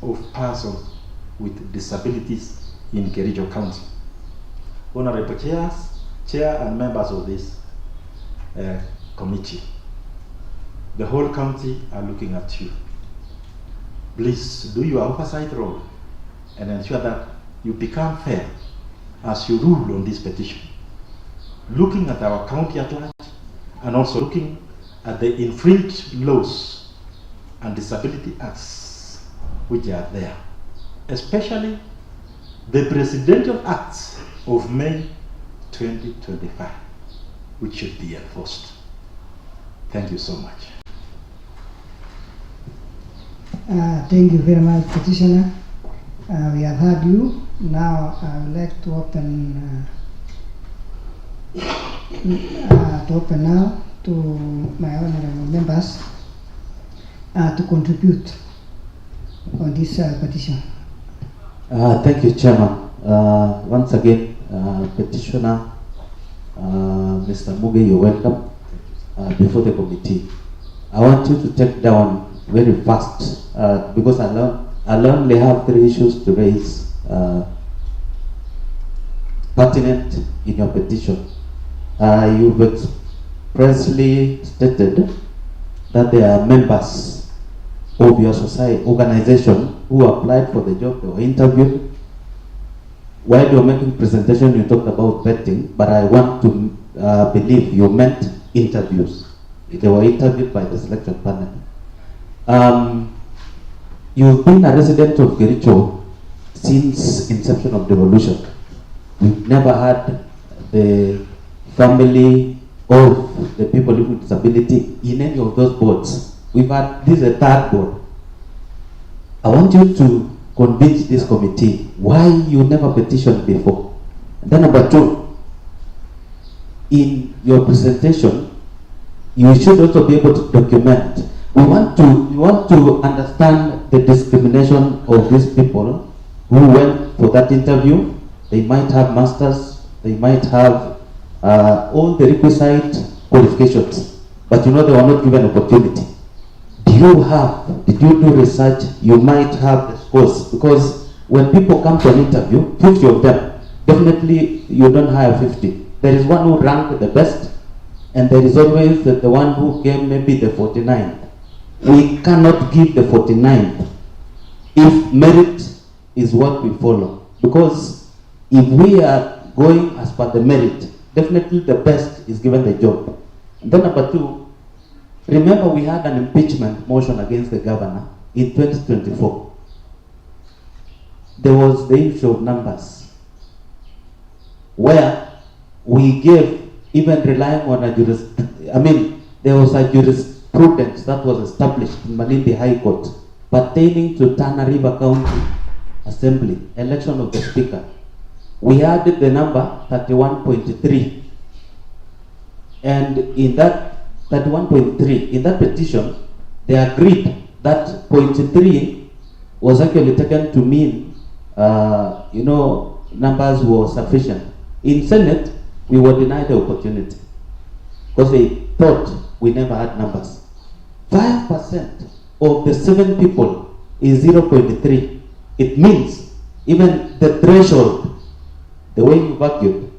of persons with disabilities in Kericho County. Honorable Chair and members of this committee, the whole county are looking at you. Please do your oversight role and ensure that you become fair as you rule on this petition, looking at our county at large and also looking at the infringed laws and disability acts which are there, especially the presidential acts of May 2025, which should be enforced. Thank you so much. Thank you very much, Petitioner. We have heard you. Now I would like to open now to my honorable members to contribute on this petition. Thank you, Chairman. Once again, Petitioner, Mr. Muge, you're welcome before the committee. I want you to take down very fast because I only have 3 issues to raise pertinent in your petition. You've expressly stated that there are members of your society organization who applied for the job, they were interviewed. While you were making presentation, you talked about vetting, but I want to believe you meant interviews. They were interviewed by the selection panel. You've been a resident of Kericho since inception of devolution. We've never had the family of the people living with disability in any of those boards. We've had, this is a 3rd board. I want you to convince this committee why you never petitioned before. And then number 2, in your presentation, you should also be able to document. We want to understand the discrimination of these people who went for that interview. They might have masters, they might have all the requisite qualifications, but you know they were not given opportunity. Did you do research? You might have the scores, because when people come to an interview, 50 of them, definitely you don't hire 50. There is one who ranked the best, and there is always the one who gave maybe the 49th. We cannot give the 49th if merit is what we follow, because if we are going as per the merit, definitely the best is given the job. And then number 2, remember we had an impeachment motion against the governor in 2024. There was the issue of numbers, where we gave, even relying on there was a jurisprudence that was established in Malindi High Court pertaining to Tana River County Assembly, election of the Speaker. We added the number 31.3, and in that 31.3, in that petition, they agreed that 0.3 was actually taken to mean, numbers were sufficient. In Senate, we were denied the opportunity because they thought we never had numbers. 5% of the 7 people is 0.3. It means even the threshold, the way you argued,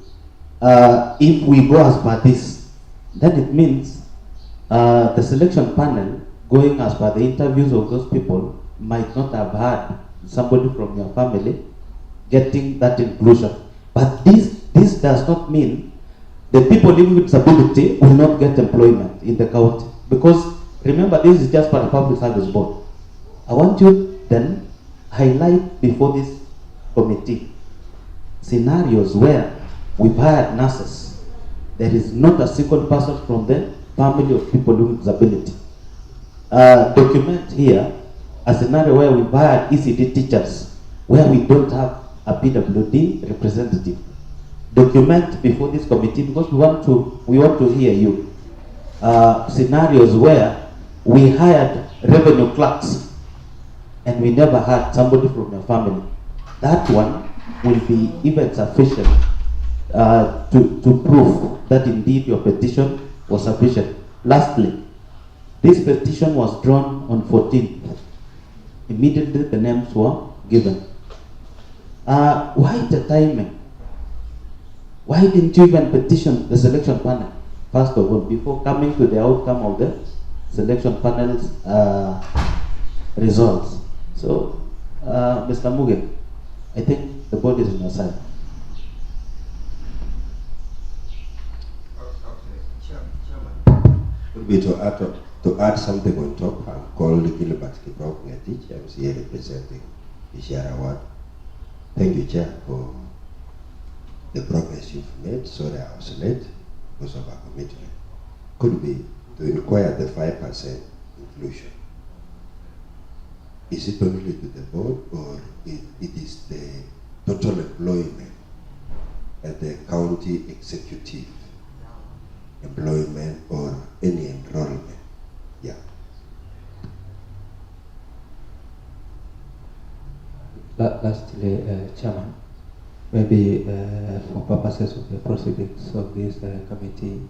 if we go as per this, then it means the selection panel, going as per the interviews of those people, might not have had somebody from your family getting that inclusion. But this does not mean the people living with disability will not get employment in the county. Because remember, this is just for the public service board. I want you then highlight before this committee scenarios where we've hired nurses. There is not a single person from the family of people with disability. Document here a scenario where we've hired ECD teachers where we don't have a PWD representative. Document before this committee, because we want to hear you. Scenarios where we hired revenue clerks and we never had somebody from your family. That one will be even sufficient to prove that indeed your petition was sufficient. Lastly, this petition was drawn on 14th. Immediately the names were given. Why the timing? Why didn't you even petition the selection panel, first of all, before coming to the outcome of the selection panel's results? So, Mr. Muge, I think the board is on your side. Would be to add something on top. I'm called Gilbert Kiprop Ngetich. I'm here representing Ishara Ward. Thank you, Chair, for the progress you've made. Sorry I was late because of our commitment. Could be to inquire the 5% inclusion. Is it only to the board, or it is the total employment at the county executive employment or any enrollment? Yeah. Lastly, Chairman, maybe for purposes of the proceedings of this committee,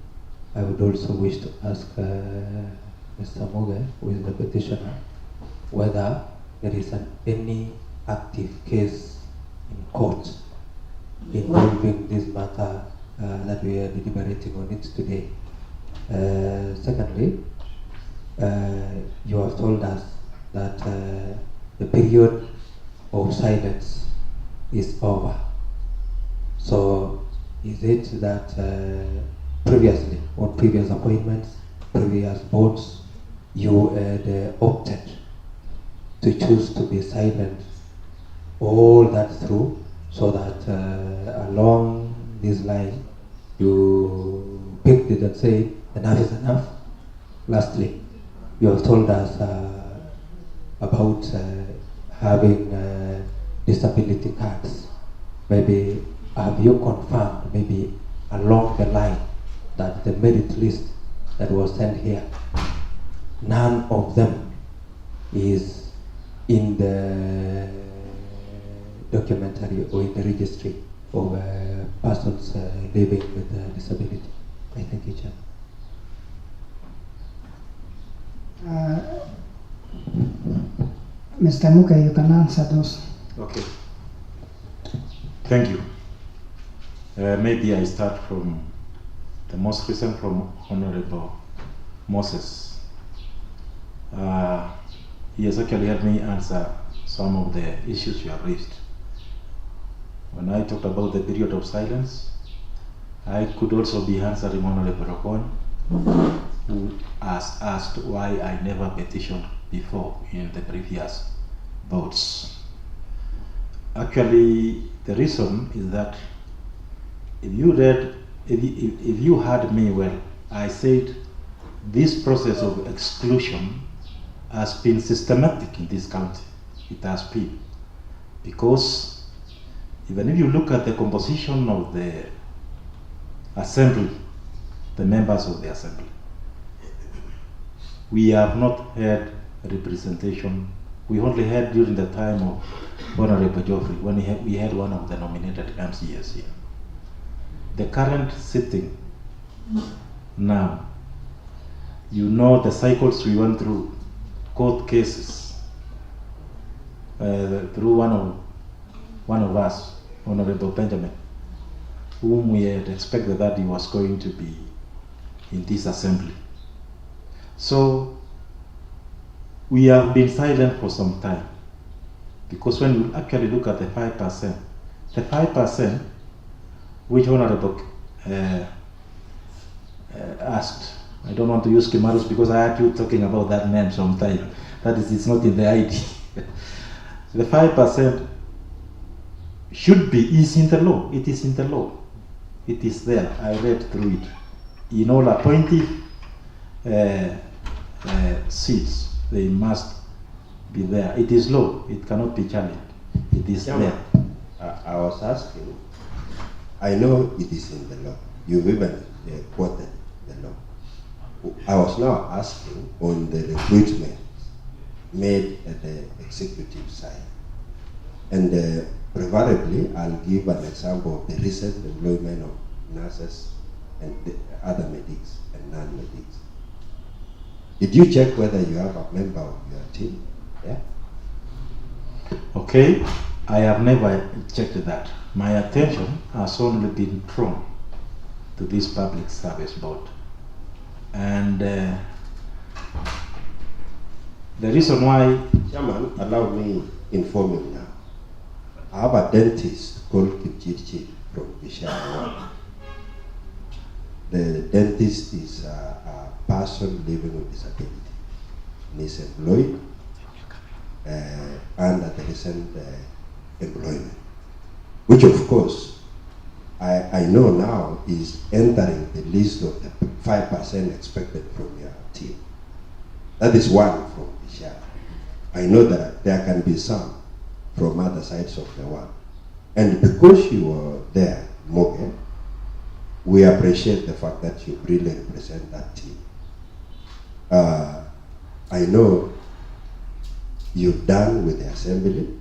I would also wish to ask Mr. Muge, who is the petitioner, whether there is any active case in court involving this matter that we are deliberating on it today. Secondly, you have told us that the period of silence is over. So is it that previously, on previous appointments, previous boards, you had opted to choose to be silent all that through, so that along this line you picked it and said enough is enough? Lastly, you have told us about having disability cards. Maybe have you confirmed, maybe along the line, that the merit list that was sent here, none of them is in the documentary or in the registry of persons living with a disability? I thank you, Chairman. Mr. Muke, you can answer those. Okay. Thank you. Maybe I start from the most recent, from Honorable Moses. He has actually helped me answer some of the issues you have raised. When I talked about the period of silence, I could also be answering Honorable Okon, who has asked why I never petitioned before in the previous votes. Actually, the reason is that if you heard me well, I said this process of exclusion has been systematic in this county. It has been. Because even if you look at the composition of the assembly, the members of the assembly, we have not had representation. We only had during the time of Honorable Geoffrey, when we had one of the nominated MCAs here. The current sitting now, you know the cycles we went through, court cases, through one of us, Honorable Benjamin, whom we had expected that he was going to be in this assembly. So we have been silent for some time, because when you actually look at the 5%, which Honorable asked, I don't want to use Kimarus because I had you talking about that name sometime. That is, it's not in the ID. The 5% is in the law. It is in the law. It is there. I read through it. In all appointed seats, they must be there. It is law. It cannot be challenged. It is there. I was asking, I know it is in the law. You've even quoted the law. I was now asking on the recruitment made at the executive side. And preferably, I'll give an example of the recent employment of nurses and the other medics and non-medics. Did you check whether you have a member of your team? Yeah? Okay, I have never checked that. My attention has only been drawn to this public service board. And the reason why... Chairman, allow me inform you now. I have a dentist called Kipchirchir from Bishara. The dentist is a person living with disability. He is employed under the recent employment, which of course I know now is entering the list of the 5% expected from your team. That is one from Bishara. I know that there can be some from other sides of the world. And because you were there, Moge, we appreciate the fact that you really represent that team. I know you've done with the assembly,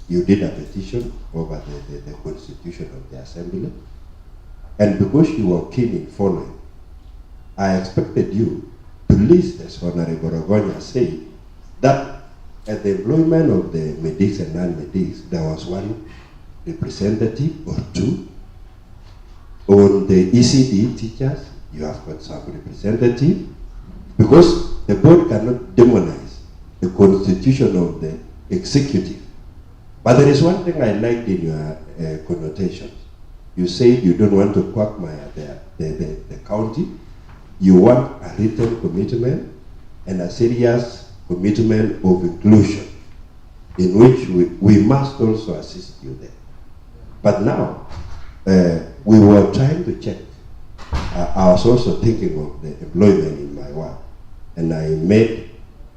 you did a petition over the constitution of the assembly, and because you were keen in following, I expected you to list, as Honorable Rogonya said, that at the employment of the medics and non-medics, there was one representative or two. On the ECD teachers, you have got some representative, because the board cannot demonize the constitution of the executive. But there is one thing I liked in your connotations. You said you don't want to quagmire the county. You want a written commitment and a serious commitment of inclusion, in which we must also assist you there. But now, we were trying to check. I was also thinking of the employment in my ward, and I made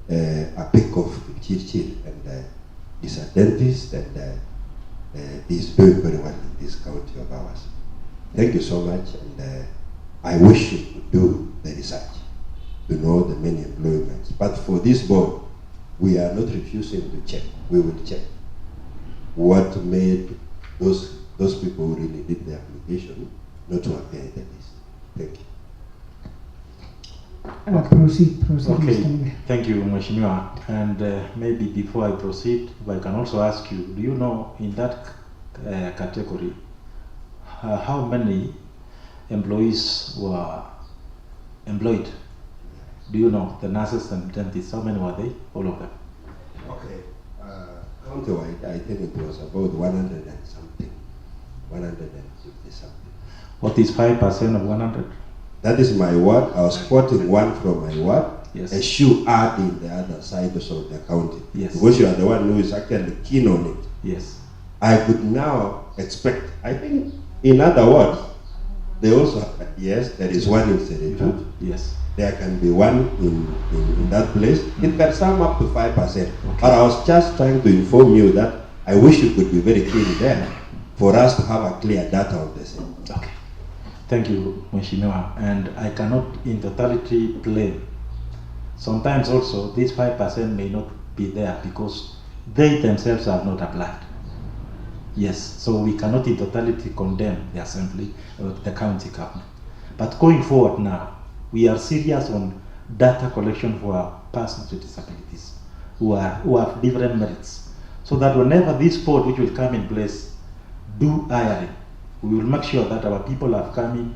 a pick of Chirchir, and he's a dentist, and he's doing very well in this county of ours. Thank you so much, and I wish you could do the research to know the many employments. But for this board, we are not refusing to check. We will check what made those people who really did the application not to appear in the list. Thank you. Proceed, Okay, Mr. Mbe. thank you, Mheshimiwa. And maybe before I proceed, if I can also ask you, do you know in that category, how many employees were employed? Do you know the nurses and dentists, how many were they? All of them? Okay. Countywide, I think it was about 100 and something. 150 something. What is 5% of 100? That is my word. I was quoting one from my word. Yes. A shoe add in the other side of the county. Yes. Because you are the one who is actually keen on it. Yes. I could now expect, I think, in other words, they also, yes, there is one in Seretu. Yes. There can be one in that place. It can sum up to 5%. Okay. But I was just trying to inform you that I wish you could be very clear there for us to have a clear data of the same. Okay. Thank you, Mheshimiwa. And I cannot in totality blame. Sometimes also this 5% may not be there because they themselves have not applied. Yes, so we cannot in totality condemn the assembly or the county government. But going forward now, we are serious on data collection for persons with disabilities who have different merits. So that whenever this board which will come in place do hiring, we will make sure that our people have come in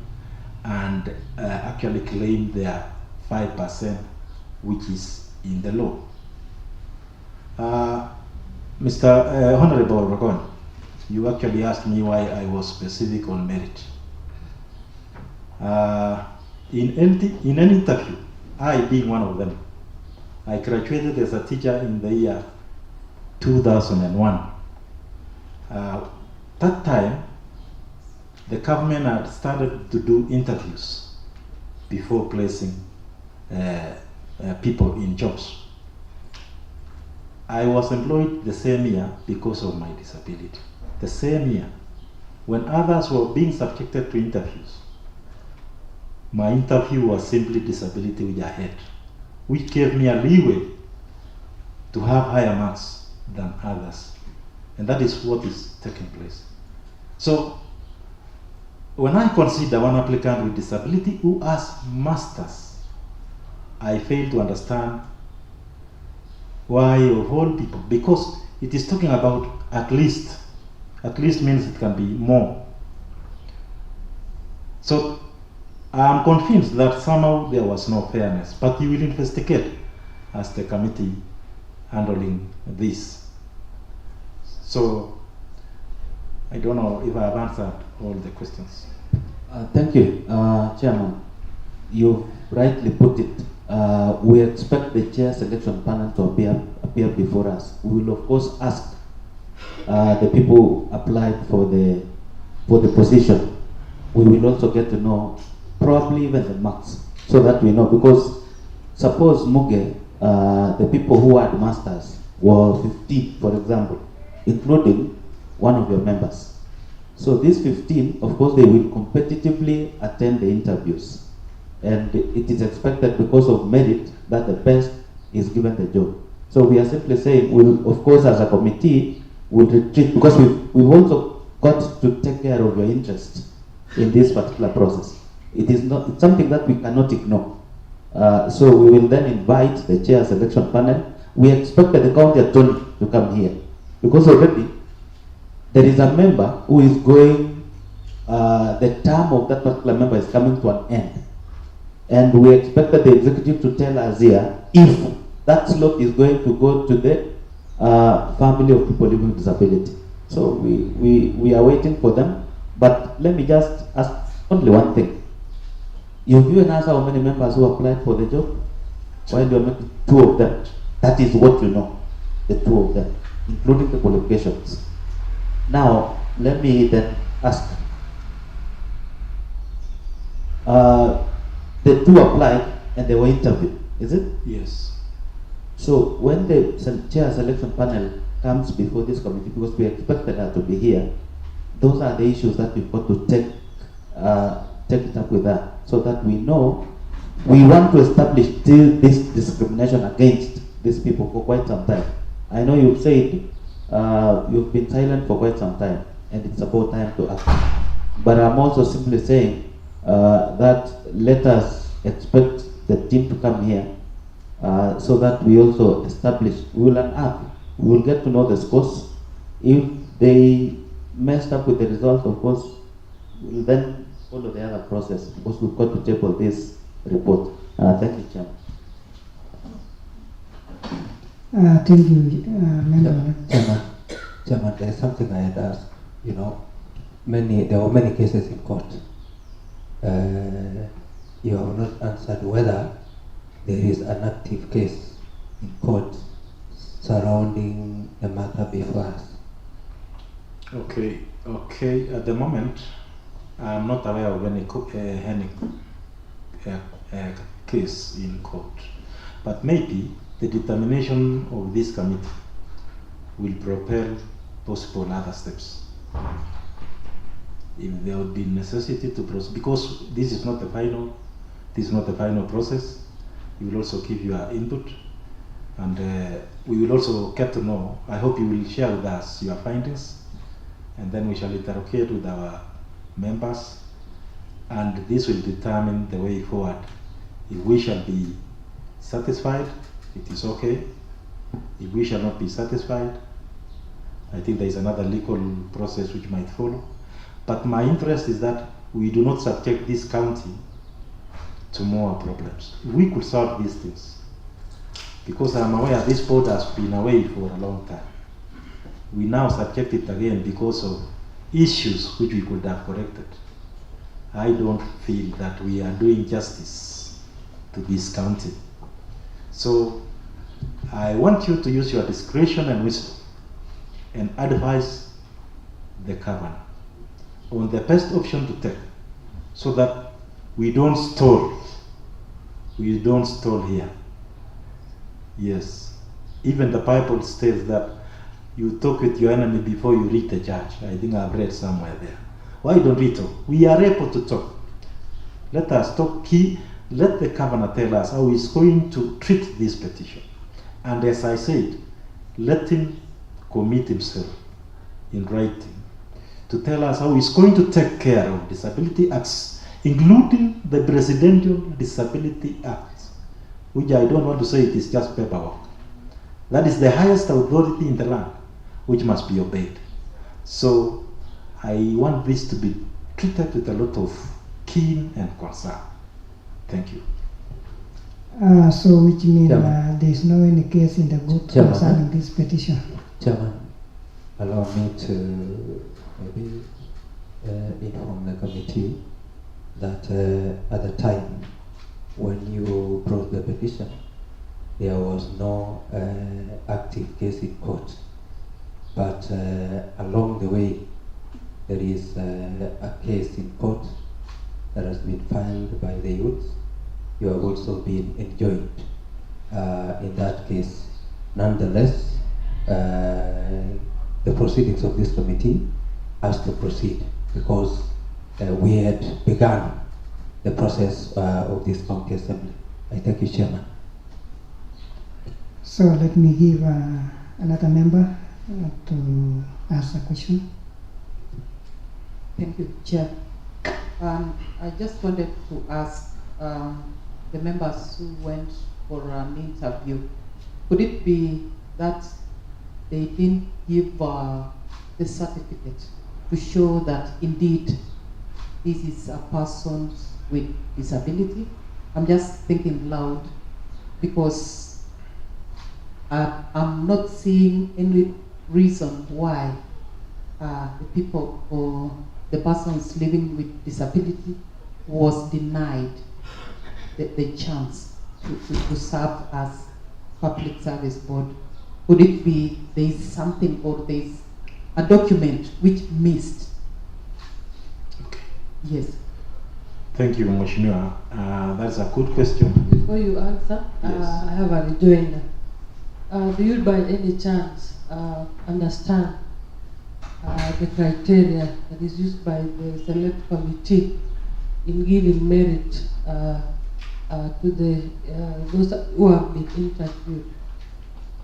and actually claim their 5% which is in the law. Mr. Honorable Rogon, you actually asked me why I was specific on merit. In an interview, I being one of them, I graduated as a teacher in the year 2001. That time, the government had started to do interviews before placing people in jobs. I was employed the same year because of my disability. The same year, when others were being subjected to interviews, my interview was simply disability which I had, which gave me a leeway to have higher marks than others. And that is what is taking place. So, when I consider one applicant with disability who has masters, I fail to understand why of all people, because It is talking about at least. At least means it can be more. So I am convinced that somehow there was no fairness, but you will investigate as the committee handling this. So I don't know if I have answered all the questions. Thank you, Chairman. You rightly put it. We expect the chair selection panel to appear before us. We will of course ask the people who applied for the position. We will also get to know probably even the marks, so that we know, because suppose Muge, the people who had masters were 15, for example, including one of your members. So these 15, of course, they will competitively attend the interviews. And it is expected, because of merit, that the best is given the job. So we are simply saying, we'll, of course, as a committee, will retreat, because we've also got to take care of your interest in this particular process. It is not, it's something that we cannot ignore. So we will then invite the chair selection panel. We expected the county attorney to come here, because already there is a member who is going, the term of that particular member is coming to an end. And we expected the executive to tell us here if that slot is going to go to the family of people living with disability. So we are waiting for them. But let me just ask only one thing. You've given us how many members who applied for the job? Why do you make 2 of them? That is what you know, the 2 of them, including the qualifications. Now, let me then ask. The 2 applied and they were interviewed, is it? Yes. So when the chair selection panel comes before this committee, because we expected her to be here, those are the issues that we've got to take it up with her, so that we know we want to establish this discrimination against these people for quite some time. I know you've said you've been silent for quite some time, and it's about time to act. But I'm also simply saying that let us expect the team to come here, so that we also establish, we will unearth, we will get to know the scores. If they messed up with the results, of course, we will then follow the other process, because we've got to table this report. Thank you, Chairman. Thank you, Member. Chairman, there's something I had asked. You know, there were many cases in court. You have not answered whether there is an active case in court surrounding the matter before us. Okay. At the moment, I am not aware of any case in court. But maybe the determination of this committee will propel possible other steps. If there would be necessity to proceed, because this is not the final process. We will also give your input, and we will also get to know. I hope you will share with us your findings, and then we shall interrogate with our members, and this will determine the way forward. If we shall be satisfied, it is okay. If we shall not be satisfied, I think there is another legal process which might follow. But my interest is that we do not subject this county to more problems. We could solve these things, because I am aware this board has been away for a long time. We now subject it again because of issues which we could have corrected. I don't feel that we are doing justice to this county. So I want you to use your discretion and wisdom and advise the governor on the best option to take, so that we don't stall. We don't stall here. Yes. Even the Bible states that you talk with your enemy before you reach the judge. I think I've read somewhere there. Why don't we talk? We are able to talk. Let us talk. Let the governor tell us how he's going to treat this petition. And as I said, let him commit himself in writing to tell us how he's going to take care of disability acts, including the Presidential Disability Act, which I don't want to say it is just paperwork. That is the highest authority in the land. which must be obeyed. So I want this to be treated with a lot of keen and concern. Thank you. So which means Chairman. there is no any case in the book Chairman. concerning this petition. Chairman, allow me to maybe inform the committee that at the time when you brought the petition, there was no active case in court. But along the way, there is a case in court that has been filed by the youth. You have also been enjoined in that case. Nonetheless, the proceedings of this committee has to proceed because we had begun the process of this county assembly. I thank you, Chairman. So let me give another member to ask a question. Thank you, Chair. I just wanted to ask the members who went for an interview, could it be that they didn't give the certificate to show that indeed this is a person with disability? I'm just thinking loud because I'm not seeing any reason why the people or the persons living with disability was denied the chance to serve as public service board. Could it be there is something or there is a document which missed? Okay. Yes. Thank you, Mheshimiwa. That's a good question. Before you answer, Yes. I have a rejoinder. Do you by any chance understand the criteria that is used by the select committee in giving merit to the those who have been interviewed?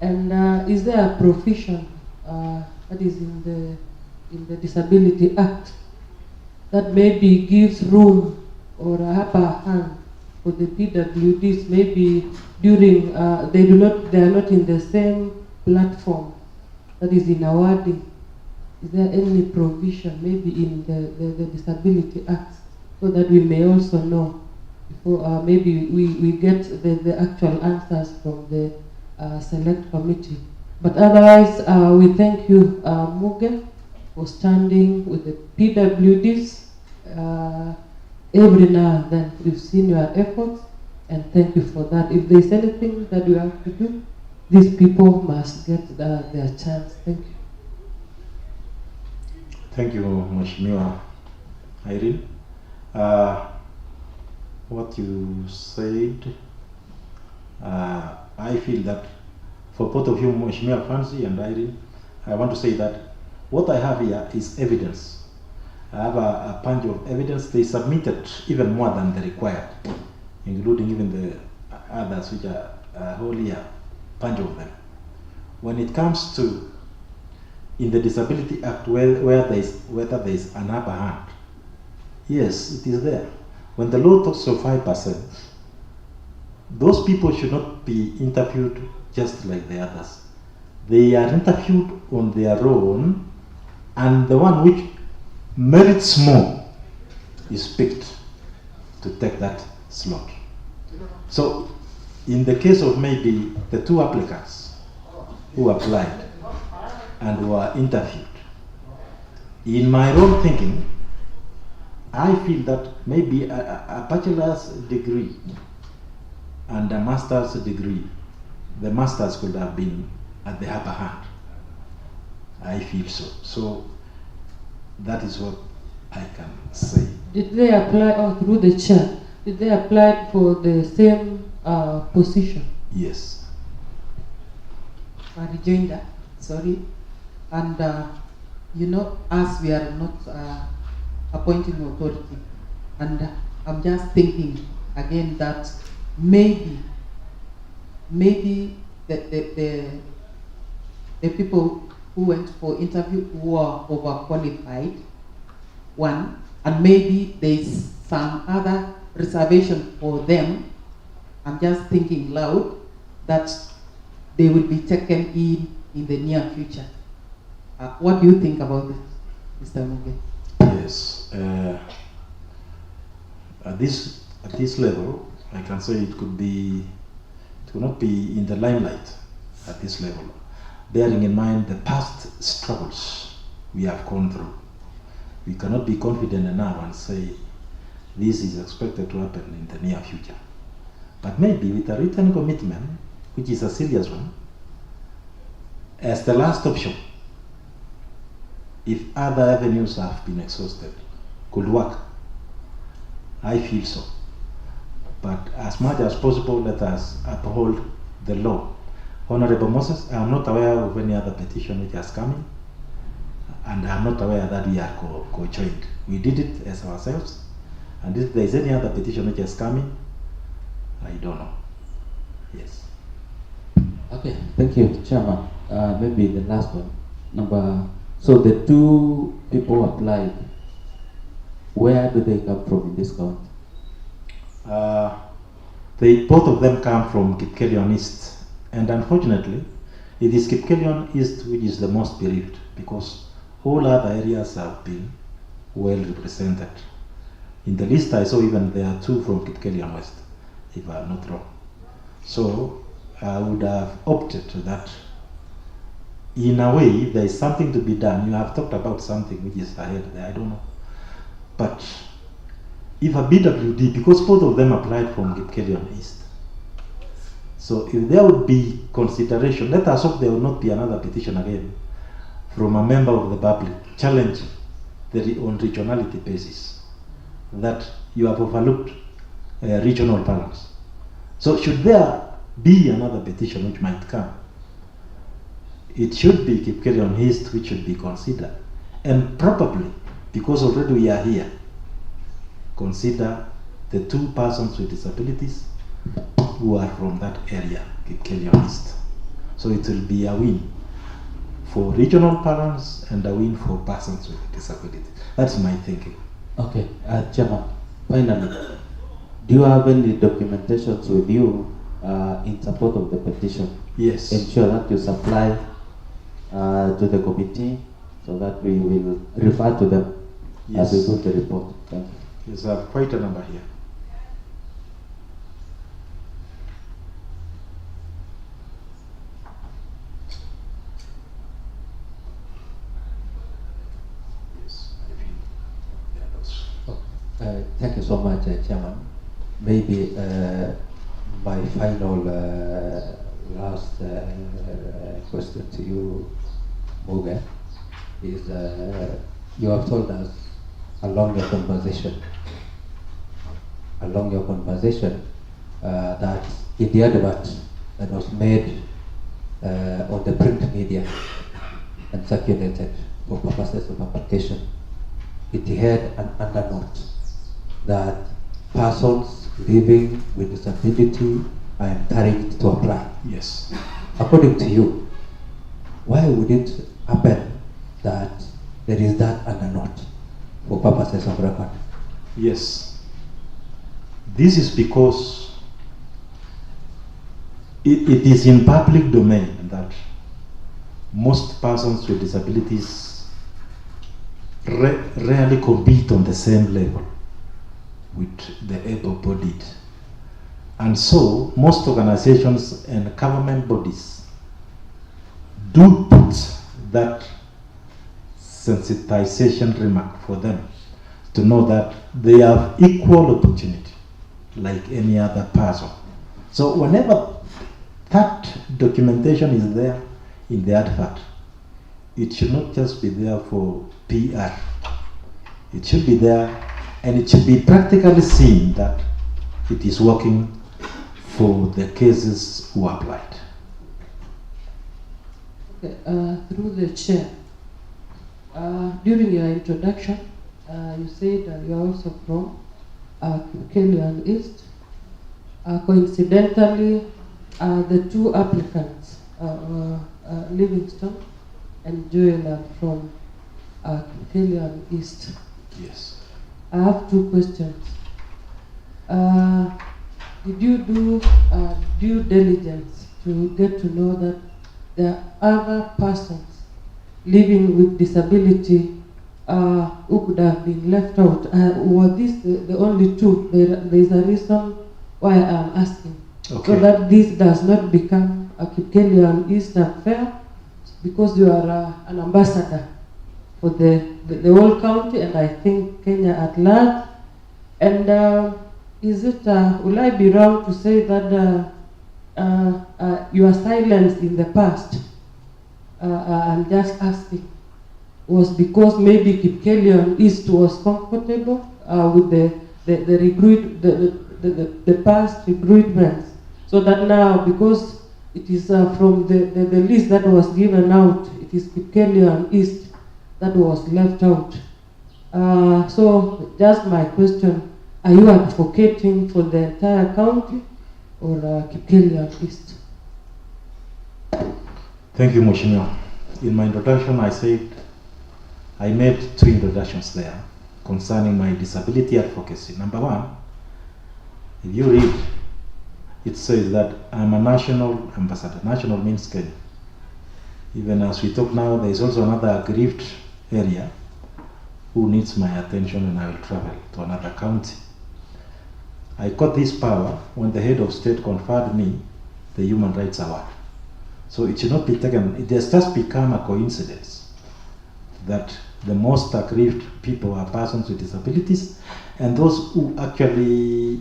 And is there a provision that is in the Disability Act that maybe gives room or a upper hand for the PWDs? Maybe during they are not in the same platform that is in awarding. Is there any provision maybe in the Disability Act so that we may also know before maybe we get the actual answers from the select committee? But otherwise, we thank you, Muge, for standing with the PWDs every now and then. We've seen your efforts, and thank you for that. If there's anything that you have to do, these people must get their chance. Thank you. Thank you, Mheshimiwa Irene. What you said, I feel that for both of you, Mheshimiwa Fancy and Irene, I want to say that what I have here is evidence. I have a bunch of evidence. They submitted even more than the required, including even the others which are wholly a bunch of them. When it comes to in the Disability Act whether there is an upper hand, yes, it is there. When the law talks of 5%, those people should not be interviewed just like the others. They are interviewed on their own, and the one which merits more is picked to take that slot. So in the case of maybe the two applicants who applied and were interviewed, in my own thinking, I feel that maybe a bachelor's degree and a master's degree, the masters could have been at the upper hand. I feel so. So that is what I can say. Did they apply through the chair? Did they apply for the same position? Yes. I rejoined that. Sorry. And you know, as we are not appointing authority, and I'm just thinking again that maybe the people who went for interview who are overqualified, one, and maybe there's some other reservation for them. I'm just thinking loud that they will be taken in the near future. What do you think about it, Mr. Muge? Yes. At this level, I can say it could not be in the limelight at this level, bearing in mind the past struggles we have gone through. We cannot be confident enough and say this is expected to happen in the near future. But maybe with a written commitment, which is a serious one, as the last option, if other avenues have been exhausted, could work. I feel so. But as much as possible, let us uphold the law. Honorable Moses, I am not aware of any other petition which has come in, and I am not aware that we are co-joined. We did it as ourselves, and if there is any other petition which has come in, I don't know. Yes. Okay, thank you, Chairman. Maybe the last one. So the two people applied, where do they come from in this county? Both of them come from Kipkelion East, and unfortunately, it is Kipkelion East which is the most bereaved, because all other areas have been well represented. In the list I saw, even there are two from Kipkelion West, if I am not wrong. So I would have opted to that. In a way, if there is something to be done, you have talked about something which is ahead there, I don't know. But if a BWD, because both of them applied from Kipkelion East, so if there would be consideration, let us hope there will not be another petition again from a member of the public challenging on regionality basis that you have overlooked regional balance. So should there be another petition which might come, it should be Kipkelion East which should be considered, and probably, because already we are here, consider the two persons with disabilities who are from that area, Kipkelion East. So it will be a win for regional balance and a win for persons with disabilities. That's my thinking. Okay, Chairman, finally, do you have any documentations with you in support of the petition? Yes. Ensure that you supply to the committee so that we will refer to them as we do the report. Thank you. Yes, I have quite a number here. Yes, I feel there are those. Thank you so much, Chairman. Maybe my final last question to you, Muge, is you have told us along your conversation that in the advert that was made on the print media and circulated for purposes of application, it had an undernote that persons living with disability are encouraged to apply. Yes. According to you, why would it happen that there is that undernote for purposes of record? Yes. This is because it is in public domain that most persons with disabilities rarely compete on the same level with the able-bodied. And so most organizations and government bodies do put that sensitization remark for them to know that they have equal opportunity like any other person. So whenever that documentation is there in the advert, it should not just be there for PR. It should be there, and it should be practically seen that it is working for the cases who applied. Okay, through the chair, during your introduction, you said you are also from Kipkelion East. Coincidentally, the two applicants, Livingston and Joel, are from Kipkelion East. Yes. I have two questions. Did you do due diligence to get to know that there are other persons living with disability who could have been left out. Were these the only two? There is a reason why I am asking. Okay. So that this does not become a Kipkelian East affair, because you are an ambassador for the whole county and I think Kenya at large. And is it, will I be wrong to say that your silence in the past, I'm just asking, was because maybe Kipkelian East was comfortable with the past recruitments, so that now, because it is from the list that was given out, it is Kipkelian East that was left out. So just my question, are you advocating for the entire county or Kipkelian East? Thank you, Mheshimiwa. In my introduction, I made two introductions there concerning my disability advocacy. Number one, if you read, it says that I'm a national ambassador. National means Kenya. Even as we talk now, there is also another aggrieved area who needs my attention, and I will travel to another county. I got this power when the head of state conferred me the Human Rights Award. So it should not be taken, it has just become a coincidence that the most aggrieved people are persons with disabilities, and those who actually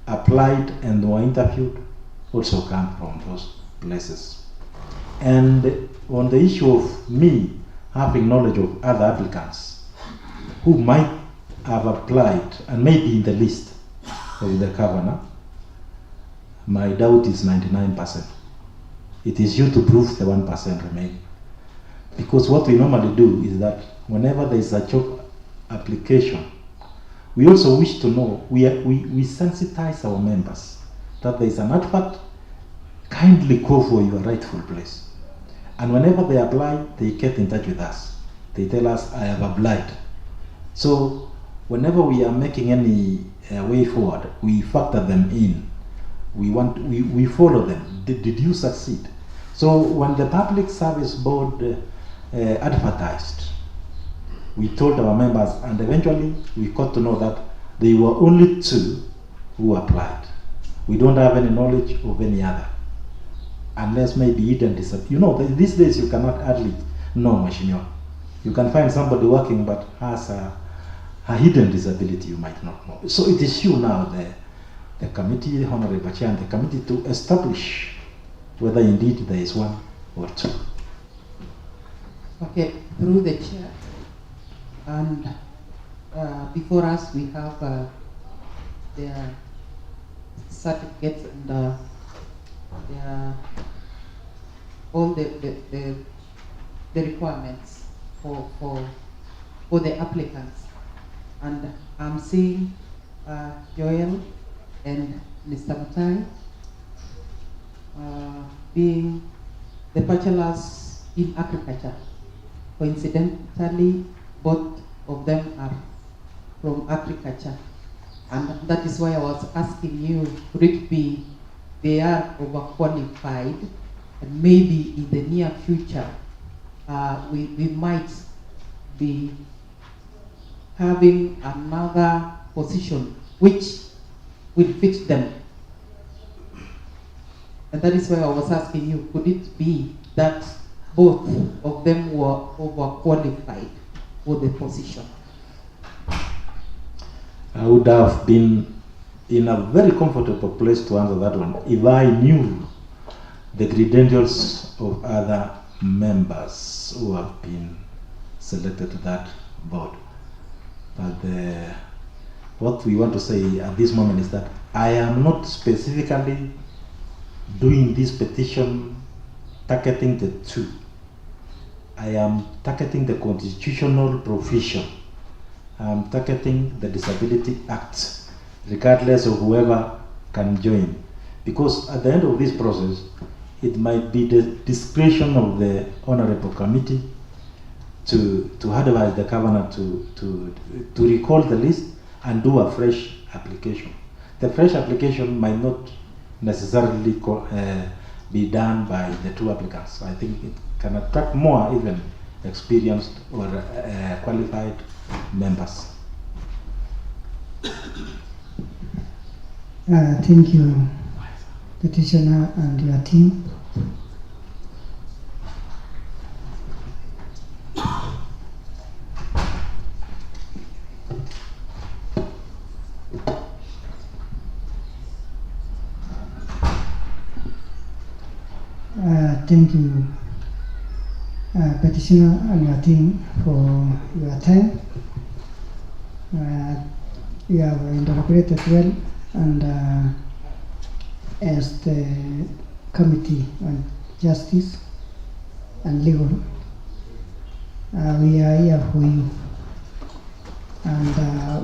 applied and were interviewed also come from those places. And on the issue of me having knowledge of other applicants who might have applied and may be in the list of the governor, my doubt is 99%. It is you to prove the 1% remaining. Because what we normally do is that whenever there is a job application, we also wish to know, we sensitize our members that there is an advert, kindly go for your rightful place. And whenever they apply, they get in touch with us. They tell us, I have applied. So whenever we are making any way forward, we factor them in. We follow them. Did you succeed? So when the Public Service Board advertised, we told our members, and eventually we got to know that there were only 2 who applied. We don't have any knowledge of any other, unless maybe hidden disability. You know, these days you cannot hardly know, Mheshimiwa. You can find somebody working but has a hidden disability you might not know. So it is you now, the committee, Honorable Chair, and the committee to establish whether indeed there is 1 or 2. Okay, through the chair. And before us we have their certificates and all the requirements for the applicants. And I'm seeing Joel and Mr. Matai being the bachelors in agriculture. Coincidentally, both of them are from agriculture. And that is why I was asking you, could it be they are overqualified, and maybe in the near future we might be having another position which will fit them. And that is why I was asking you, could it be that both of them were overqualified for the position? I would have been in a very comfortable place to answer that one if I knew the credentials of other members who have been selected to that board. But what we want to say at this moment is that I am not specifically doing this petition targeting the 2. I am targeting the constitutional provision. I am targeting the Disability Act, regardless of whoever can join. Because at the end of this process, it might be the discretion of the Honorable Committee to advise the governor to recall the list and do a fresh application. The fresh application might not necessarily be done by the 2 applicants. I think it can attract more even experienced or qualified members. Thank you, petitioner and your team. Thank you, petitioner and your team, for your time. You have interpreted well, and as the Committee on Justice and Legal, we are here for you, and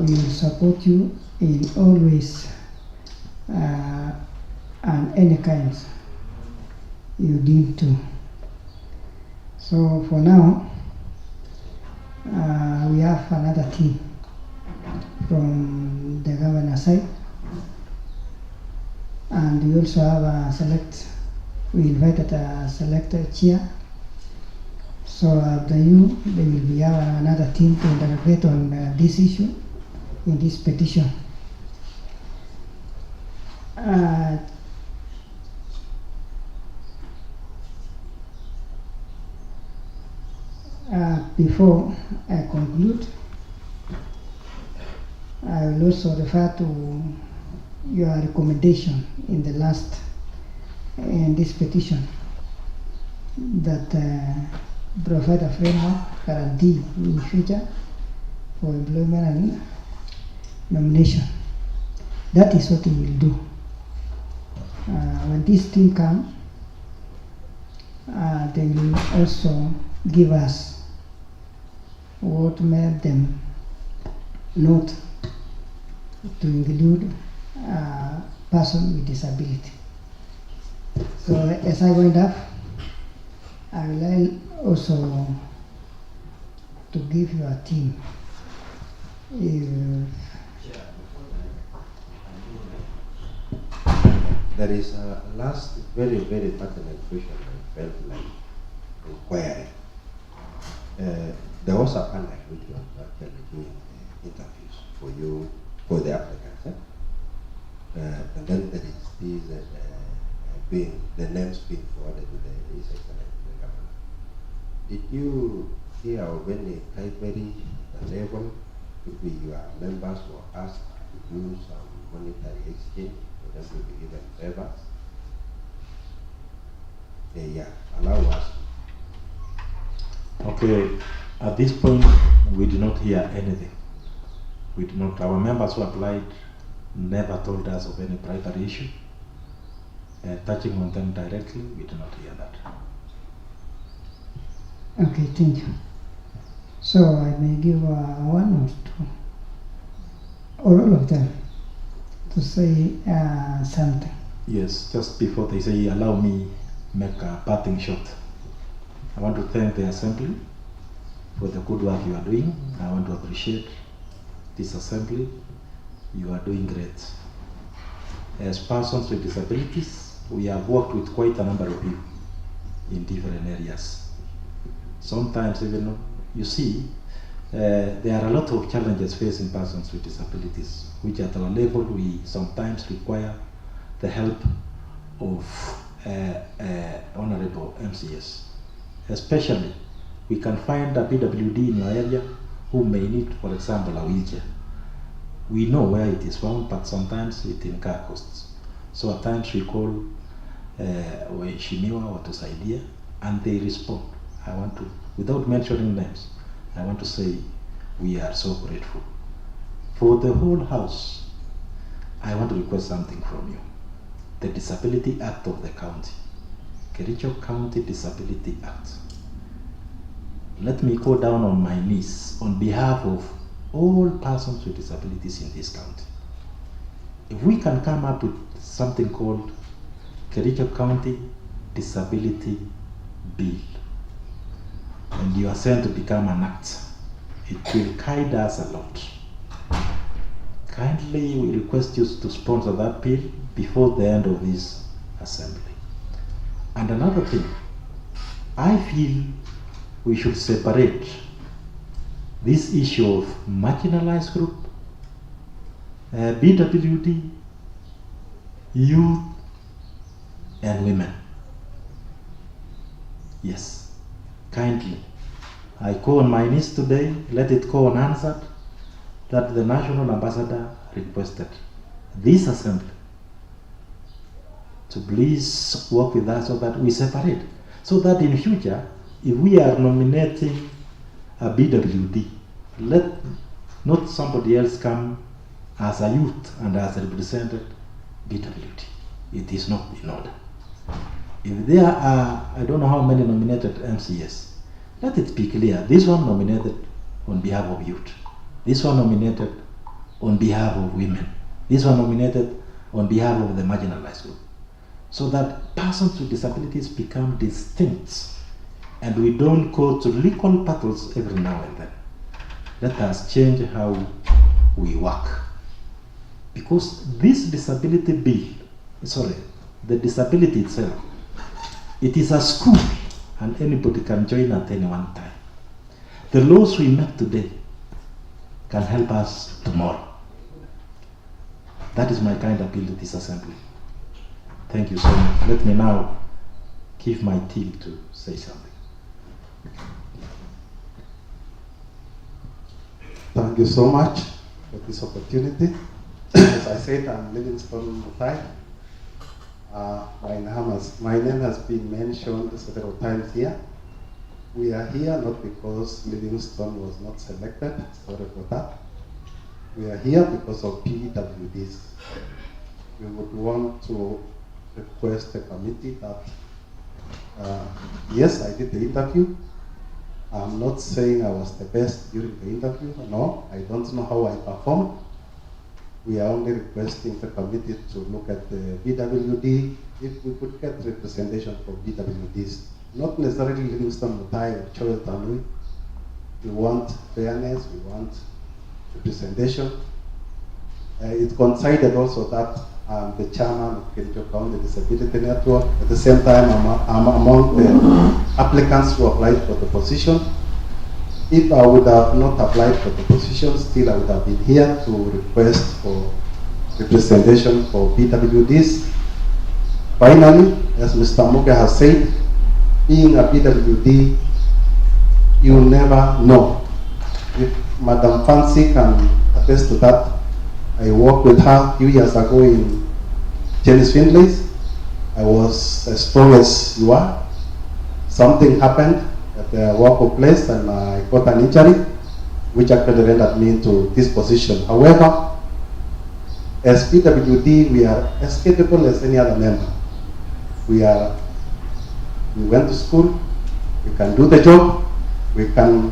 we will support you in all ways and any kinds you deem to. So for now, we have another team from the governor side, and we also have we invited a selected chair. So after you, they will be another team to interpret on this issue in this petition. Before I conclude, I will also refer to your recommendation in this petition that provide a framework guarantee in the future for employment and nomination. That is what we will do. When this team comes, they will also give us what made them not to include a person with disability. So as I wind up, I will also to give you a team. There is a last very, very pertinent question I felt like inquiring. There was a panel which was actually doing interviews for you, for the applicants. And then there is this the names being forwarded to His Excellency the Governor. Did you hear of any library level if your members were asked to do some monetary exchange for them to be given favors? Allow us. Okay, at this point, we did not hear anything. We did not. Our members who applied never told us of any bribery issue. Touching on them directly, we did not hear that. Okay, thank you. So I may give one or two, or all of them, to say something. Yes, just before they say, allow me make a parting shot. I want to thank the Assembly for the good work you are doing. I want to appreciate this Assembly. You are doing great. As persons with disabilities, we have worked with quite a number of you in different areas. Sometimes even, you see, there are a lot of challenges facing persons with disabilities, which at our level we sometimes require the help of honorable MCS. Especially, we can find a PWD in your area who may need, for example, a wheelchair. We know where it is found, but sometimes it incurs costs. So at times we call waheshimiwa watusaidia, and they respond. I want to, without mentioning names, I want to say we are so grateful. For the whole House, I want to request something from you. The Disability Act of the county, Kericho County Disability Act. Let me go down on my knees on behalf of all persons with disabilities in this county. If we can come up with something called Kericho County Disability Bill, and you are sent to become an act, it will guide us a lot. Kindly, we request you to sponsor that bill before the end of this assembly. And another thing, I feel we should separate this issue of marginalized group, BWD, youth, and women. Yes, kindly. I call on my niece today, let it go unanswered, that the national ambassador requested this assembly to please work with us so that we separate. So that in future, if we are nominating a BWD, let not somebody else come as a youth and as represented BWD. It is not in order. If there are, I don't know how many nominated MCS, let it be clear. This one nominated on behalf of youth. This one nominated on behalf of women. This one nominated on behalf of the marginalized group. So that persons with disabilities become distinct and we don't go to legal battles every now and then. Let us change how we work. Because this disability bill, the disability itself, it is a school and anybody can join at any one time. The laws we make today can help us tomorrow. That is my kind appeal to this assembly. Thank you so much. Let me now give my team to say something. Thank you so much for this opportunity. As I said, I'm Livingston Mutai. My name has been mentioned several times here. We are here not because Livingston was not selected, sorry for that. We are here because of PWDs. We would want to request a committee that, yes, I did the interview. I'm not saying I was the best during the interview. No, I don't know how I performed. We are only requesting the committee to look at the BWD, if we could get representation for BWDs. Not necessarily Livingston Mutai or Choel Tanui. We want fairness, we want representation. It coincided also that I'm the chairman of Kericho County Disability Network. At the same time, I'm among the applicants who applied for the position. If I would have not applied for the position, still I would have been here to request for representation for BWDs. Finally, as Mr. Muge has said, being a BWD, you never know. If Madam Fancy can attest to that, I worked with her a few years ago in Janice Findlay's. I was as strong as you are. Something happened at the workplace and I got an injury, which actually rendered me into this position. However, as PWD, we are as capable as any other member. We went to school, we can do the job, we can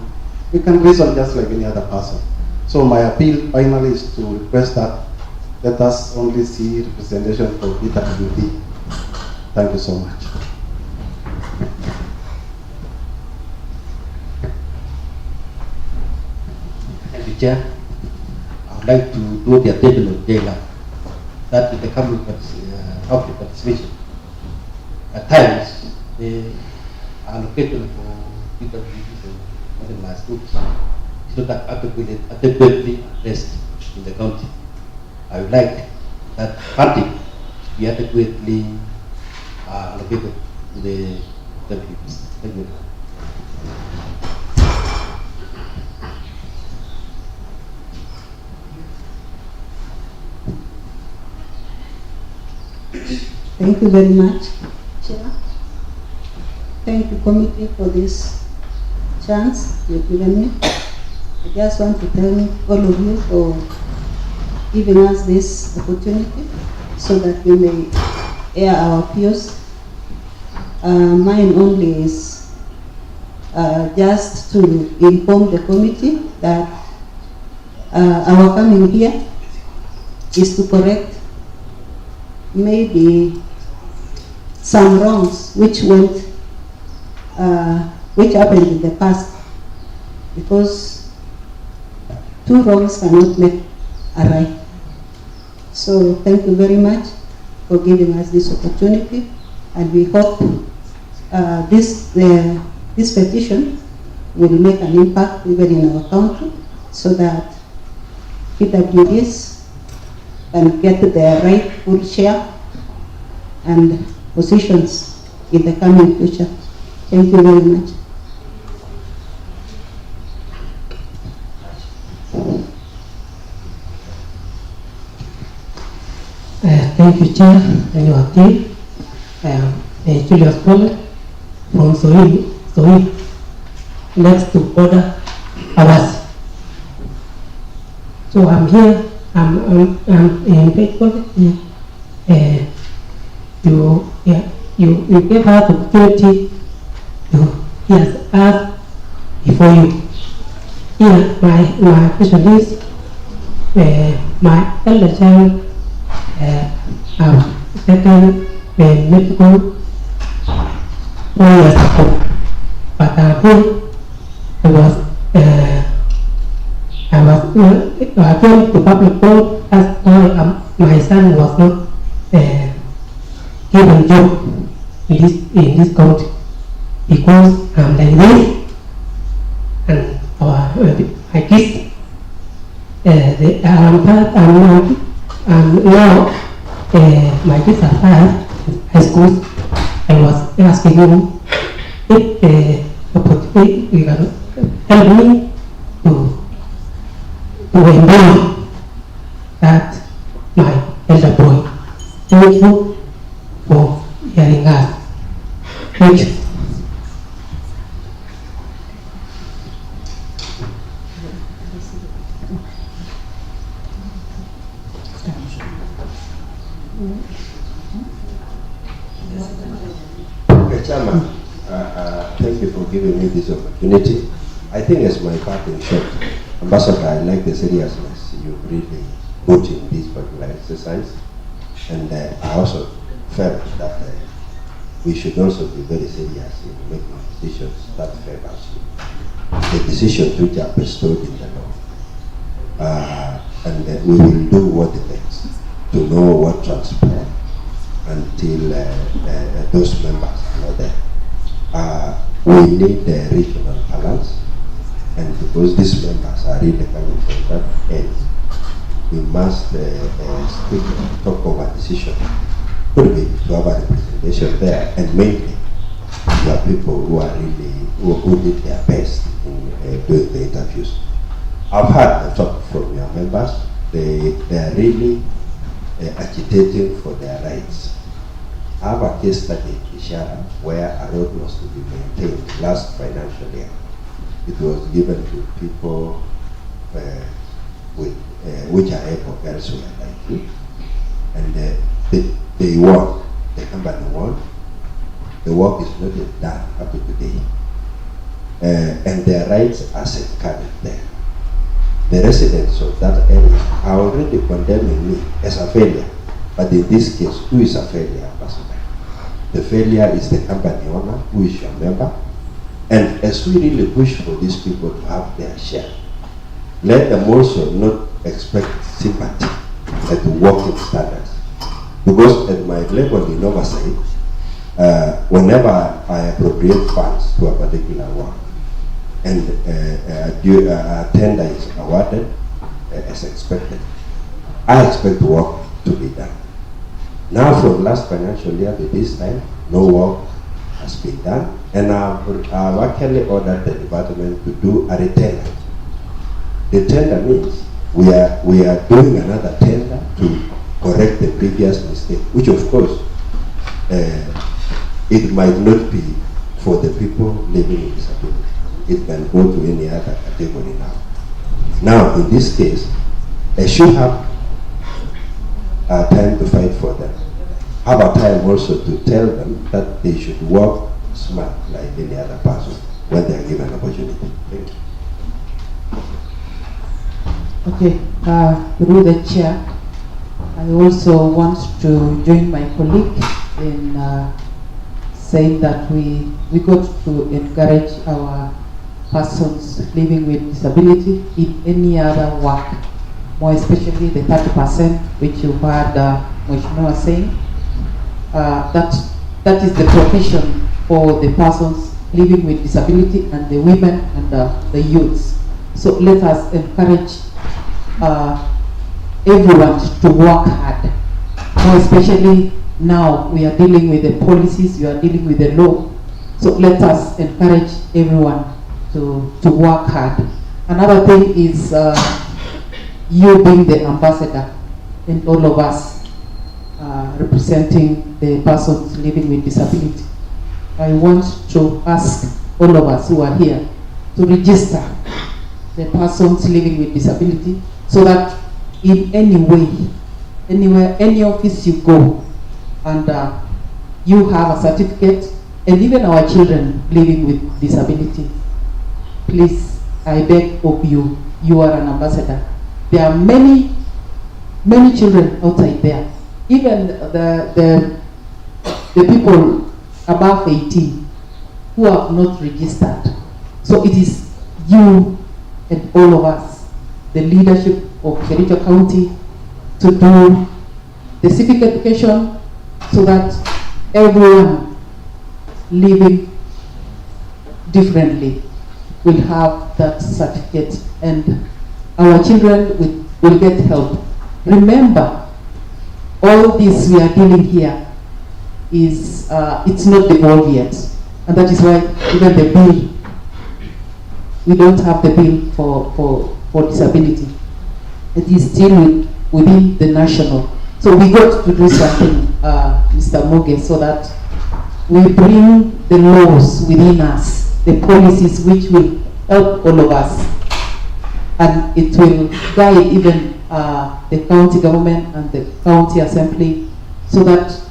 reason just like any other person. So my appeal finally is to request that let us only see representation for PWD. Thank you so much. Thank you, Chair. I would like to draw the attention of Jailer that with the coming public participation, at times the allocation for PWDs and marginalized groups is not adequately addressed in the county. I would like that funding to be adequately allocated to the PWDs. Thank you. Thank you very much, Chair. Thank you, committee, for this chance you've given me. I just want to thank all of you for giving us this opportunity so that we may air our views. Mine only is just to inform the committee that our coming here is to correct maybe some wrongs which happened in the past, because two wrongs cannot make a right. So thank you very much for giving us this opportunity, and we hope this petition will make an impact even in our country so that PWDs can get their rightful share and positions in the coming future. Thank you very much. Thank you, Chair, and your team. Julius Paul from Soil, next to border Awas. So I'm here. I'm in faithful. You gave us the opportunity to hear us before you. Here, my question is, my elder child have taken the medical 4 years ago, but here I came to public court as my son was not given job in this county because I'm like this, and my kids now my kids are fired in high school. I was asking you if you can help me to enroll that my elder boy. Thank you for hearing us. Thank you. Chairman, thank you for giving me this opportunity. I think as my part in short, Ambassador, I like the seriousness you really put in this particular exercise, and I also felt that we should also be very serious in making decisions that favor the decisions which are bestowed in the law. And we will do what it takes to know what transpires until those members are not there. We need the regional balance, and because these members are really coming from that end, we must talk over decision. Could be to have a representation there, and mainly there are people who are really who did their best in doing the interviews. I've heard the talk from your members. They are really agitating for their rights. I have a case study in Kishara where a road was to be maintained last financial year. It was given to people which are able elsewhere like you, and they won. The company won. The work is not yet done up to today, and their rights are safeguarded there. The residents of that area are already condemning me as a failure, but in this case, who is a failure, Ambassador? The failure is the company owner, who is your member, and as we really push for these people to have their share, let them also not expect sympathy at the working standards. Because at my level in oversight, whenever I appropriate funds to a particular work, and a tender is awarded as expected, I expect work to be done. Now from last financial year to this time, no work has been done, and I've actually ordered the department to do a retainer. The tender means we are doing another tender to correct the previous mistake, which of course it might not be for the people living in disability. It can go to any other category now. Now, in this case, I should have time to fight for them. Have a time also to tell them that they should work smart like any other person when they are given an opportunity. Thank you. Okay, through the chair, I also want to join my colleague in saying that we got to encourage our persons living with disability in any other work, more especially the 30%, which you heard Mheshimiwa saying. That is the provision for the persons living with disability and the women and the youths. So let us encourage everyone to work hard. More especially now we are dealing with the policies, we are dealing with the law. So let us encourage everyone to work hard. Another thing is you being the ambassador and all of us representing the persons living with disability. I want to ask all of us who are here to register the persons living with disability so that in any way, anywhere, any office you go and you have a certificate, and even our children living with disability, please, I beg of you, you are an ambassador. There are many children outside there, even the people above 18 who have not registered. So it is you and all of us, the leadership of Kericho County, to do the civic education so that everyone living differently will have that certificate and our children will get help. Remember, all this we are dealing here is, it's not devolved yet. And that is why even the bill, we don't have the bill for disability. It is still within the national. So we got to do something, Mr. Muge, so that we bring the laws within us, the policies which will help all of us. And it will guide even the county government and the county assembly so that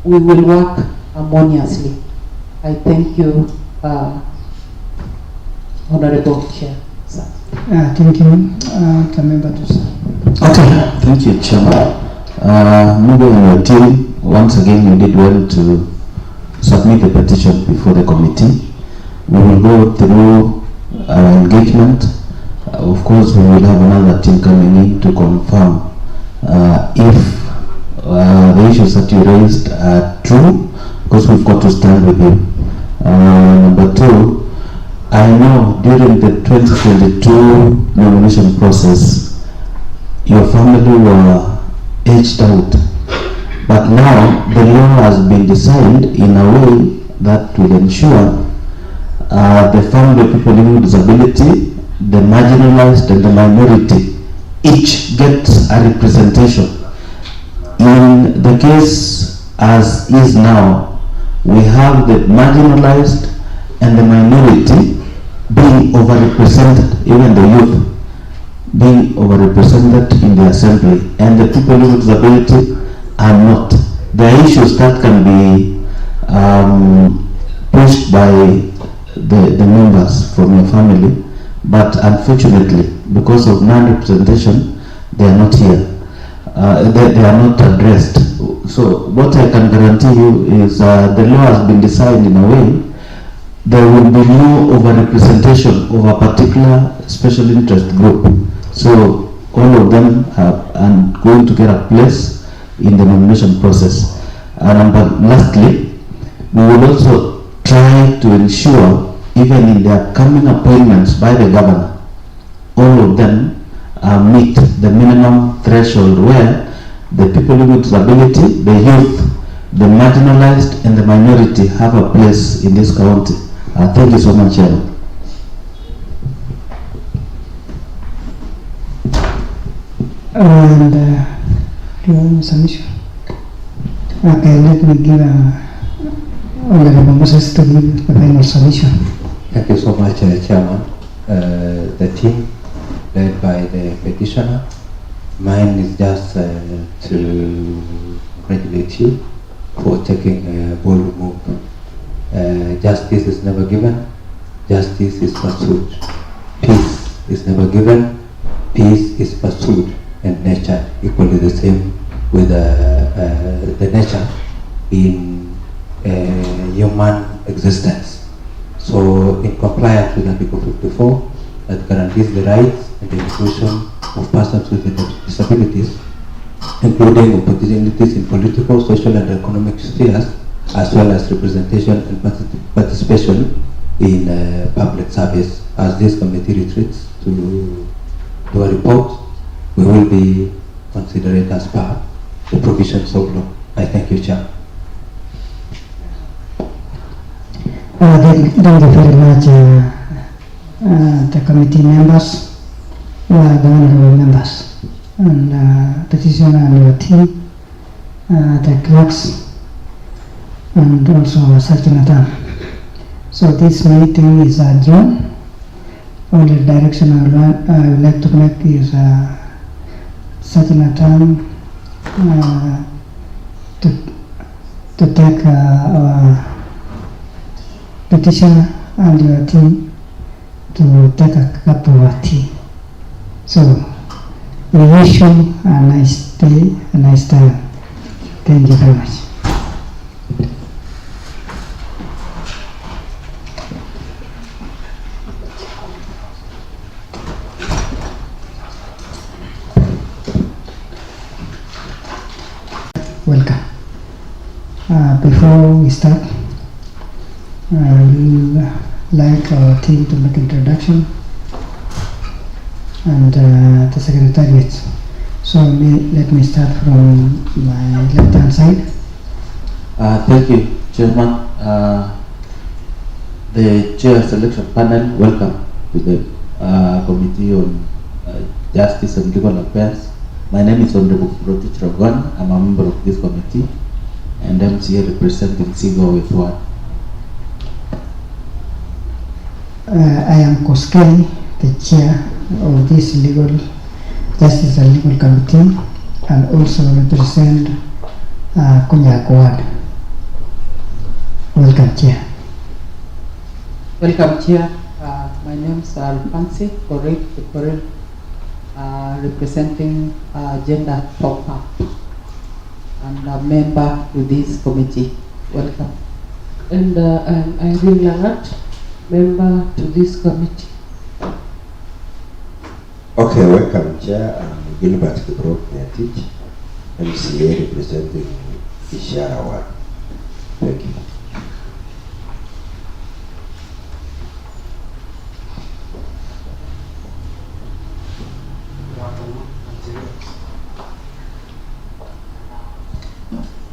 we will work harmoniously. I thank you, Honorable Chair. Thank you, Member Tusa. Okay, thank you, Chairman. Moving on your team, once again you did well to submit the petition before the committee. We will go through our engagement. Of course, we will have another team coming in to confirm if the issues that you raised are true, because we've got to stand with you. Number two, I know during the 2022 nomination process, your family were aged out, but now the law has been designed in a way that will ensure the family of people living with disability, the marginalized and the minority, each gets a representation. In the case as is now, we have the marginalized and the minority being overrepresented, even the youth being overrepresented in the assembly, and the people with disability are not. There are issues that can be pushed by the members from your family, but unfortunately, because of non-representation, they are not here. They are not addressed. So what I can guarantee you is the law has been designed in a way there will be no over-representation of a particular special interest group. So all of them are going to get a place in the nomination process. And lastly, we will also try to ensure, even in the upcoming appointments by the governor, all of them meet the minimum threshold where the people with disability, the youth, the marginalized and the minority have a place in this county. Thank you so much, Chairman. And do you want submission? Okay, let me give Honorable Moses to give the final submission. Thank you so much, Chairman. The team led by the petitioner, mine is just to congratulate you for taking a bold move. Justice is never given, justice is pursued. Peace is never given, peace is pursued, and nature equally the same with the nature in human existence. So in compliance with Article 54, that guarantees the rights and the inclusion of persons with disabilities, including opportunities in political, social and economic spheres, as well as representation and participation in public service. As this committee retreats to do a report, we will be considered as part of the provisions of law. I thank you, Chair. Thank you very much, the committee members, the honorable members, and petitioner and your team, the clerks, and also Sergeant. So this meeting is adjourned. Only direction I would like to make is Sergeant to take our petitioner and your team to take a cup of tea. So we wish you a nice day, a nice time. Thank you very much. Welcome. Before we start, I would like our team to make introduction and the secretariat. So let me start from my left-hand side. Thank you, Chairman. The Chair Selection Panel, welcome to the Committee on Justice and Legal Affairs. My name is Honorable Rotich Rogan. I'm a member of this committee, and I'm here representing Sigo with one. I am Koskei, the chair of this legal justice and legal committee, and also represent Kunyak Ward. Welcome, Chair. Welcome, Chair. My name is Alfansi Korel, representing Gender Top Up and a member to this committee. Welcome. And I'm Irene Langat, member to this committee. Okay, welcome, Chair. I'm Gilbert Kibrok Nyatich, MCA representing Ishara Ward. Thank you.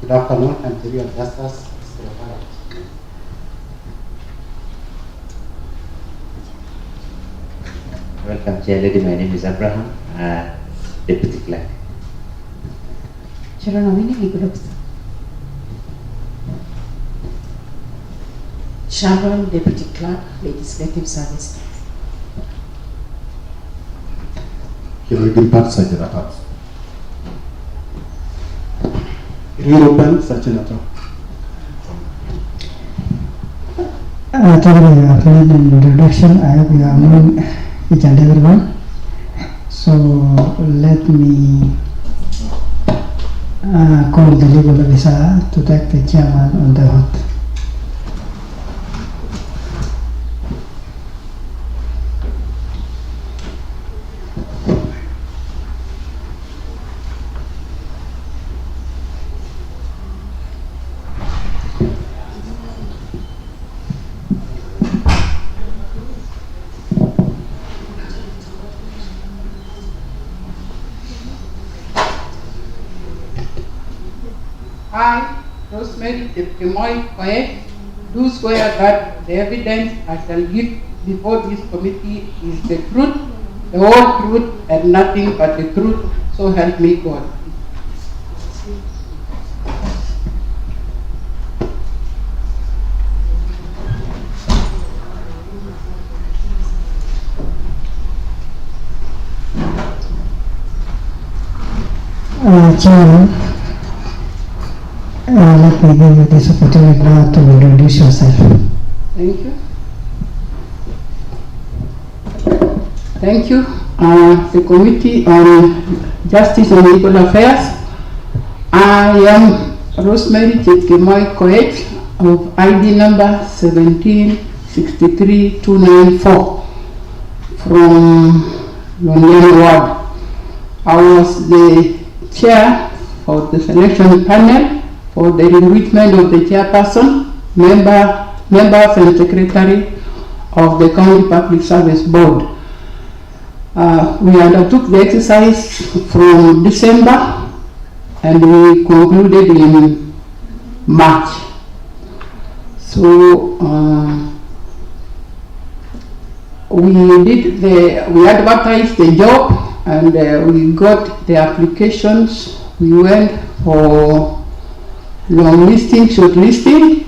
Good afternoon, I'm Interior Justice. Welcome, Chair Lady. My name is Abraham, Deputy Clerk. Sharon Awini, Legal Officer. Sharon, Deputy Clerk, Legislative Service. Gilbert Sajirata. European Sajirata. Thank you for the introduction. I hope you have known each and everyone. So let me call the legal officer to take the chairman on the oath. I, Rosemary do swear that the evidence I shall give before this committee is the truth, the whole truth, and nothing but the truth, so help me God. Chairman, let me give you this opportunity now to introduce yourself. Thank you. Thank you. The Committee on Justice and Legal Affairs. I am Rosemary Chepkemoi Koech of ID number 1763294 from Londiani Ward. I was the chair of the selection panel for the recruitment of the chairperson, members and secretary of the County Public Service Board. We undertook the exercise from December and we concluded in March. So we advertised the job and we got the applications. We went for long listing, short listing,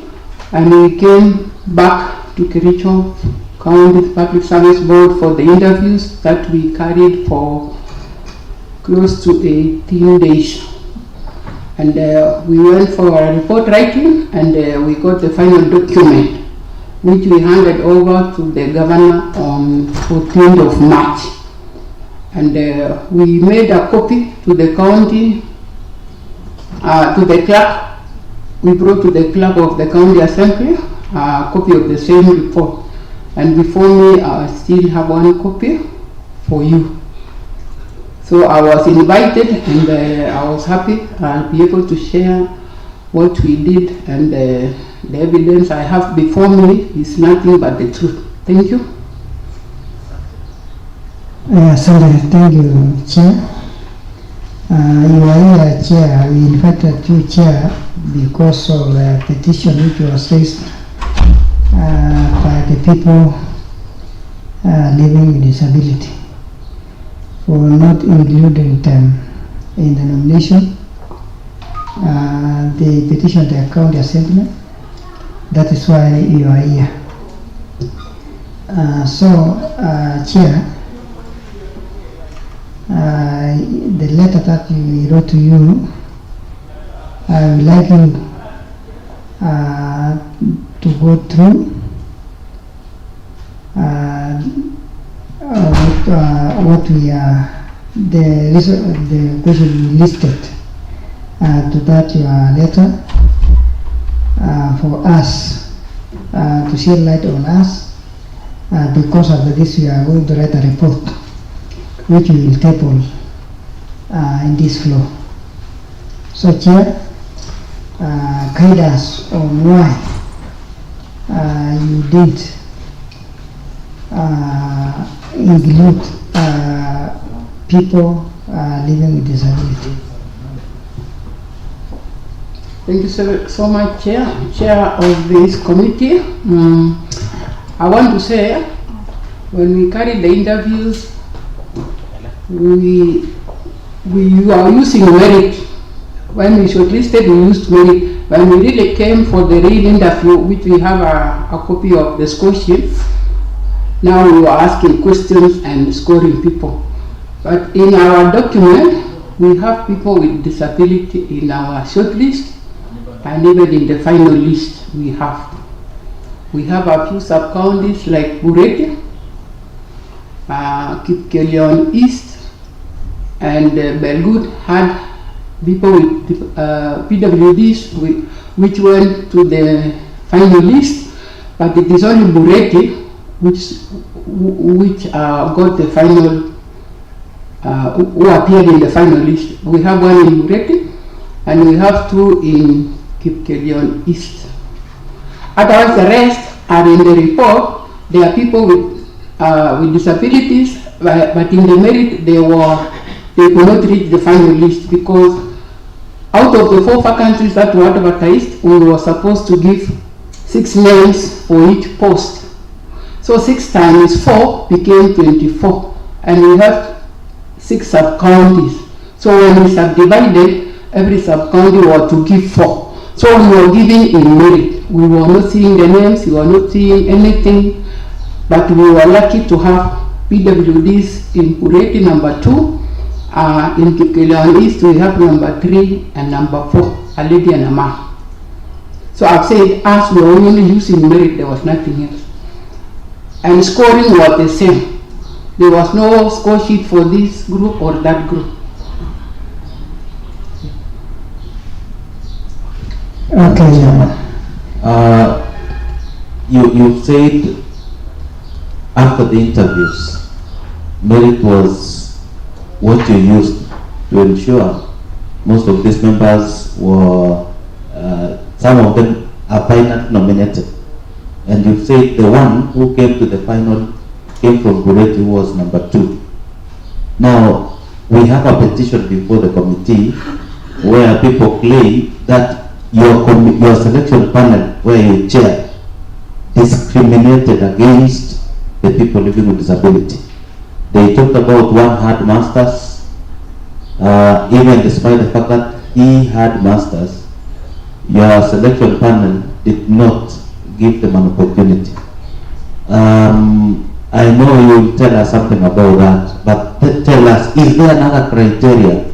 and we came back to Kericho County Public Service Board for the interviews that we carried for close to 18 days. And we went for a report writing and we got the final document which we handed over to the governor on 14th of March. And we made a copy to the county, to the clerk. We brought to the clerk of the county assembly a copy of the same report. And before me, I still have one copy for you. So I was invited and I was happy I'll be able to share what we did, and the evidence I have before me is nothing but the truth. Thank you. Thank you, Chair. You are here, Chair. We invited you, Chair, because of a petition which was raised by the people living with disability for not including them in the nomination. The petition to the county assembly. That is why you are here. Chair, the letter that we wrote to you, I would like you to go through what we are, the question listed to that your letter for us to shed light on us. Because of this, we are going to write a report which we will table in this floor. So, Chair, guide us on why you did include people living with disability. Thank you so much, Chair of this committee. I want to say, when we carried the interviews, we are using merit. When we shortlisted, we used merit. When we really came for the real interview, which we have a copy of the score sheet, now we are asking questions and scoring people. But in our document, we have people with disability in our shortlist, and even in the final list we have. We have a few sub-counties like Bureti, Kipkelion East, and Belgood had people with PWDs which went to the final list, but it is only Bureti which got the final, who appeared in the final list. We have one in Bureti and we have two in Kipkelion East. Otherwise, the rest are in the report. There are people with disabilities, but in the merit they could not reach the final list because out of the 4 vacancies that were advertised, we were supposed to give 6 names for each post. So 6 times 4 became 24, and we have 6 sub-counties. So when we subdivided, every sub-county was to give 4. So we were giving in merit. We were not seeing the names, we were not seeing anything, but we were lucky to have PWDs in Bureti number 2. In Kipkelion East, we have number 3 and number 4, a lady and a man. So I've said, as we were only using merit, there was nothing else. And scoring was the same. There was no score sheet for this group or that group. Okay. You said after the interviews, merit was what you used to ensure most of these members were, some of them are finally nominated. and you said the one who came to the final came from Bureti, who was number 2. Now, we have a petition before the committee where people claim that your selection panel, where you chair, discriminated against the people living with disability. They talked about one had masters, even despite the fact that he had masters, your selection panel did not give them an opportunity. I know you will tell us something about that, but tell us, is there another criteria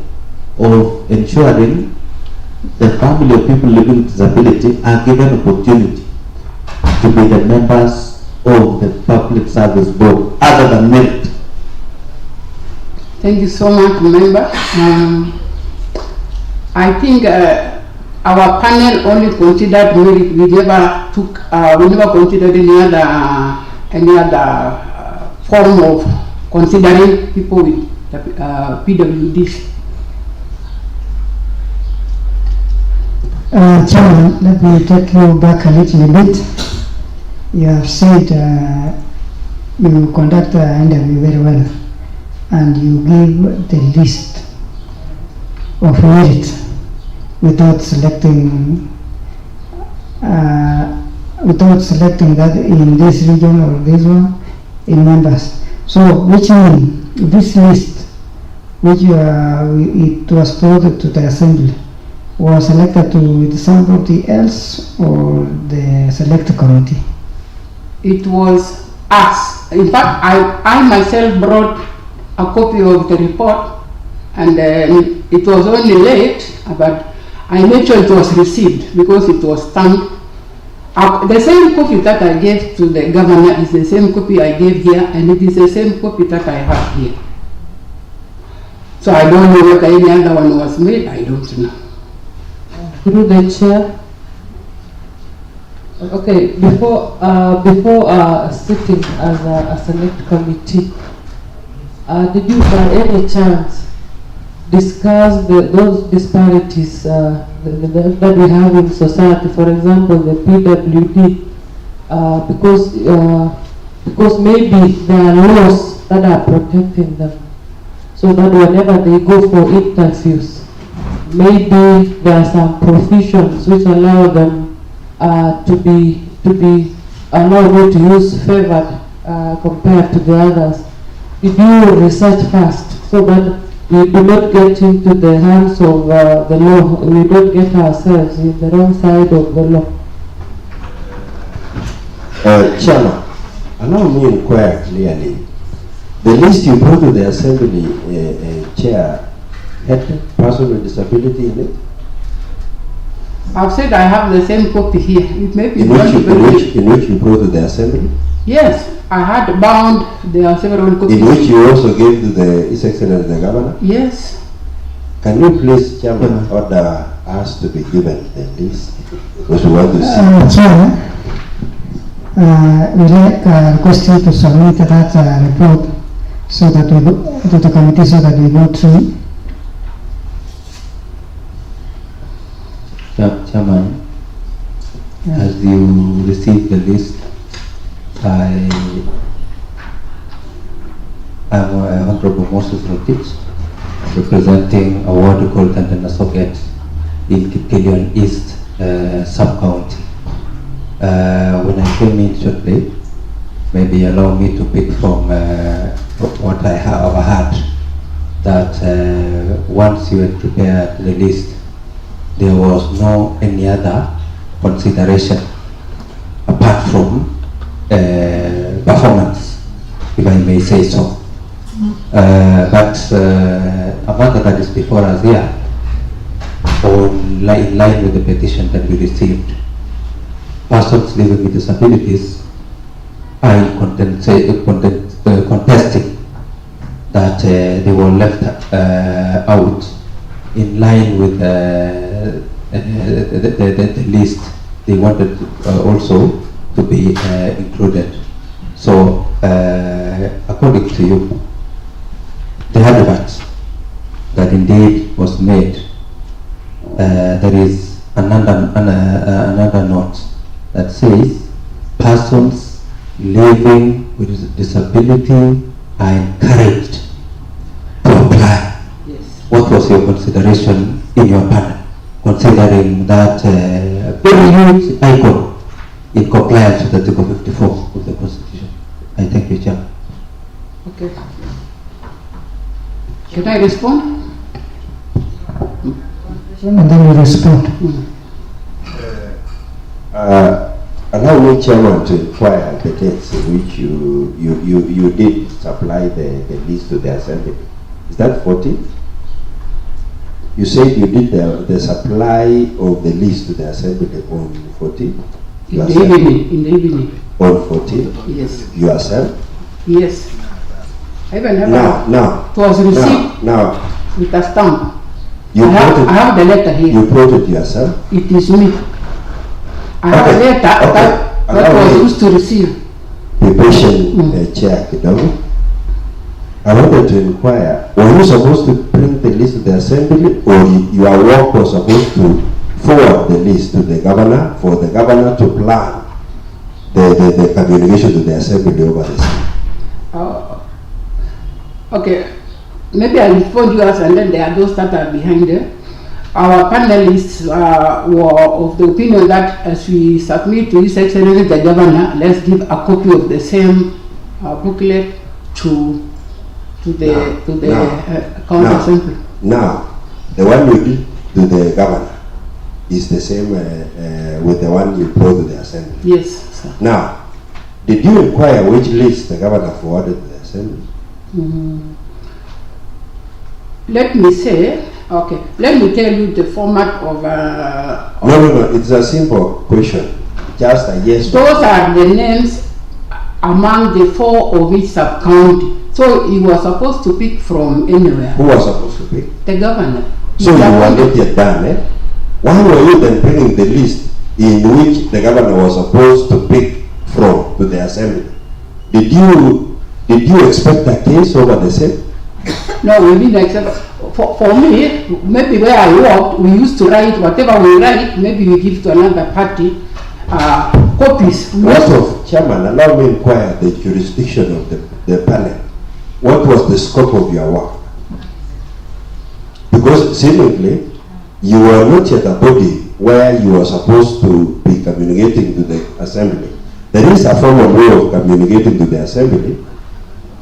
of ensuring the family of people living with disability are given opportunity to be the members of the Public Service Board other than merit? Thank you so much, member. I think our panel only considered merit. We never considered any other form of considering people with PWDs. Chairman, let me take you back a little bit. You have said you conduct the interview very well, and you give the list of merit without selecting that in this region or this one in members. So, which means this list, which it was brought to the assembly, was selected with somebody else or the select committee? It was us. In fact, I myself brought a copy of the report, and it was only late, but I made sure it was received because it was stamped. The same copy that I gave to the governor is the same copy I gave here, and it is the same copy that I have here. So I don't know whether any other one was made, I don't know. Through the chair. Okay, before sitting as a select committee, did you by any chance discuss those disparities that we have in society? For example, the PWD, because maybe there are laws that are protecting them, so that whenever they go for interviews, maybe there are some provisions which allow them to be allowed to use favored compared to the others. Did you research first so that we do not get into the hands of the law, we don't get ourselves in the wrong side of the law? Chairman, allow me to inquire clearly. The list you brought to the assembly chair had person with disability in it? I've said I have the same copy here. It may be in which you brought to the assembly? Yes, I had bound. There are several copies. In which you also gave to His Excellency the Governor? Yes. Can you please, Chairman, order us to be given the list? Because we want to see. Chair, we like request you to submit that report so that we go to the committee so that we go through. Chairman, as you receive the list, I am Honorable Moses Rotich, representing a ward called Tandanasoget in Kipkelion East sub-county. When I came in shortly, maybe allow me to pick from what I have heard, that once you had prepared the list, there was no any other consideration apart from performance, if I may say so. But a matter that is before us here, in line with the petition that we received, persons living with disabilities are contesting that they were left out in line with the list. They wanted also to be included. So, according to you, the advert that indeed was made, there is another note that says person persons living with disability are encouraged to apply. Yes. What was your consideration in your panel, considering that very huge icon in compliance with Article 54 of the Constitution? I thank you, Chair. Okay. Should I respond? And then you respond. Allow me, Chairman, to inquire the dates in which you did supply the list to the Assembly. Is that 14? You said you did the supply of the list to the Assembly on 14? In the evening. On 14? Yes. Yourself? Yes. I even have Now. It was received Now. with a stamp. I have the letter here. You brought it yourself? It is me. I have a letter that was used to receive. Be patient, Chair Kidogo. I wanted to inquire, were you supposed to bring the list to the Assembly, or your work was supposed to forward the list to the Governor for the Governor to plan the communication to the Assembly over the same? Okay, maybe I respond to us, and then there are those that are behind there. Our panelists were of the opinion that as we submit to His Excellency the Governor, let's give a copy of the same booklet to the County Assembly. Now, the one you did to the Governor is the same with the one you brought to the Assembly? Yes, sir. Now, did you inquire which list the Governor forwarded to the Assembly? Let me say, okay, let me tell you the format of... No, it's a simple question. Just a yes. Those are the names among the 4 of each sub-county. So he was supposed to pick from anywhere. Who was supposed to pick? The Governor. So you were not yet done, eh? Why were you then bringing the list in which the Governor was supposed to pick from to the Assembly? Did you expect a case over the same? No, we didn't accept. For me, maybe where I worked, we used to write whatever we write, maybe we give to another party copies. Chairman, allow me to inquire the jurisdiction of the panel. What was the scope of your work? Because seemingly, you were not yet a body where you were supposed to be communicating to the Assembly. There is a formal way of communicating to the Assembly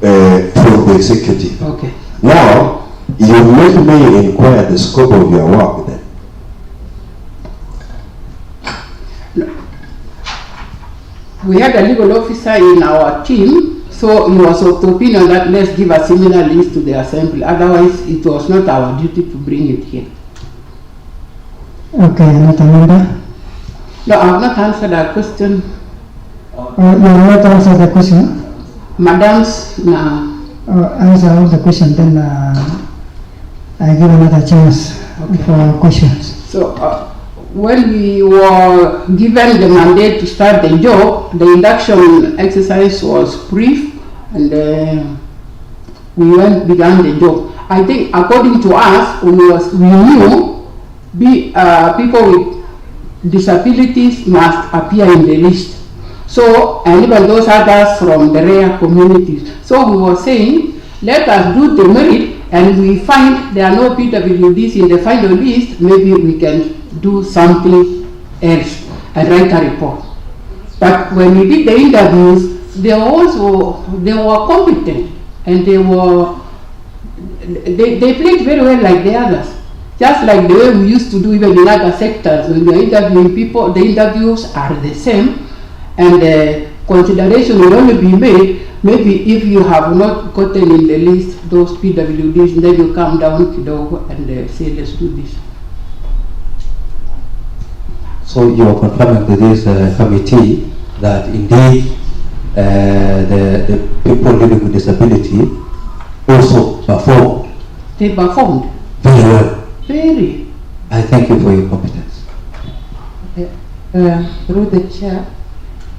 from the executive. Okay. Now, you make me inquire the scope of your work then. We had a legal officer in our team, so he was of the opinion that let's give a similar list to the Assembly. Otherwise, it was not our duty to bring it here. Okay, another member? No, I have not answered that question. You have not answered the question? Madams, no. Answer all the question, then I give another chance for questions. So, when we were given the mandate to start the job, the induction exercise was brief, and we began the job. I think, according to us, we knew people with disabilities must appear in the list. So, and even those others from the rare communities. So we were saying, let us do the merit, and we find there are no PWDs in the final list, maybe we can do something else and write a report. But when we did the interviews, they were competent, and they played very well like the others. Just like the way we used to do even in other sectors, when we are interviewing people, the interviews are the same, and the consideration will only be made maybe if you have not gotten in the list those PWDs, then you come down and say, let's do this. So you are confirming to this committee that indeed the people living with disability also performed. They performed very well. Very. I thank you for your competence. Okay. Through the chair,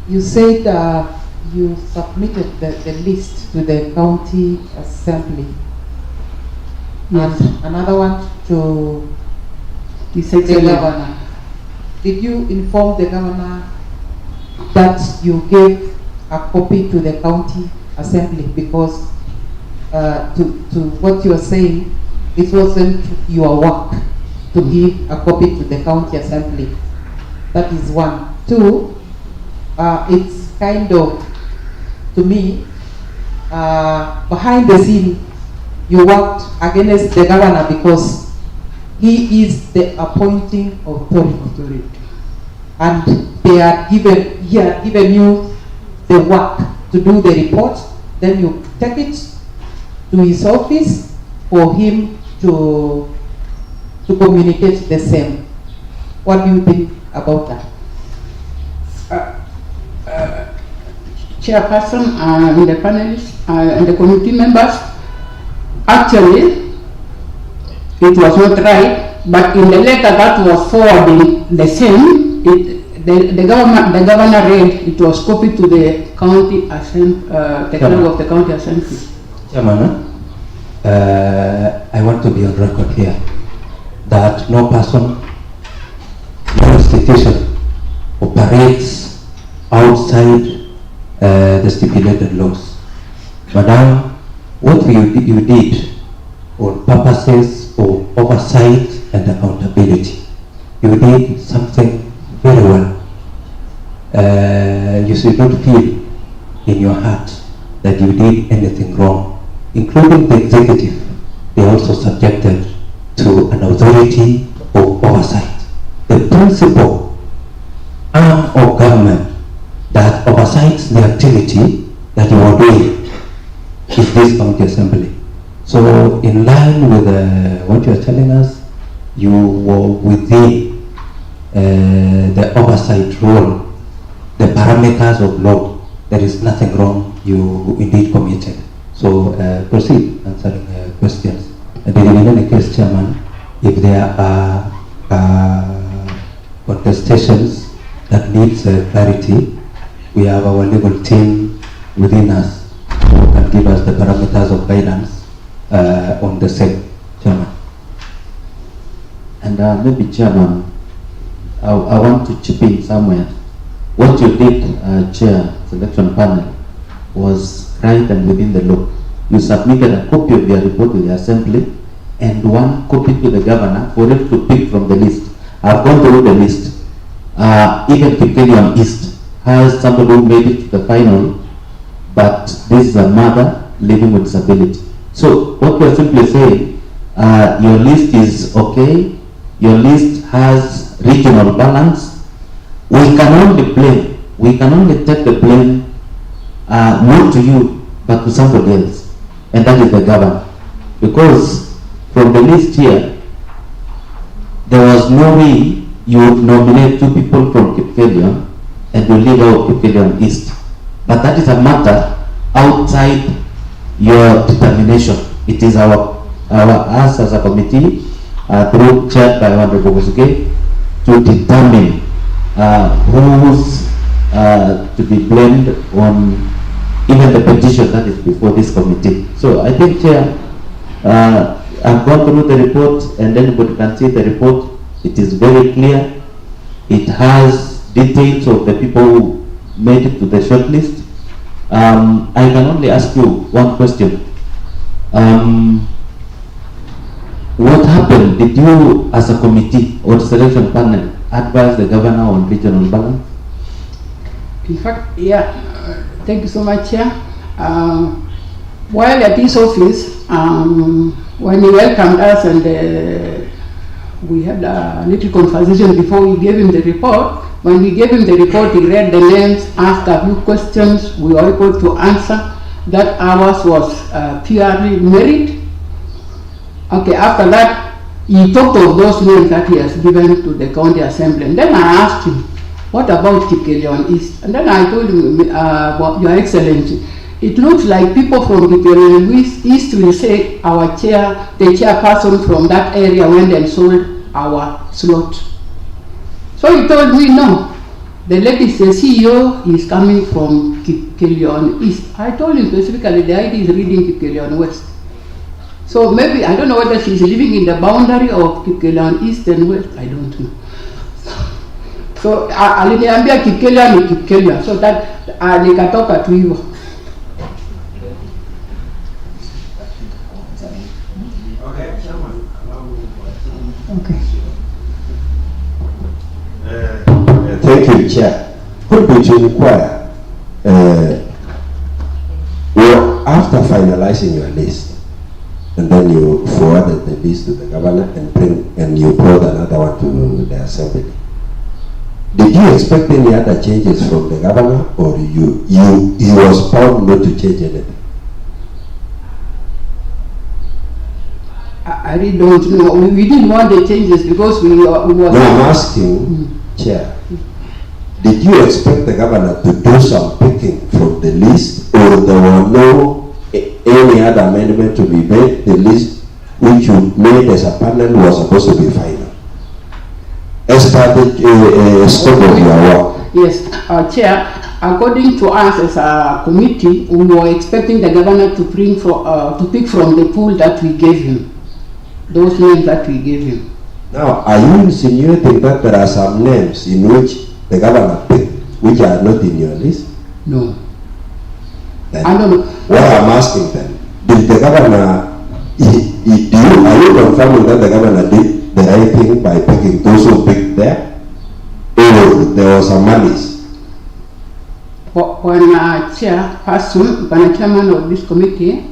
you said you submitted the list to the county assembly. Yes. And another one to the governor. Did you inform the governor that you gave a copy to the county assembly, because to what you are saying, it wasn't your work to give a copy to the county assembly. That is one. Two, it's kind of, to me, behind the scene, you worked against the governor because he is the appointing authority. And he had given you the work to do the report, then you take it to his office for him to communicate the same. What do you think about that? Chairperson and the panelists and the committee members, actually, it was not right, but in the letter that was forwarding the same, the governor read, it was copied to the county assembly, the clerk of the county assembly. Chairman, I want to be on record here that no person, no institution operates outside the stipulated laws. Madam, what you did on purposes of oversight and accountability, you did something very well. You should not feel in your heart that you did anything wrong, including the executive. They are also subjected to an authority of oversight. The principal arm of government that oversights the activity that you are doing is this county assembly. So in line with what you are telling us, you were within the oversight role, the parameters of law. There is nothing wrong, you indeed committed. So proceed answering questions. And in any case, Chairman, if there are contestations that needs clarity, we have our legal team within us who can give us the parameters of guidance on the same, Chairman. And maybe, Chairman, I want to chip in somewhere. What you did, Chair, selection panel, was right and within the law. You submitted a copy of your report to the assembly and one copy to the governor for it to pick from the list. I've gone through the list. Even Kipkelion East has somebody who made it to the final, but this is a mother living with disability. So what we're simply saying, your list is okay, your list has regional balance. We can only blame, we can only take the blame not to you, but to somebody else, and that is the governor. Because from the list here, there was no way you would nominate two people from Kipkelion and you leave out Kipkelion East. But that is a matter outside your determination. It is us as a committee, through chaired by Honorable Bogosuke, to determine who's to be blamed on even the petition that is before this committee. So I think, Chair, I've gone through the report and anybody can see the report. It is very clear. It has details of the people who made it to the shortlist. I can only ask you one question. What happened? Did you, as a committee or selection panel, advise the governor on regional balance? In fact, yeah, thank you so much, Chair. While at his office, when he welcomed us and we had a little conversation before we gave him the report. When we gave him the report, he read the names, asked a few questions, we were able to answer. That ours was purely merit. Okay, after that, he talked of those names that he has given to the county assembly. And then I asked him, what about Kipkelion East? And then I told him, Your Excellency, it looks like people from Kipkelion East will say our chair, the chairperson from that area went and sold our slot. So he told me, no, the lady, the CEO, is coming from Kipkelion East. I told him specifically the ID is reading Kipkelion West. So maybe, I don't know whether she's living in the boundary of Kipkelion East and West, I don't know. So aliniambia Kipkelia ni Kipkelia, so that nikatoka tu hivyo. Okay. Thank you, Chair. Could be to inquire, well, after finalizing your list, and then you forwarded the list to the governor and you brought another one to the assembly. Did you expect any other changes from the governor, or you was bound not to change anything? I really don't know. We didn't want the changes because we was. No, I'm asking, Chair. Did you expect the governor to do some picking from the list, or there were no any other amendment to be made? The list which you made as a panel was supposed to be final. As per the scope of your work. Yes, Chair. According to us as a committee, we were expecting the governor to bring to pick from the pool that we gave him. Those names that we gave him. Now, are you insinuating that there are some names in which the governor picked which are not in your list? No. Then I don't know. What I'm asking then, did the governor, are you confirming that the governor did the right thing by picking those who picked there? Or there was some malice? When chairman of this committee,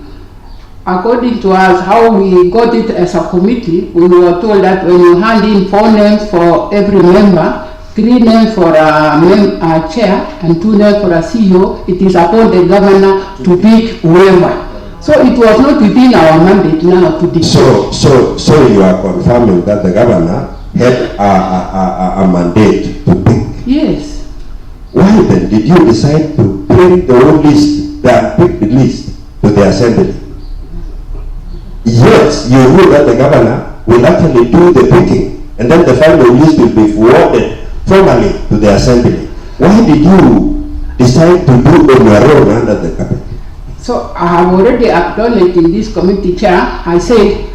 according to us, how we got it as a committee, we were told that when you hand in 4 names for every member, 3 names for a chair and 2 names for a CEO, it is upon the governor to pick whoever. So it was not within our mandate now to decide. So you are confirming that the governor had a mandate to pick? Yes. Why then did you decide to bring the whole list, the unpicked list, to the assembly? Yes, you knew that the governor will actually do the picking, and then the final list will be forwarded formally to the assembly. Why did you decide to do on your own under the carpet? So I have already acknowledged in this committee, Chair. I said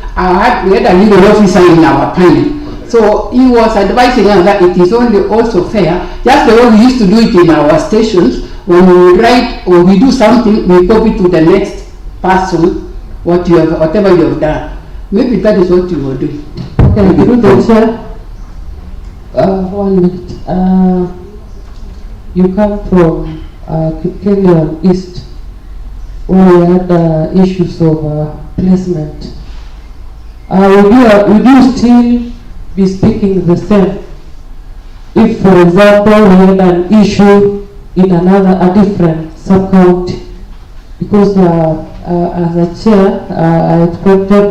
we had a legal officer in our panel. So he was advising us that it is only also fair, just the way we used to do it in our stations. When we write or we do something, we copy to the next person whatever you have done. Maybe that is what you were doing. Okay, through the chair. 1 minute. You come from Kipkelion East, where we had issues of placement. Would you still be speaking the same if, for example, we had an issue in a different sub-county? Because as a chair, I expected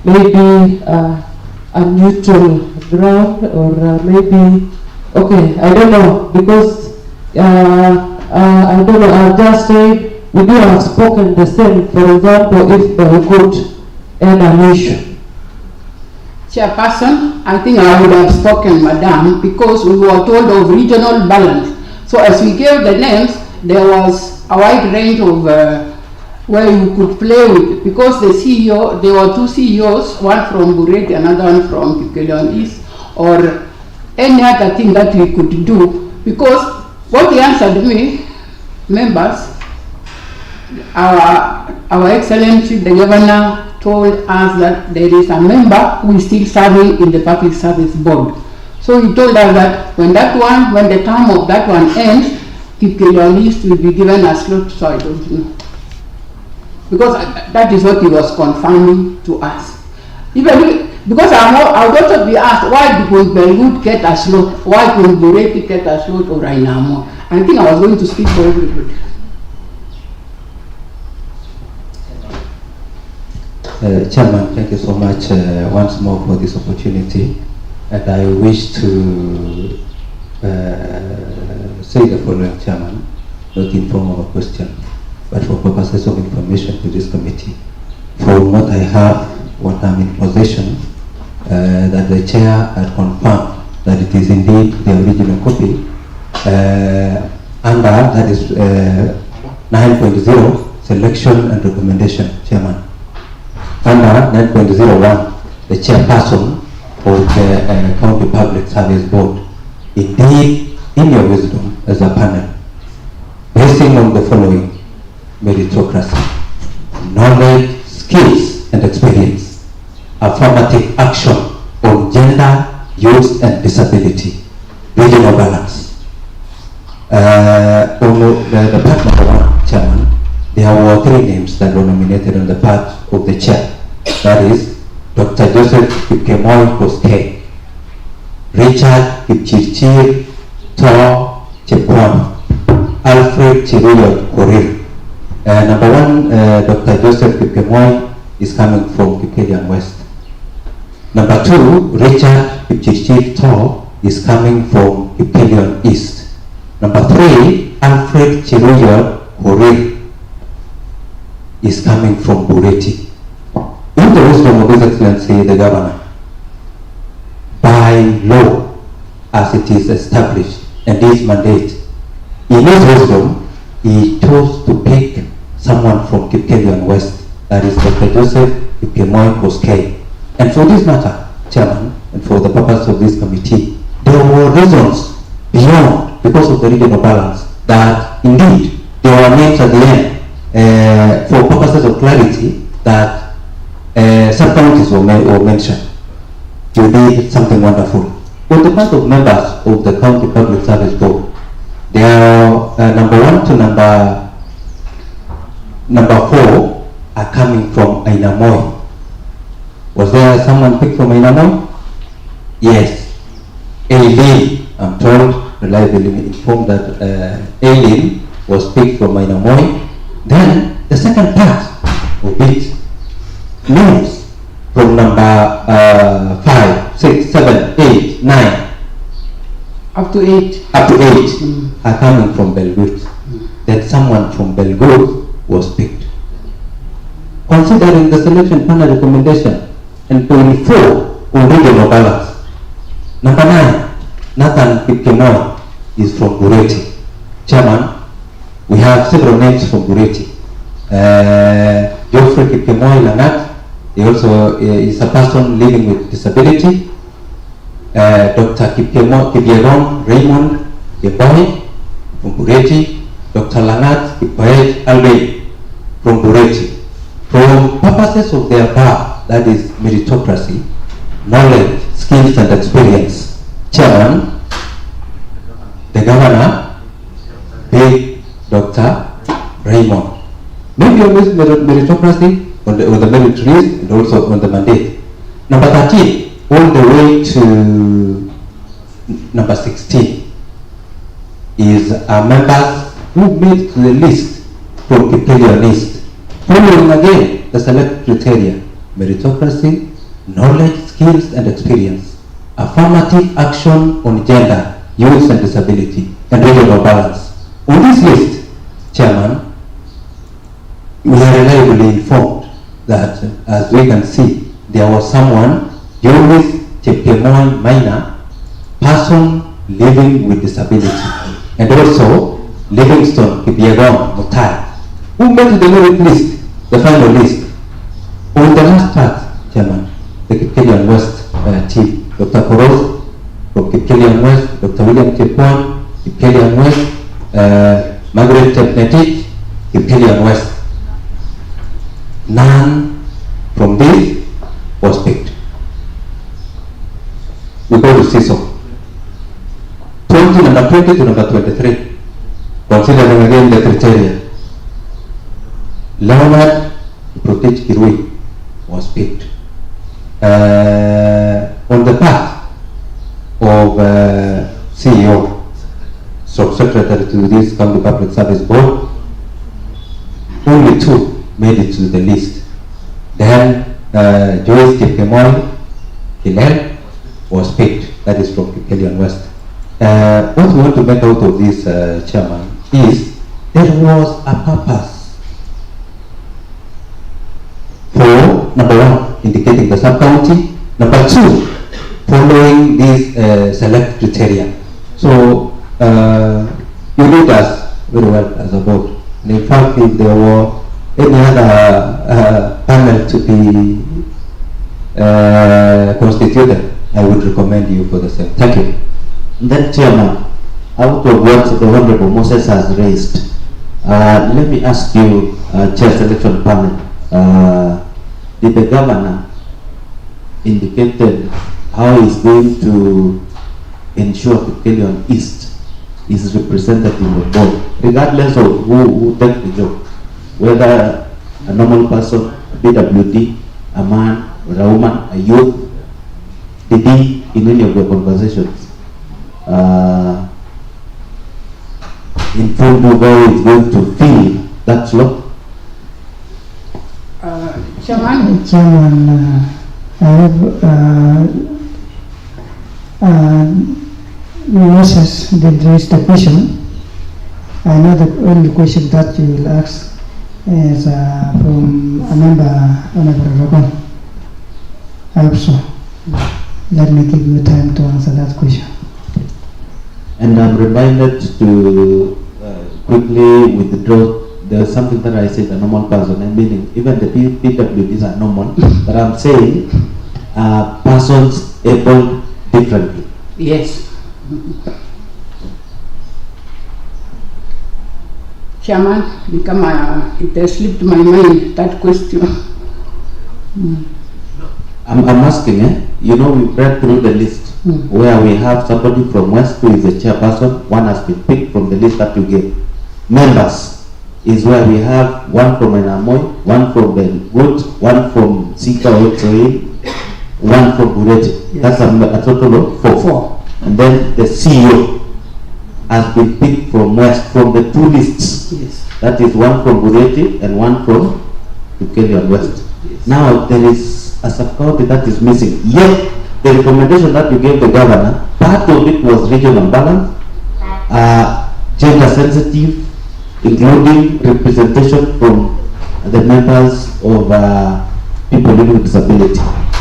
maybe a neutral ground, or maybe, okay, I don't know, because I don't know, I'll just say, would you have spoken the same, for example, if they could end an issue? Chairperson, I think I would have spoken, Madam, because we were told of regional balance. So as we gave the names, there was a wide range of where you could play with, because the CEO, there were 2 CEOs, one from Bureti, another one from Kipkelion East, or any other thing that we could do. Because what he answered me, members, our Excellency, the Governor, told us that there is a member who is still serving in the Public Service Board. So he told us that when the term of that one ends, Kipkelion East will be given a slot, so I don't know. Because that is what he was confirming to us. Even because I would also be asked, why did Belwood get a slot? Why couldn't Bureti get a slot or Rainamo? I think I was going to speak for everybody. Chairman, thank you so much once more for this opportunity, and I wish to say the following, Chairman, not in form of a question, but for purposes of information to this committee. From what I have, what I'm in possession, that the chair had confirmed that it is indeed the original copy under, that is 9.0, selection and recommendation, Chairman. Under 9.01, the chairperson of the County Public Service Board Indeed, in your wisdom as a panel, basing on the following meritocracy, knowledge, skills, and experience, affirmative action on gender, youth, and disability, regional balance. On the part number 1, Chairman, there were 3 names that were nominated on the part of the chair. That is Dr. Joseph Kipkemoi Koskei, Richard Kipchirchir Tor Chepwan, Alfred Chiruyot Korir. Number 1, Dr. Joseph Kipkemoi is coming from Kipkelian West. Number 2, Richard Kipchirchir Tor is coming from Kipkelian East. Number 3, Alfred Chiruyot Korir is coming from Bureti. In the wisdom of His Excellency the Governor, by law, as it is established and his mandate, in his wisdom, he chose to pick someone from Kipkelian West, that is Dr. Joseph Kipkemoi Koskei. And for this matter, Chairman, and for the purpose of this committee, there were reasons beyond, because of the regional balance, that indeed there were names at the end, for purposes of clarity, that sub-counties were mentioned. You did something wonderful. On the part of members of the County Public Service Board, there are number 1 to number 4 are coming from Ainamoi. Was there someone picked from Ainamoi? Yes. Aileen, I'm told, reliably informed that Aileen was picked from Ainamoi. Then the second part of it, names from number 5, 6, 7, 8, 9. Up to 8. Up to 8 are coming from Belgut. Then someone from Belgut was picked. Considering the selection panel recommendation and point 4 on regional balance. Number 9, Nathan Kipkemoi is from Bureti. Chairman, we have several names from Bureti. Geoffrey Kipkemoi Langat, he also is a person living with disability. Dr. Kipyegon Raymond Yeboy from Bureti. Dr. Langat Kipkoech Alvey from Bureti. For purposes of the above, that is meritocracy, knowledge, skills, and experience, Chairman, the Governor, big Dr. Raymond. Maybe always meritocracy on the merit list and also on the mandate. Number 13, all the way to number 16 is members who made the list from Kipkelian East. Following again the select criteria: meritocracy, knowledge, skills, and experience, affirmative action on gender, youth and disability, and regional balance. On this list, Chairman, we are reliably informed that, as we can see, there was someone, Joris Chepkemoi Maina, person living with disability, and also Livingston Kipyegon Mutai, who made the merit list, the final list. On the last part, Chairman, the Kipkelian West team, Dr. Koros from Kipkelian West, Dr. William Kipwan, Kipkelian West, Margaret Tepnetic, Kipkelian West. None from this was picked. We go to CISO. Number 20 to number 23. Considering again the criteria. Leonard Protege Kirui was picked. On the part of CEO, Secretary to this County Public Service Board, only 2 made it to the list. Then Joyce Kipkemoi Hillel was picked, that is from Kipkelian West. What we want to make out of this, Chairman, is there was a purpose for, number 1, indicating the sub-county, number 2, following these select criteria. So you lead us very well as a board. And in fact, if there were any other panel to be constituted, I would recommend you for the same. Thank you. Then, Chairman, out of what the Honorable Moses has raised, let me ask you, Chair Selection Panel, did the Governor indicated how he's going to ensure Kipkelion East is represented in the board, regardless of who takes the job, whether a normal person, a BWD, a man, or a woman, a youth, did he, in any of the conversations, inform you how he's going to fill that slot? Chairman, I have Moses did raise the question. I know the only question that you will ask is from a member, Honorable Rogan. I hope so. Let me give you time to answer that question. And I'm reminded to quickly withdraw. There's something that I said, a normal person, and meaning even the PWDs are normal, but I'm saying persons able differently. Yes. Chairman, it has slipped my mind, that question. I'm asking, you know, we read through the list where we have somebody from West who is the chairperson, one has been picked from the list that you gave. Members is where we have one from Enamoy, one from Belwood, one from Sika Otoil, one from Bureti. Yes. That's a total of four. And then the CEO has been picked from West, from the two lists. Yes. That is one from Bureti and one from Kipkelion West. Yes. Now there is a sub-county that is missing. Yet the recommendation that you gave the governor, part of it was regional balance, gender sensitive, including representation from the members of people living with disability.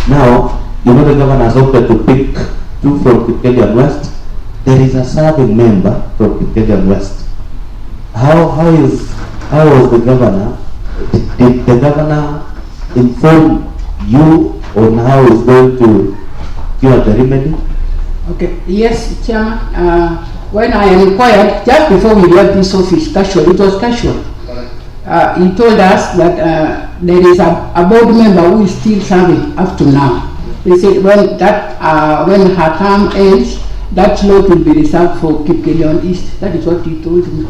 Now, you know, the governor has opted to pick two from Kipkelion West. There is a serving member from Kipkelion West. How was the governor? Did the governor inform you on how he's going to cure the remedy? Okay. Yes, Chairman. When I inquired, just before we left this office, it was casual. He told us that there is a board member who is still serving up to now. They said when her term ends, that slot will be reserved for Kipkelion East. That is what he told me.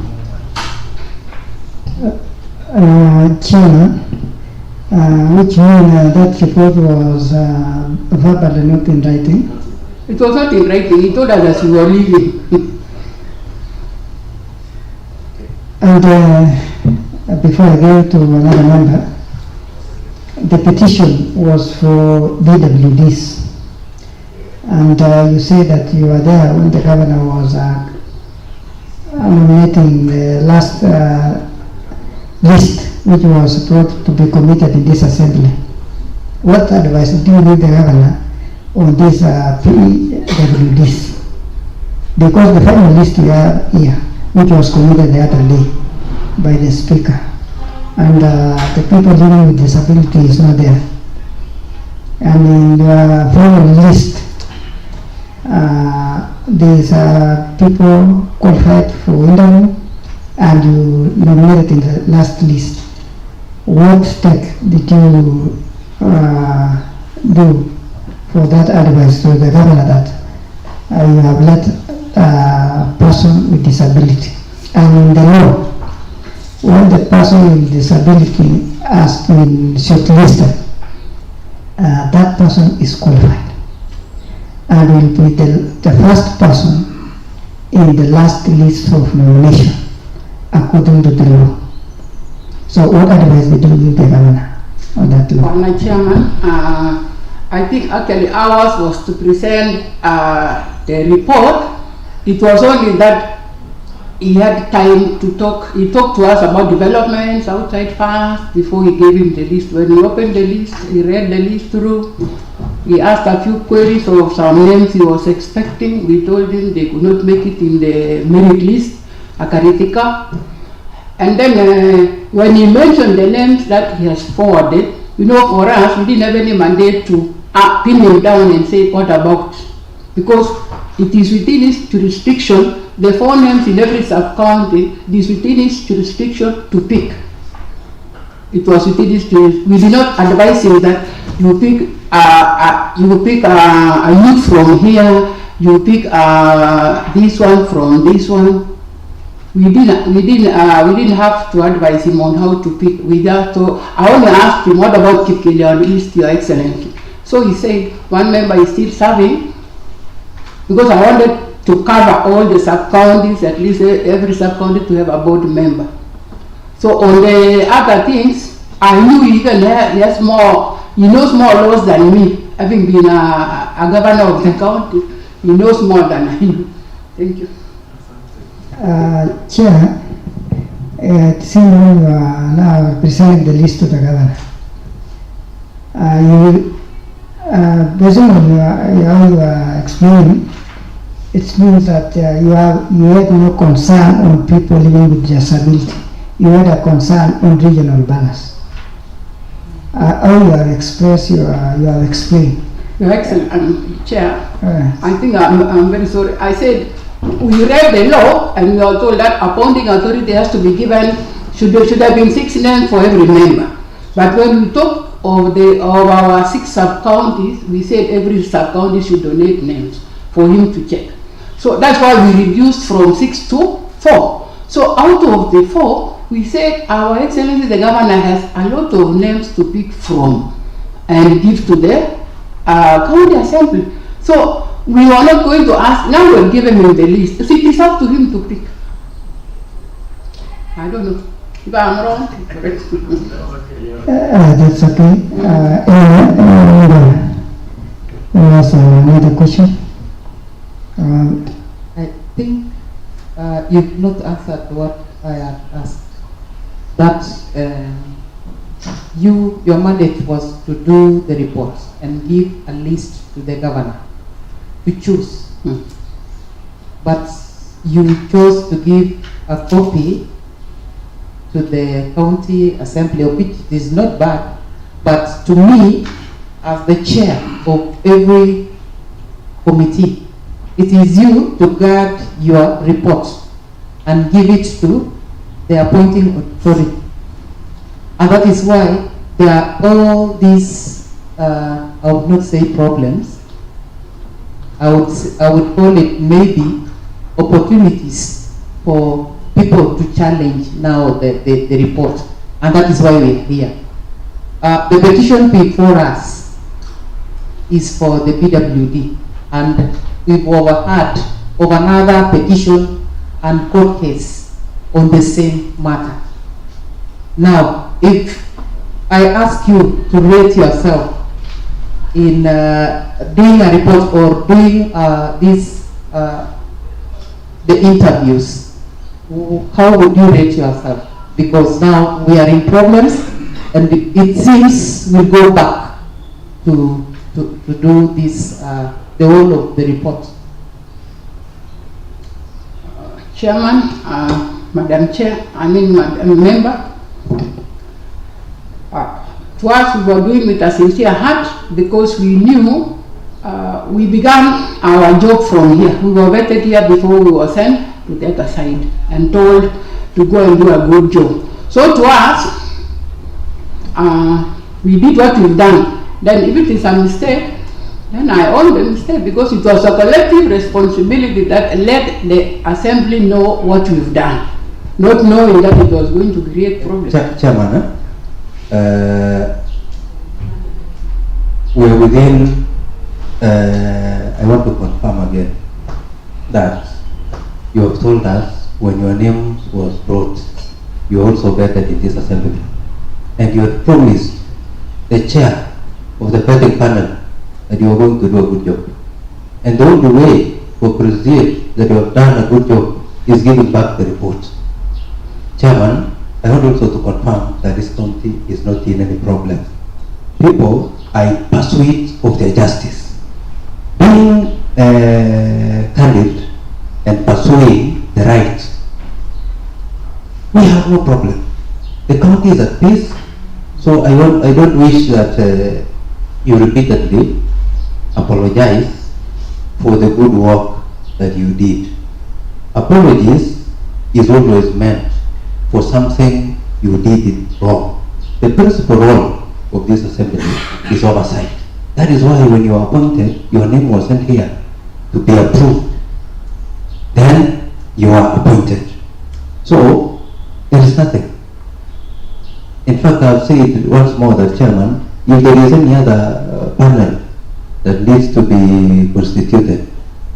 Chairman, which means that report was verbal and not in writing? It was not in writing. He told us as we were leaving. And before I go to another member, the petition was for BWDs. And you say that you were there when the governor was nominating the last list, which was supposed to be committed in this assembly. What advice do you give the governor on these PWDs? Because the final list we have here, which was committed the other day by the speaker, and the people living with disability is not there. And in the final list, these people qualified for interview, and you nominated in the last list. What step did you do for that advice to the governor that you have let a person with disability? And in the law, when the person with disability has been shortlisted, that person is qualified and will be the first person in the last list of nomination according to the law. So what advice did you give the governor on that law? For my chairman, I think actually ours was to present the report. It was only that he had time to talk. He talked to us about developments outside first before he gave him the list. When he opened the list, he read the list through. He asked a few queries of some names he was expecting. We told him they could not make it in the merit list, Akaritika. And then when he mentioned the names that he has forwarded, you know, for us, we didn't have any mandate to pin him down and say, what about? Because it is within its jurisdiction, the 4 names in every sub-county, it is within its jurisdiction to pick. It was within its jurisdiction. We did not advise him that you pick a youth from here, you pick this one from this one. We didn't have to advise him on how to pick. I only asked him, what about Kipkelian East, Your Excellency? So he said, one member is still serving, because I wanted to cover all the sub-counties, at least every sub-county to have a board member. So on the other things, I knew even he has more, he knows more laws than me. Having been a governor of the county, he knows more than I know. Thank you. Chair, it seems you are now presenting the list to the governor. Based on how you are explaining, it means that you had no concern on people living with disability. You had a concern on regional balance. How you have expressed, you have explained. Your Excellency, Chair, I think I'm very sorry. I said, we read the law and we are told that appointing authority has to be given, should have been 6 names for every member. But when we talk of our 6 sub-counties, we said every sub-county should donate names for him to check. So that's why we reduced from 6 to 4. So out of the 4, we said our Excellency the Governor has a lot of names to pick from and give to the county assembly. So we were not going to ask, now we've given him the list. So it is up to him to pick. I don't know. If I'm wrong, correct. That's okay. There's another question. I think you've not answered what I had asked. That your mandate was to do the reports and give a list to the governor to choose. But you chose to give a copy to the county assembly, which is not bad, but to me, as the chair of every committee, it is you to guard your report and give it to the appointing authority. And that is why there are all these, I would not say problems, I would call it maybe opportunities for people to challenge now the report, and that is why we're here. The petition before us is for the PWD, and we've overheard of another petition and court case on the same matter. Now, if I ask you to rate yourself in doing a report or doing the interviews, how would you rate yourself? Because now we are in problems, and it seems we'll go back to do this, the whole of the report. Chairman, Madam Chair, Madam Member, to us we were doing with a sincere heart because we knew we began our job from here. We were vetted here before we were sent to the other side and told to go and do a good job. So to us, we did what we've done. Then if it is a mistake, then I own the mistake because it was a collective responsibility that let the assembly know what we've done, not knowing that it was going to create problems. Chairman, we're within, I want to confirm again that you have told us when your name was brought, you also vetted in this assembly. And you had promised the chair of the vetting panel that you are going to do a good job. And the only way for proceed that you have done a good job is giving back the report. Chairman, I want also to confirm that this county is not in any problem. People are in pursuit of their justice. Being candid and pursuing the right, we have no problem. The county is at peace, so I don't wish that you repeatedly apologize for the good work that you did. Apologies is always meant for something you did it wrong. The principal role of this assembly is oversight. That is why when you are appointed, your name wasn't here to be approved. Then you are appointed. So there is nothing. In fact, I've said once more that, Chairman, if there is any other panel that needs to be constituted,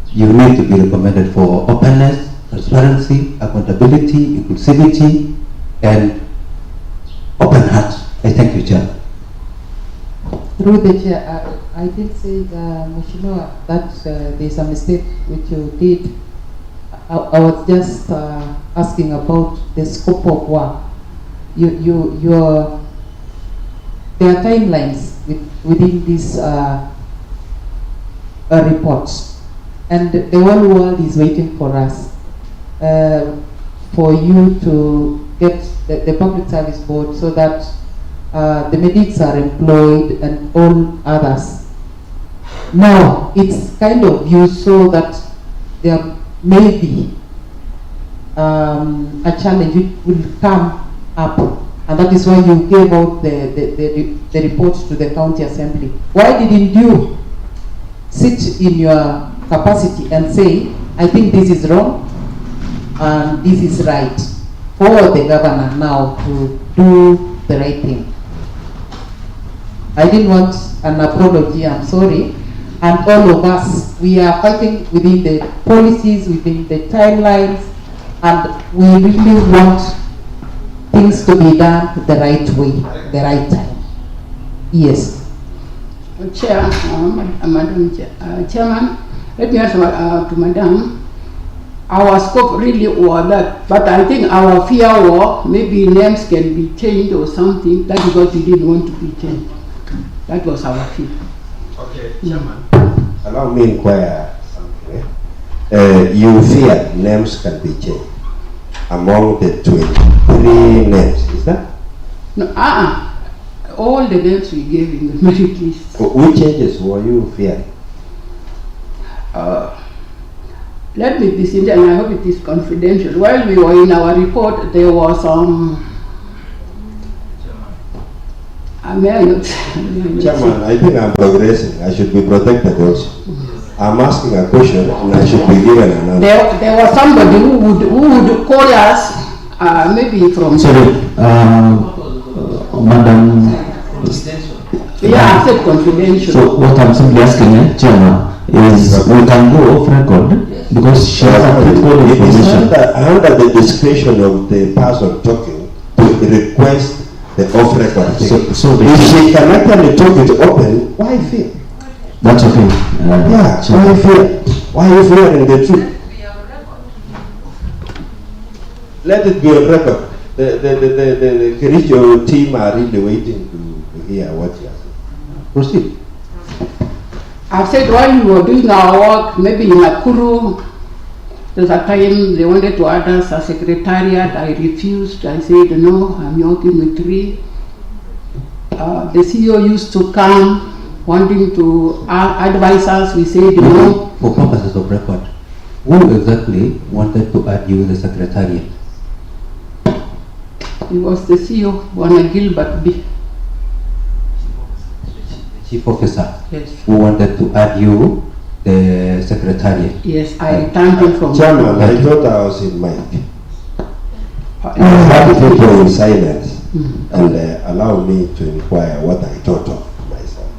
you need to be recommended for openness, transparency, accountability, inclusivity, and open heart. I thank you, Chair. Through the chair, I did say, Mheshimiwa, that there's a mistake which you did. I was just asking about the scope of work. There are timelines within these reports, and the whole world is waiting for us, for you to get the Public Service Board so that the medics are employed and all others. Now, it's kind of used so that there may be a challenge which will come up, and that is why you gave out the reports to the County Assembly. Why didn't you sit in your capacity and say, I think this is wrong and this is right, for the governor now to do the right thing? I didn't want an apology, I'm sorry. And all of us, we are fighting within the policies, within the timelines, and we really want things to be done the right way, the right time. Yes. Chair, Madam Chairman, let me answer to Madam. Our scope really was that, but I think our fear was maybe names can be changed or something. That is what we didn't want to be changed. That was our fear. Okay, Chairman. Allow me to inquire something. You fear names can be changed among the 23 names, is that? No, all the names we gave in the merit list. Which changes were you fearing? Let me be sincere, and I hope it is confidential. While we were in our report, there was Chairman, I think I'm progressing. I should be protected also. I'm asking a question and I should be given an answer. There was somebody who would call us, maybe from... Sorry, Madam... Yeah, I said confidential. So what I'm simply asking, Chairman, is we can go off record because she has a critical information. It is under the discretion of the person talking to request the off-record thing. So if she can actually talk it open, why fear? That's okay. Yeah, why fear? Why are you fearing the truth? Let it be on record. The Kericho team are really waiting to hear what you are saying. Proceed. I said while we were doing our work, maybe in Nakuru, there's a time they wanted to add us as secretariat. I refused. I said, no, I'm working with 3. The CEO used to come wanting to advise us. We said, no. For purposes of record, who exactly wanted to add you the secretariat? It was the CEO, Bwana Gilbert B. Chief officer, yes, who wanted to add you the secretariat. Yes, I thanked him from... Chairman, I thought I was in mic. I had people in silence and allow me to inquire what I thought of myself.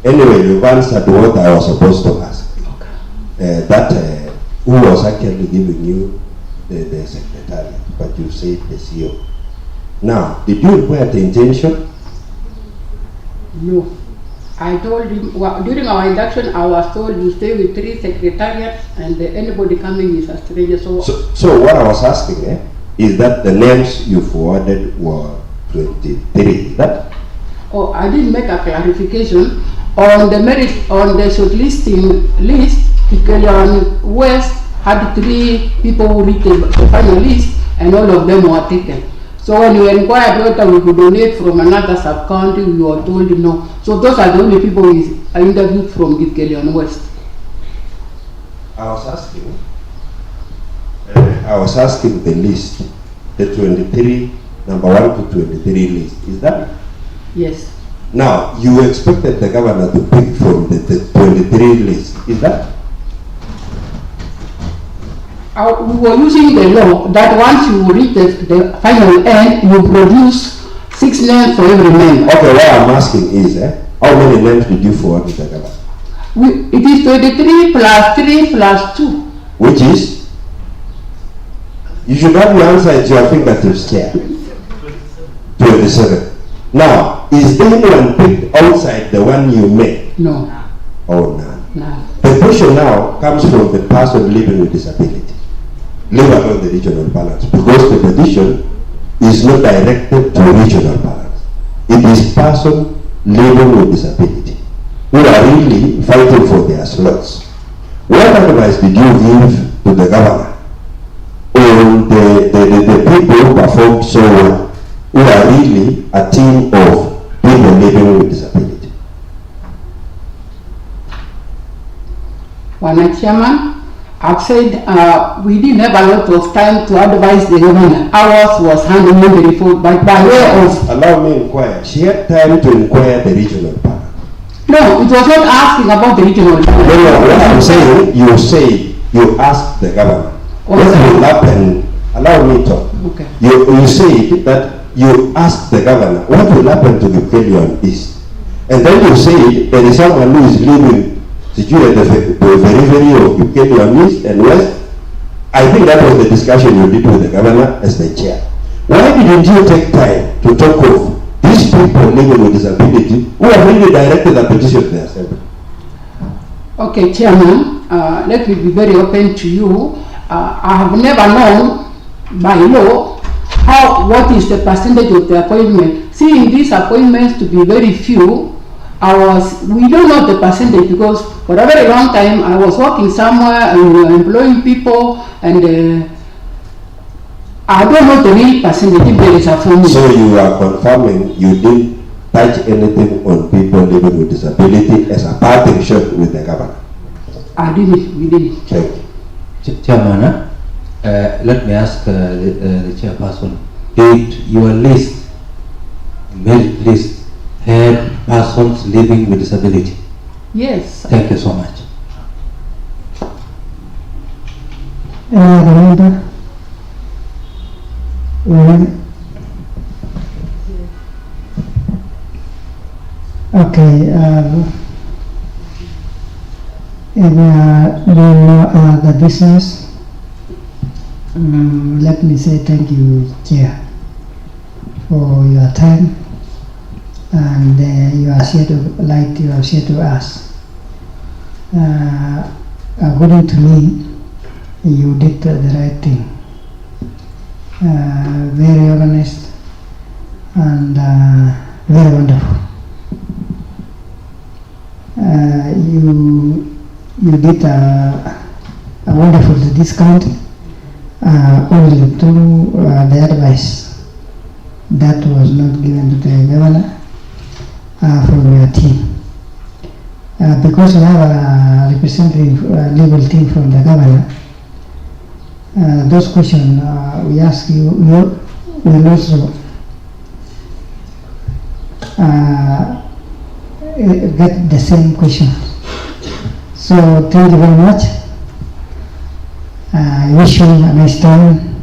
Anyway, you've answered what I was supposed to ask. Okay. Who was actually giving you the secretariat, but you said the CEO. Now, did you inquire the intention? No. I told him, well, during our induction, I was told you stay with 3 secretariats and anybody coming is a stranger. So what I was asking is that the names you forwarded were 23, that? Oh, I didn't make a clarification. On the merit, on the shortlisting list, Kikelian West had 3 people who reached the final list and all of them were taken. So when we inquired whether we could donate from another sub-county, we were told no. So those are the only people we interviewed from Gilgelian West. I was asking the list, the 23, number 1 to 23 list. Is that? Yes. Now, you expected the governor to pick from the 23 list. Is that? We were using the law that once you reach the final end, you produce 6 names for every member. Okay, what I'm asking is, how many names did you forward to the governor? It is 23 plus 3 plus 2. Which is? You should have the answer at your fingertips, Chair. 27. Now, is anyone picked outside the one you made? No. Oh, none. No. The question now comes from the person living with disability, leave alone the regional balance, because the petition is not directed to regional balance. It is person living with disability who are really fighting for their slots. What advice did you give to the governor on the people who performed so well, who are really a team of people living with disability? Chairman, I've said we didn't have a lot of time to advise the governor. Ours was handling the report, but by way of... Allow me to inquire. She had time to inquire the regional power. No, it was not asking about the regional power. No, what I'm saying, you say you asked the governor. What will happen? Allow me to talk. Okay. You say that you asked the governor, what will happen to the Kelion East? And then you say there is someone who is living situated at the periphery of Kelion East and West. I think that was the discussion you did with the governor as the chair. Why didn't you take time to talk of these people living with disability who have really directed the petition to the assembly? Okay, Chairman, let me be very open to you. I have never known by law what is the percentage of the appointment. Seeing these appointments to be very few, we don't know the percentage, because for a very long time I was working somewhere and employing people, and I don't know the real percentage if there is a formula. So you are confirming you didn't touch anything on people living with disability as a parting shot with the governor? I didn't, we didn't. Thank you. Chairman, let me ask the chairperson, did your list, merit list, have persons living with disability? Yes. Thank you so much. Remember? Okay. In the business, let me say thank you, Chair, for your time and you have shared to us. According to me, you did the right thing. Very honest and very wonderful. You did a wonderful discount only through the advice that was not given to the governor from your team. Because we have a representative legal team from the governor, those questions we ask you will also get the same question. So thank you very much. I wish you a nice time.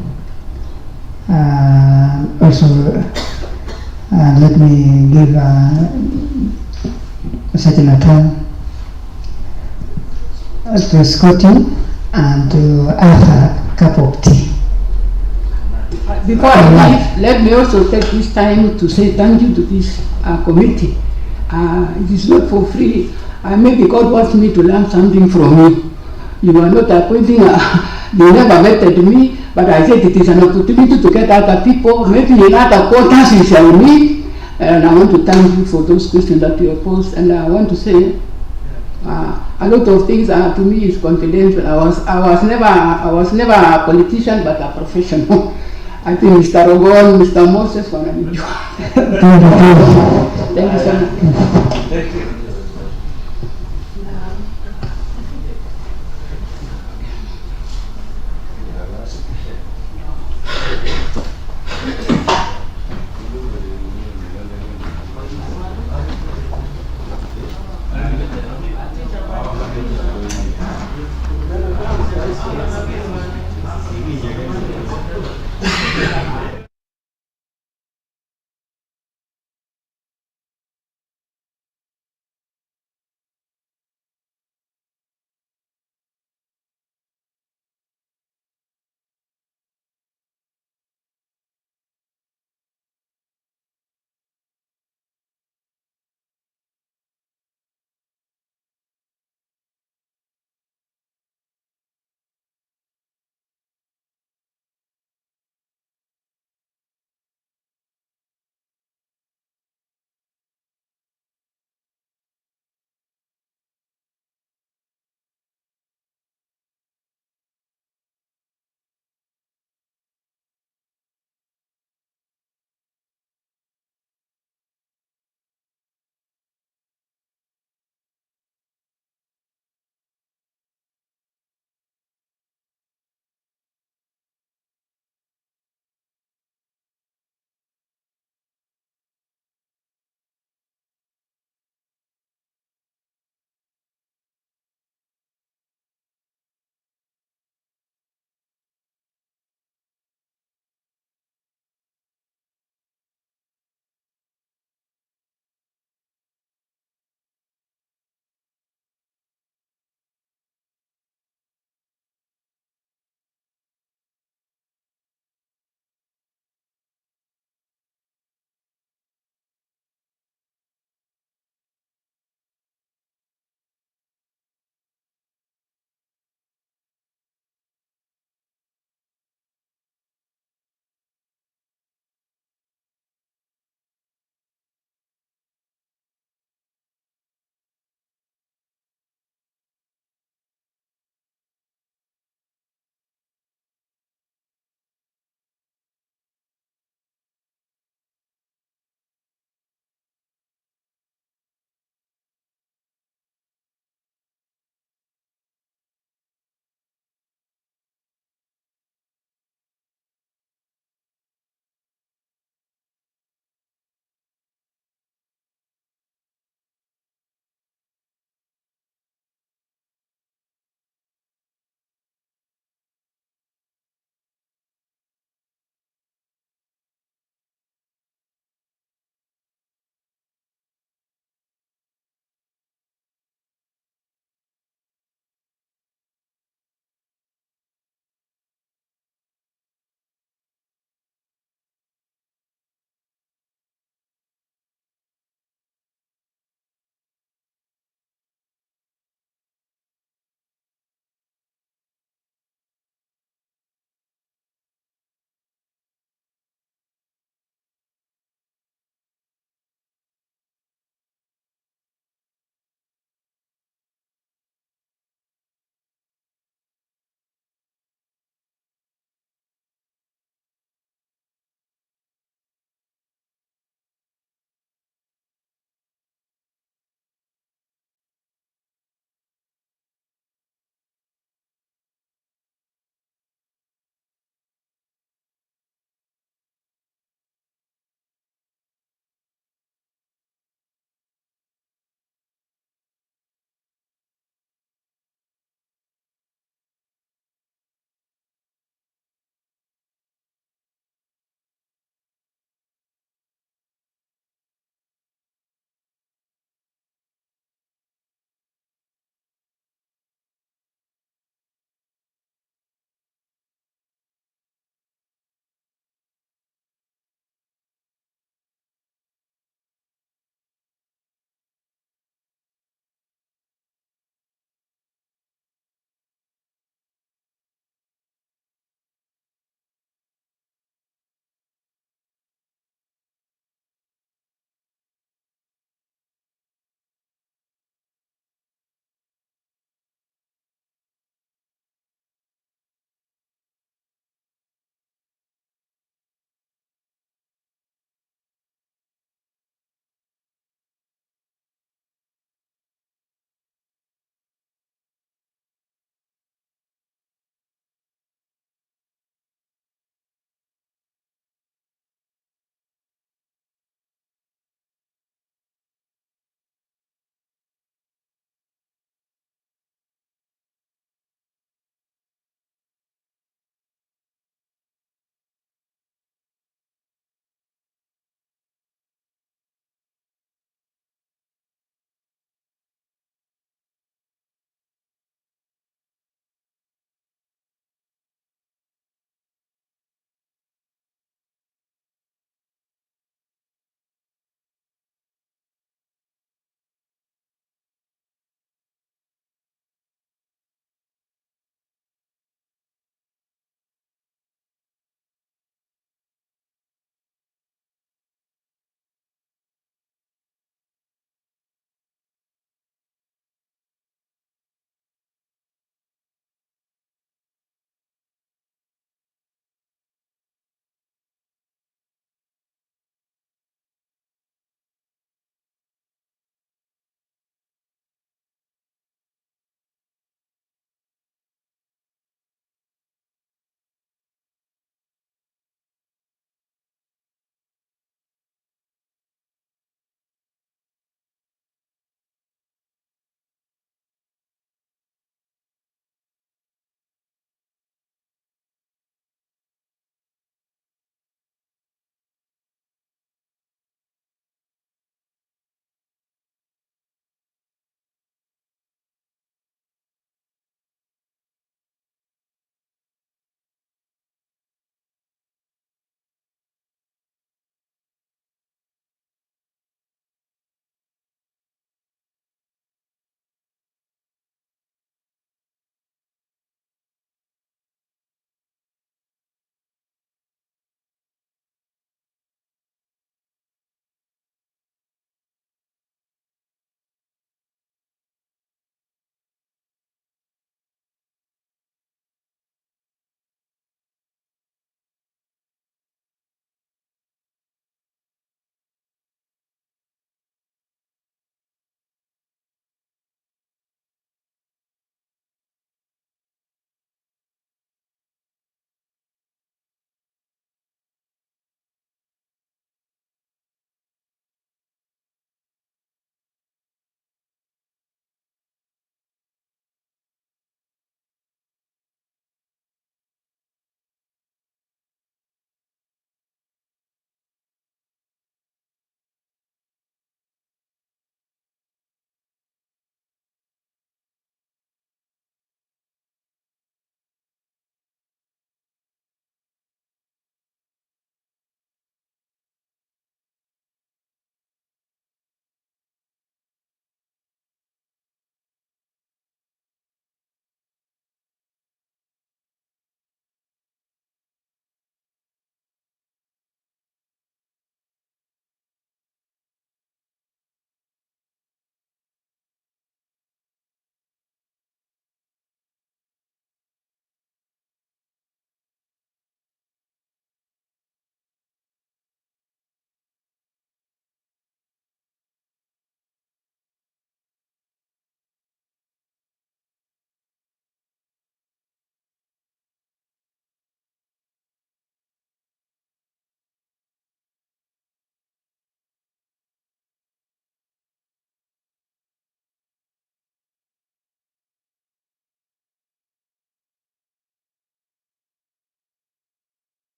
Also, let me give such a time to escort you and to have a cup of tea. Before I leave, let me also take this time to say thank you to this committee. It is not for free. Maybe God wants me to learn something from you. You are not appointing, you never vetted me, but I said it is an opportunity to get other people. Maybe in other quarters we shall meet. And I want to thank you for those questions that you posed. And I want to say, a lot of things to me is confidential. I was never a politician, but a professional. I think Mr. Ogon, Mr. Moses, want to meet you. Thank you so much. Thank you.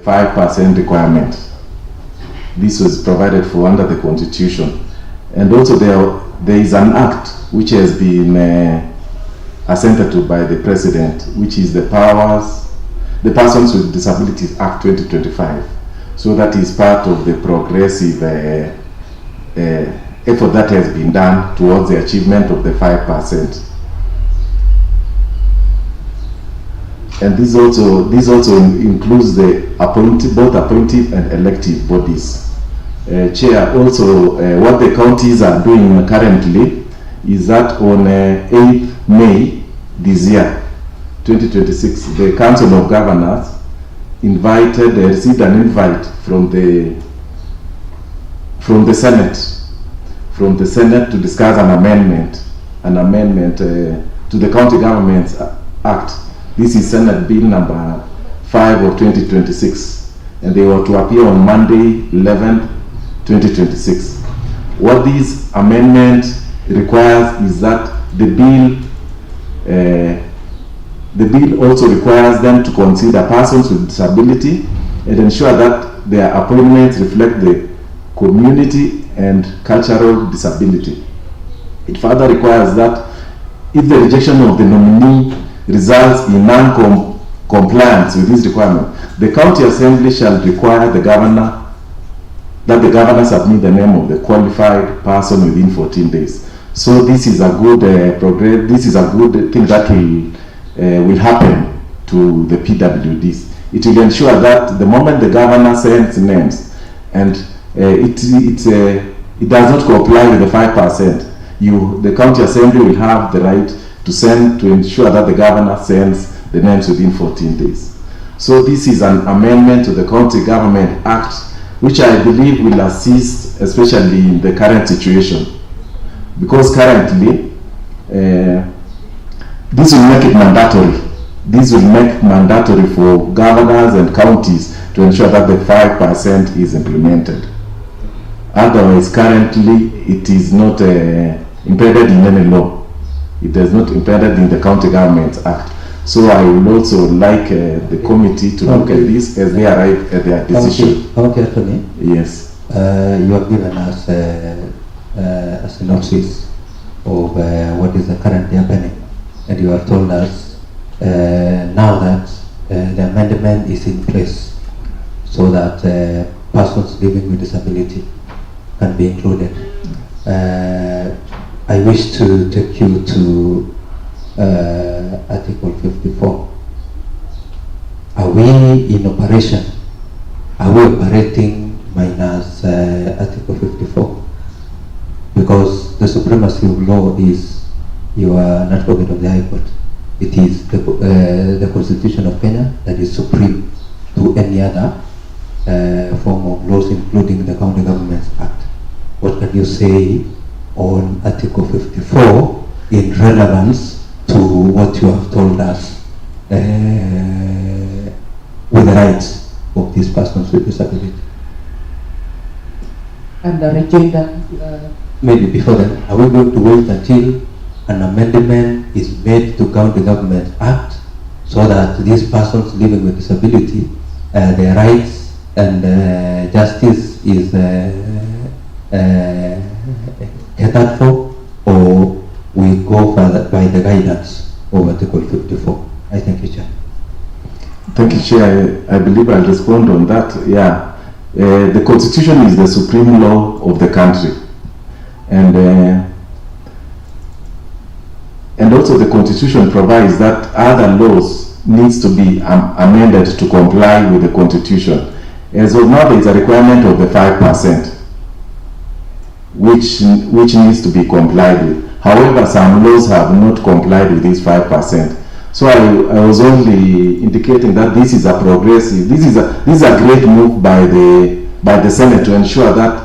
5% requirement. This was provided for under the Constitution. And also there is an act which has been assented to by the President, which is the Persons with Disabilities Act 2025. So that is part of the progressive effort that has been done towards the achievement of the 5%. And this also includes the both appointive and elective bodies. Chair, also what the counties are doing currently is that on 8th May this year, 2026, the Council of Governors received an invite from the Senate to discuss an amendment to the County Governments Act. This is Senate Bill number 5 of 2026, and they were to appear on Monday, 11th, 2026. What this amendment requires is that the bill also requires them to consider persons with disability and ensure that their appointments reflect the community and cultural disability. It further requires that if the rejection of the nominee results in non-compliance with this requirement, the County Assembly shall require the governor submit the name of the qualified person within 14 days. So this is a good progress. This is a good thing that will happen to the PWDs. It will ensure that the moment the governor sends names and it does not comply with the 5%, the County Assembly will have the right to ensure that the governor sends the names within 14 days. So this is an amendment to the County Government Act, which I believe will assist, especially in the current situation, because currently this will make it mandatory. This will make mandatory for governors and counties to ensure that the 5% is implemented. Otherwise, currently it is not embedded in any law. It is not embedded in the County Government Act. So I would also like the committee to look at this as they arrive at their decision. Okay, Tony. Yes. You have given us a synopsis of what is currently happening, and you have told us now that the amendment is in place so that persons living with disability can be included. I wish to take you to Article 54. Are we in operation? Are we operating minus Article 54? Because the supremacy of law is, you are not advocate of the High Court. It is the Constitution of Kenya that is supreme to any other form of laws, including the County Governments Act. What can you say on Article 54 in relevance to what you have told us with the rights of these persons with disability? And the agenda. Maybe before then, are we going to wait until an amendment is made to County Government Act so that these persons living with disability, their rights and justice is catered for, or we go further by the guidance of Article 54? I thank you, Chair. Thank you, Chair. I believe I'll respond on that. Yeah. The Constitution is the supreme law of the country. And also the Constitution provides that other laws needs to be amended to comply with the Constitution. As of now, there is a requirement of the 5%, which needs to be complied with. However, some laws have not complied with this 5%. So I was only indicating that this is a progressive, this is a great move by the Senate to ensure that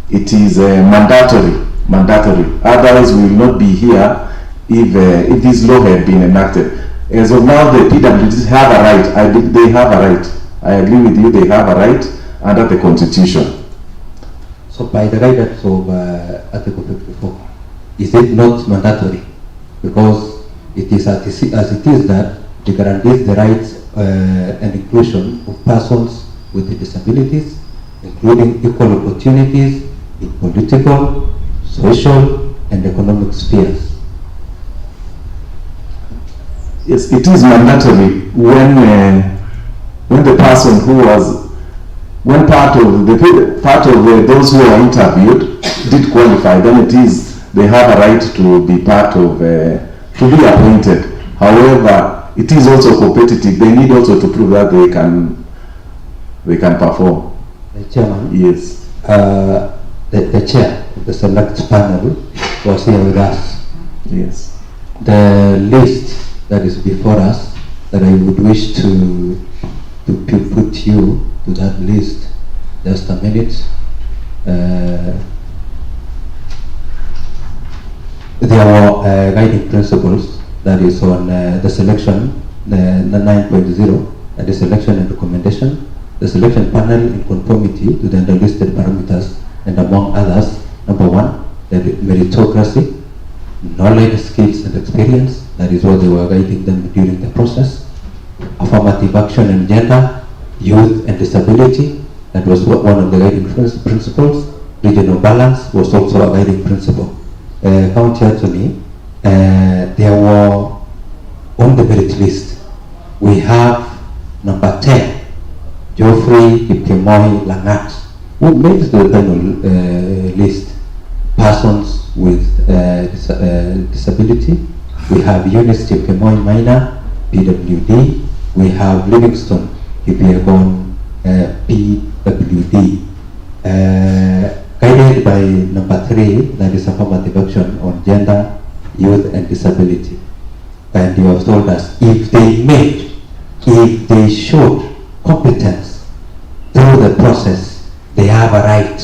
it is mandatory. Otherwise, we will not be here if this law had been enacted. As of now, the PWDs have a right. They have a right. I agree with you. They have a right under the Constitution. So, by the guidance of Article 54, is it not mandatory? Because it is as it is that it guarantees the rights and inclusion of persons with disabilities, including equal opportunities in political, social, and economic spheres. Yes, it is mandatory when the person who was, when part of those who were interviewed did qualify, then it is, they have a right to be part of, to be appointed. However, it is also competitive. They need also to prove that they can perform. Chairman? Yes. The chair of the select panel was here with us. Yes. The list that is before us, that I would wish to put you to that list. Just a minute. There were guiding principles that is on the selection, the 9.0, and the selection and recommendation. The selection panel in conformity to the underlisted parameters, and among others, number 1, the meritocracy, knowledge, skills, and experience. That is what they were guiding them during the process. Affirmative action and gender, youth and disability. That was one of the guiding principles. Regional balance was also a guiding principle. County Attorney, there were on the merit list, we have number 10, Geoffrey Kipkemoi Langat, who made the final list. Persons with disability. We have Eunice Kipkemoi Minor, PWD. We have Livingston Kipyegon, PWD. Guided by number 3, that is affirmative action on gender, youth, and disability. And you have told us if they showed competence through the process, they have a right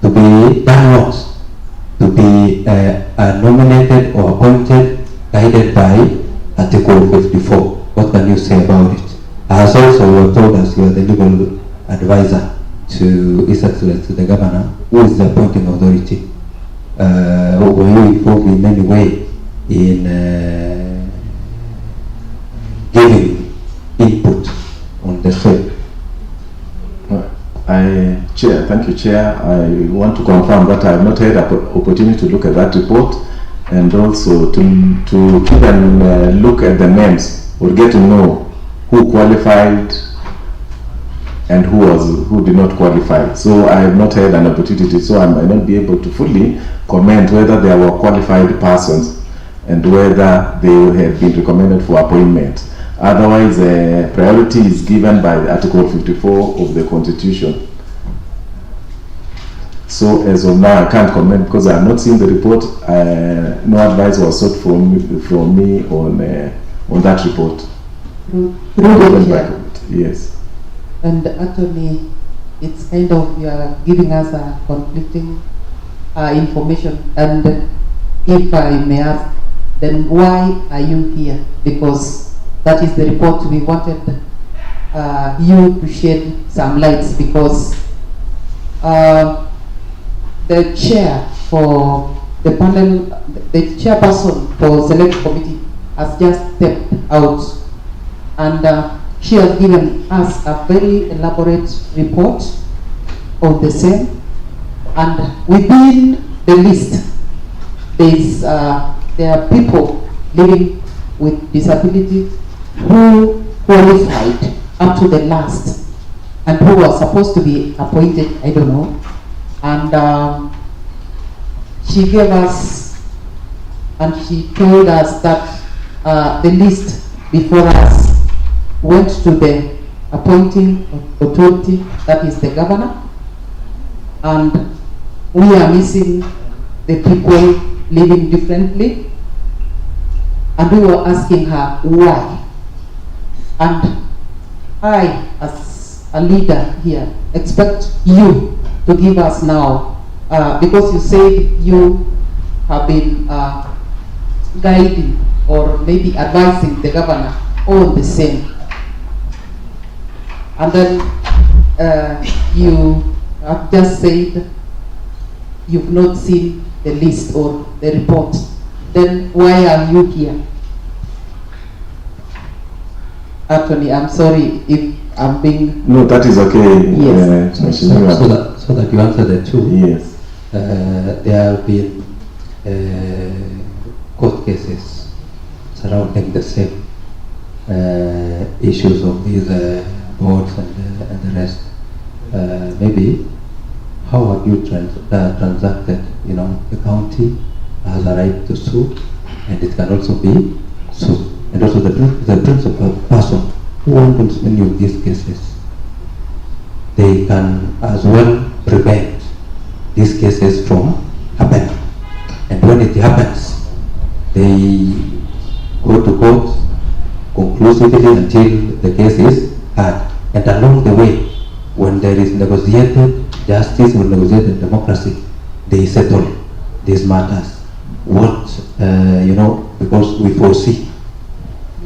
to be done what? To be nominated or appointed, guided by Article 54. What can you say about it? As also you have told us you are the legal advisor to His Excellency the Governor, who is the appointing authority. Were you involved in any way in giving input on the same? Chair, thank you, Chair. I want to confirm that I have not had an opportunity to look at that report, and also to even look at the names or get to know who qualified and who did not qualify. So I have not had an opportunity, so I might not be able to fully comment whether there were qualified persons and whether they had been recommended for appointment. Otherwise, priority is given by Article 54 of the Constitution. So as of now, I can't comment because I have not seen the report. No advice was sought from me on that report. Yes. And Attorney, it's kind of, you are giving us a conflicting information. And if I may ask, then why are you here? Because that is the report we wanted you to shed some lights, because the chair for the panel, the chairperson for select committee has just stepped out, and she has given us a very elaborate report of the same, and within the list there are people living with disability who qualified up to the last and who were supposed to be appointed, I don't know. And she gave us, and she told us that the list before us went to the appointing authority, that is the governor, and we are missing the people living differently, and we were asking her why. And I, as a leader here, expect you to give us now, because you said you have been guiding or maybe advising the governor on the same. And then you have just said you've not seen the list or the report. Then why are you here? Attorney, I'm sorry if I'm being... No, that is okay. Yes. So that you answer the two. Yes. There have been court cases surrounding the same issues of these boards and the rest. Maybe how have you transacted? You know, the county has a right to sue, and it can also be sued. And also the principal person who handles many of these cases, they can as well prevent these cases from happening. And when it happens, they go to court conclusively until the case is heard. And along the way, when there is negotiated justice or negotiated democracy, they settle these matters. What, because we foresee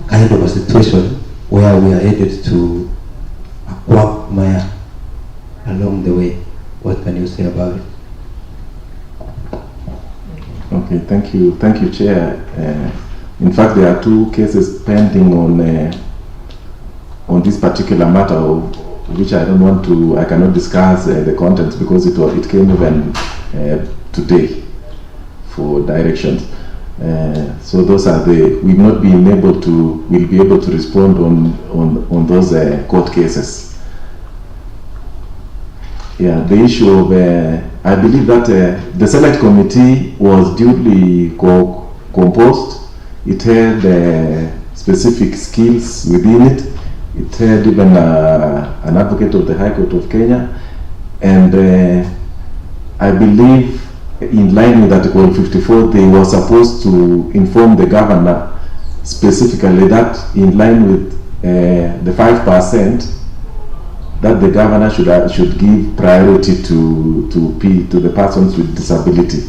kind of a situation where we are headed to a quagmire along the way. What can you say about it? Okay, thank you, Chair. In fact, there are two cases pending on this particular matter, of which I cannot discuss the contents because it came even today for directions. So those are we'll be able to respond on those court cases. Yeah, the issue of, I believe that the select committee was duly composed. It had specific skills within it. It had even an advocate of the High Court of Kenya. And I believe in line with Article 54, they were supposed to inform the governor specifically that in line with the 5%, that the governor should give priority to the persons with disability,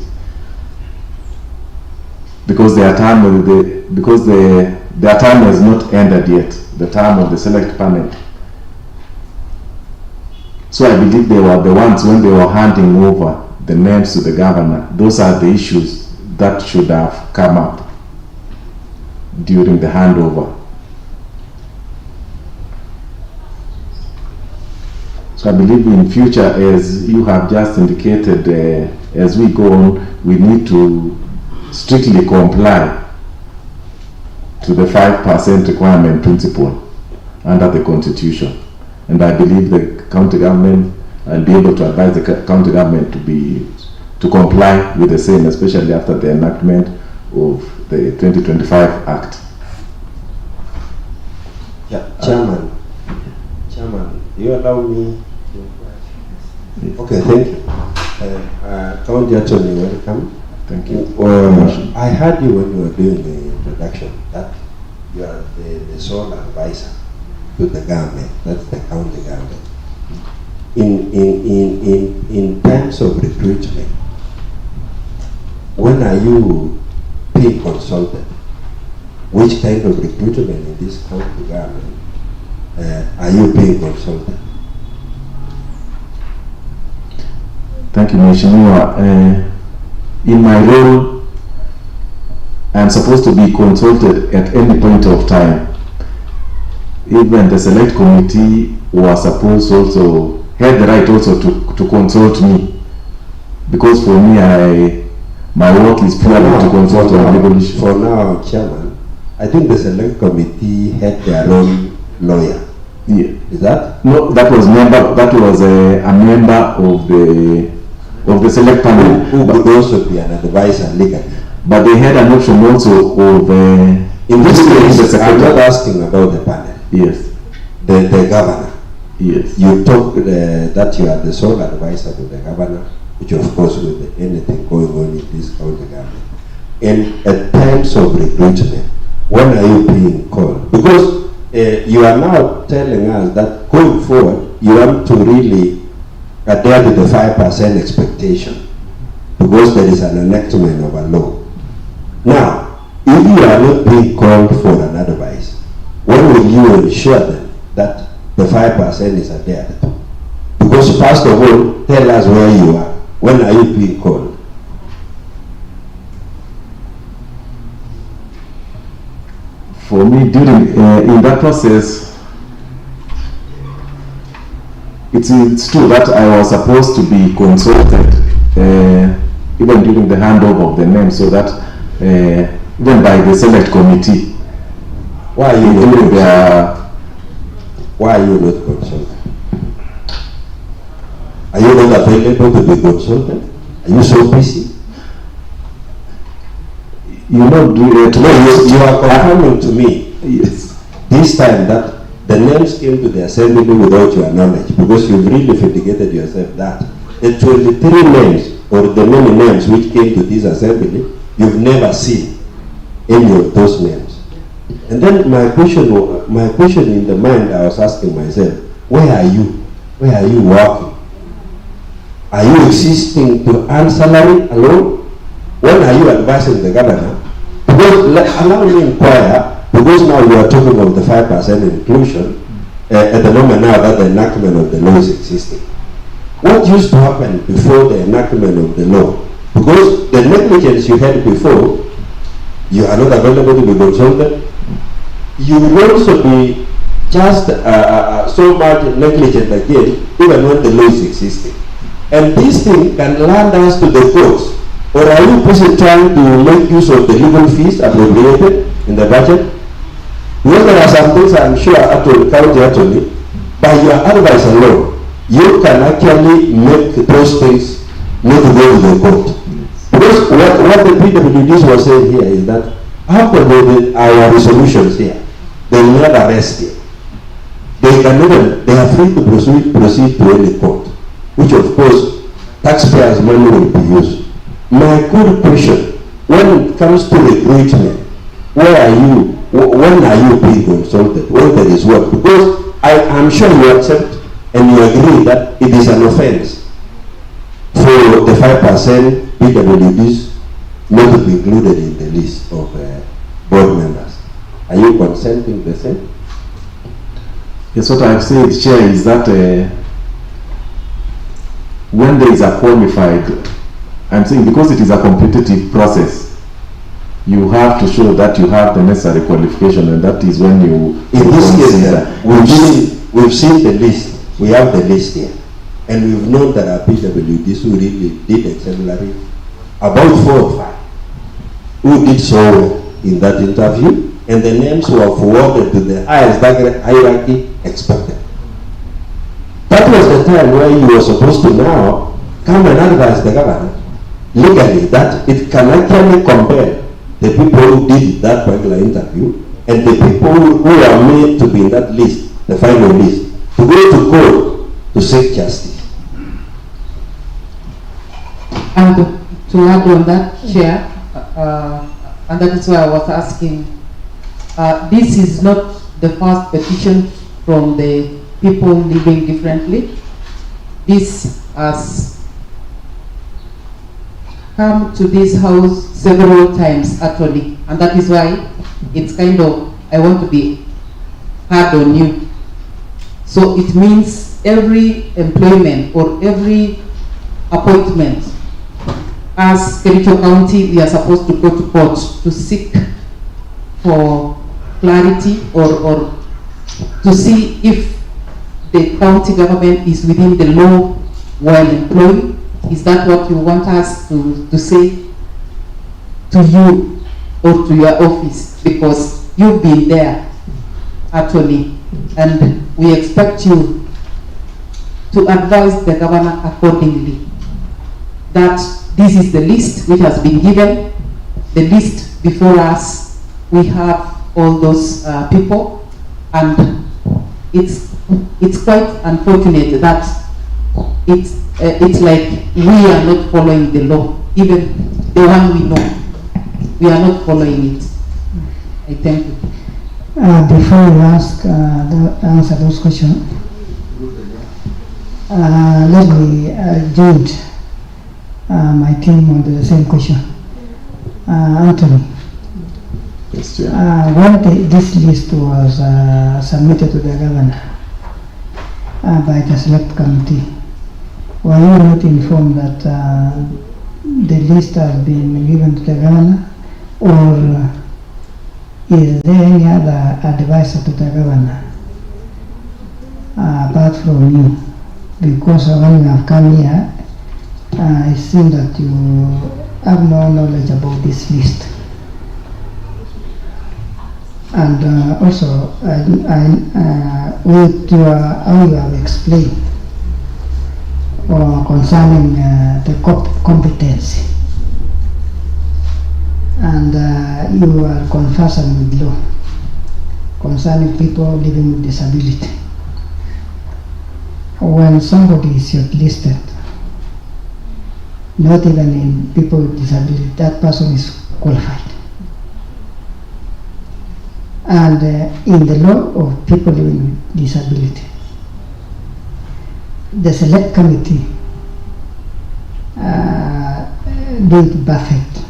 because their term has not ended yet, the term of the select panel. So I believe they were the ones, when they were handing over the names to the governor, those are the issues that should have come up during the handover. So I believe in future, as you have just indicated, as we go on, we need to strictly comply to the 5% requirement principle under the Constitution. And I believe the county government, I'll be able to advise the county government to comply with the same, especially after the enactment of the 2025 Act. Yeah, Chairman, do you allow me to? Yes. Okay, thank you. County Attorney, welcome. Thank you. I heard you when you were doing the introduction that you are the sole advisor to the government, that's the county government. In terms of recruitment, when are you being consulted? Which kind of recruitment in this county government are you being consulted? Thank you, Mheshimiwa. In my role, I am supposed to be consulted at any point of time. Even the select committee was supposed also, had the right also to consult me, because for me, my work is purely to consult on legal issues. For now, Chairman, I think the select committee had their own lawyer. Yeah. Is that? No, that was a member of the select panel. Who could also be an advisor legally. But they had an option also of in this case, I'm not asking about the panel. Yes. The governor. Yes. You talk that you are the sole advisor to the governor, which of course with anything going on in this county government. And at times of recruitment, when are you being called? Because you are now telling us that going forward, you want to really adhere to the 5% expectation, because there is an enactment of a law. Now, if you are not being called for an advice, when will you ensure then that the 5% is adhered to? Because first of all, tell us where you are. When are you being called? For me, during in that process, it's true that I was supposed to be consulted even during the handover of the name, so that even by the select committee. Why are you not consulted? Are you not available to be consulted? Are you so busy? You know, you are confirming to me this time that the names came to the assembly without your knowledge, because you've really vindicated yourself that the 23 names or the many names which came to this assembly, you've never seen any of those names. And then my question in the mind, I was asking myself, where are you? Where are you working? Are you existing to earn salary alone? When are you advising the governor? Because, allow me to inquire, because now you are talking of the 5% inclusion, at the moment now that the enactment of the law is existing. What used to happen before the enactment of the law? Because the negligence you had before, you are not available to be consulted, you will also be just so much negligent again, even when the law is existing. And this thing can land us to the courts. Or are you busy trying to make use of the legal fees appropriated in the budget? Because there are some things I'm sure county attorney, by your advice alone, you can actually make those things not to go to the court. Because what the PWDs were saying here is that after our resolutions here, they will not arrest you. They are free to proceed to any court, which of course taxpayers' money will be used. My good question, when it comes to recruitment, when are you being consulted? When there is work? Because I am sure you accept and you agree that it is an offense for the 5% PWDs not to be included in the list of board members. Are you consenting the same? Yes, what I have said, Chair, is that when there is a qualified, I'm saying because it is a competitive process, you have to show that you have the necessary qualification, and that is when you... In this case, we've seen the list. We have the list here. And we've known that our PWDs who really did exemplary, about 4 or 5, who did so well in that interview, and the names were forwarded to the highest hierarchy expected. That was the time where you were supposed to now come and advise the government legally that it can actually compare the people who did that particular interview and the people who are made to be in that list, the final list, to go to court to seek justice. And to add on that, Chair, and that is why I was asking, this is not the first petition from the people living differently. This has come to this house several times actually, and that is why it's kind of, I want to be hard on you. So it means every employment or every appointment, as Kericho County, we are supposed to go to court to seek for clarity or to see if the county government is within the law while employing. Is that what you want us to say to you or to your office? Because you've been there actually, and we expect you to advise the governor accordingly. That this is the list which has been given, the list before us, we have all those people, and it's quite unfortunate that it's like we are not following the law, even the one we know, we are not following it. I thank you. Before you answer those questions, let me join my team on the same question. Anthony, yes, yeah. When this list was submitted to the governor by the select committee, were you not informed that the list has been given to the governor, or is there any other advisor to the governor apart from you? because when you have come here, it seems that you have no knowledge about this list. And also, with how you have explained concerning the competency, and you are conversant with law concerning people living with disability. When somebody is shortlisted, not even in people with disability, that person is qualified. And in the law of people living with disability, the select committee do it perfect,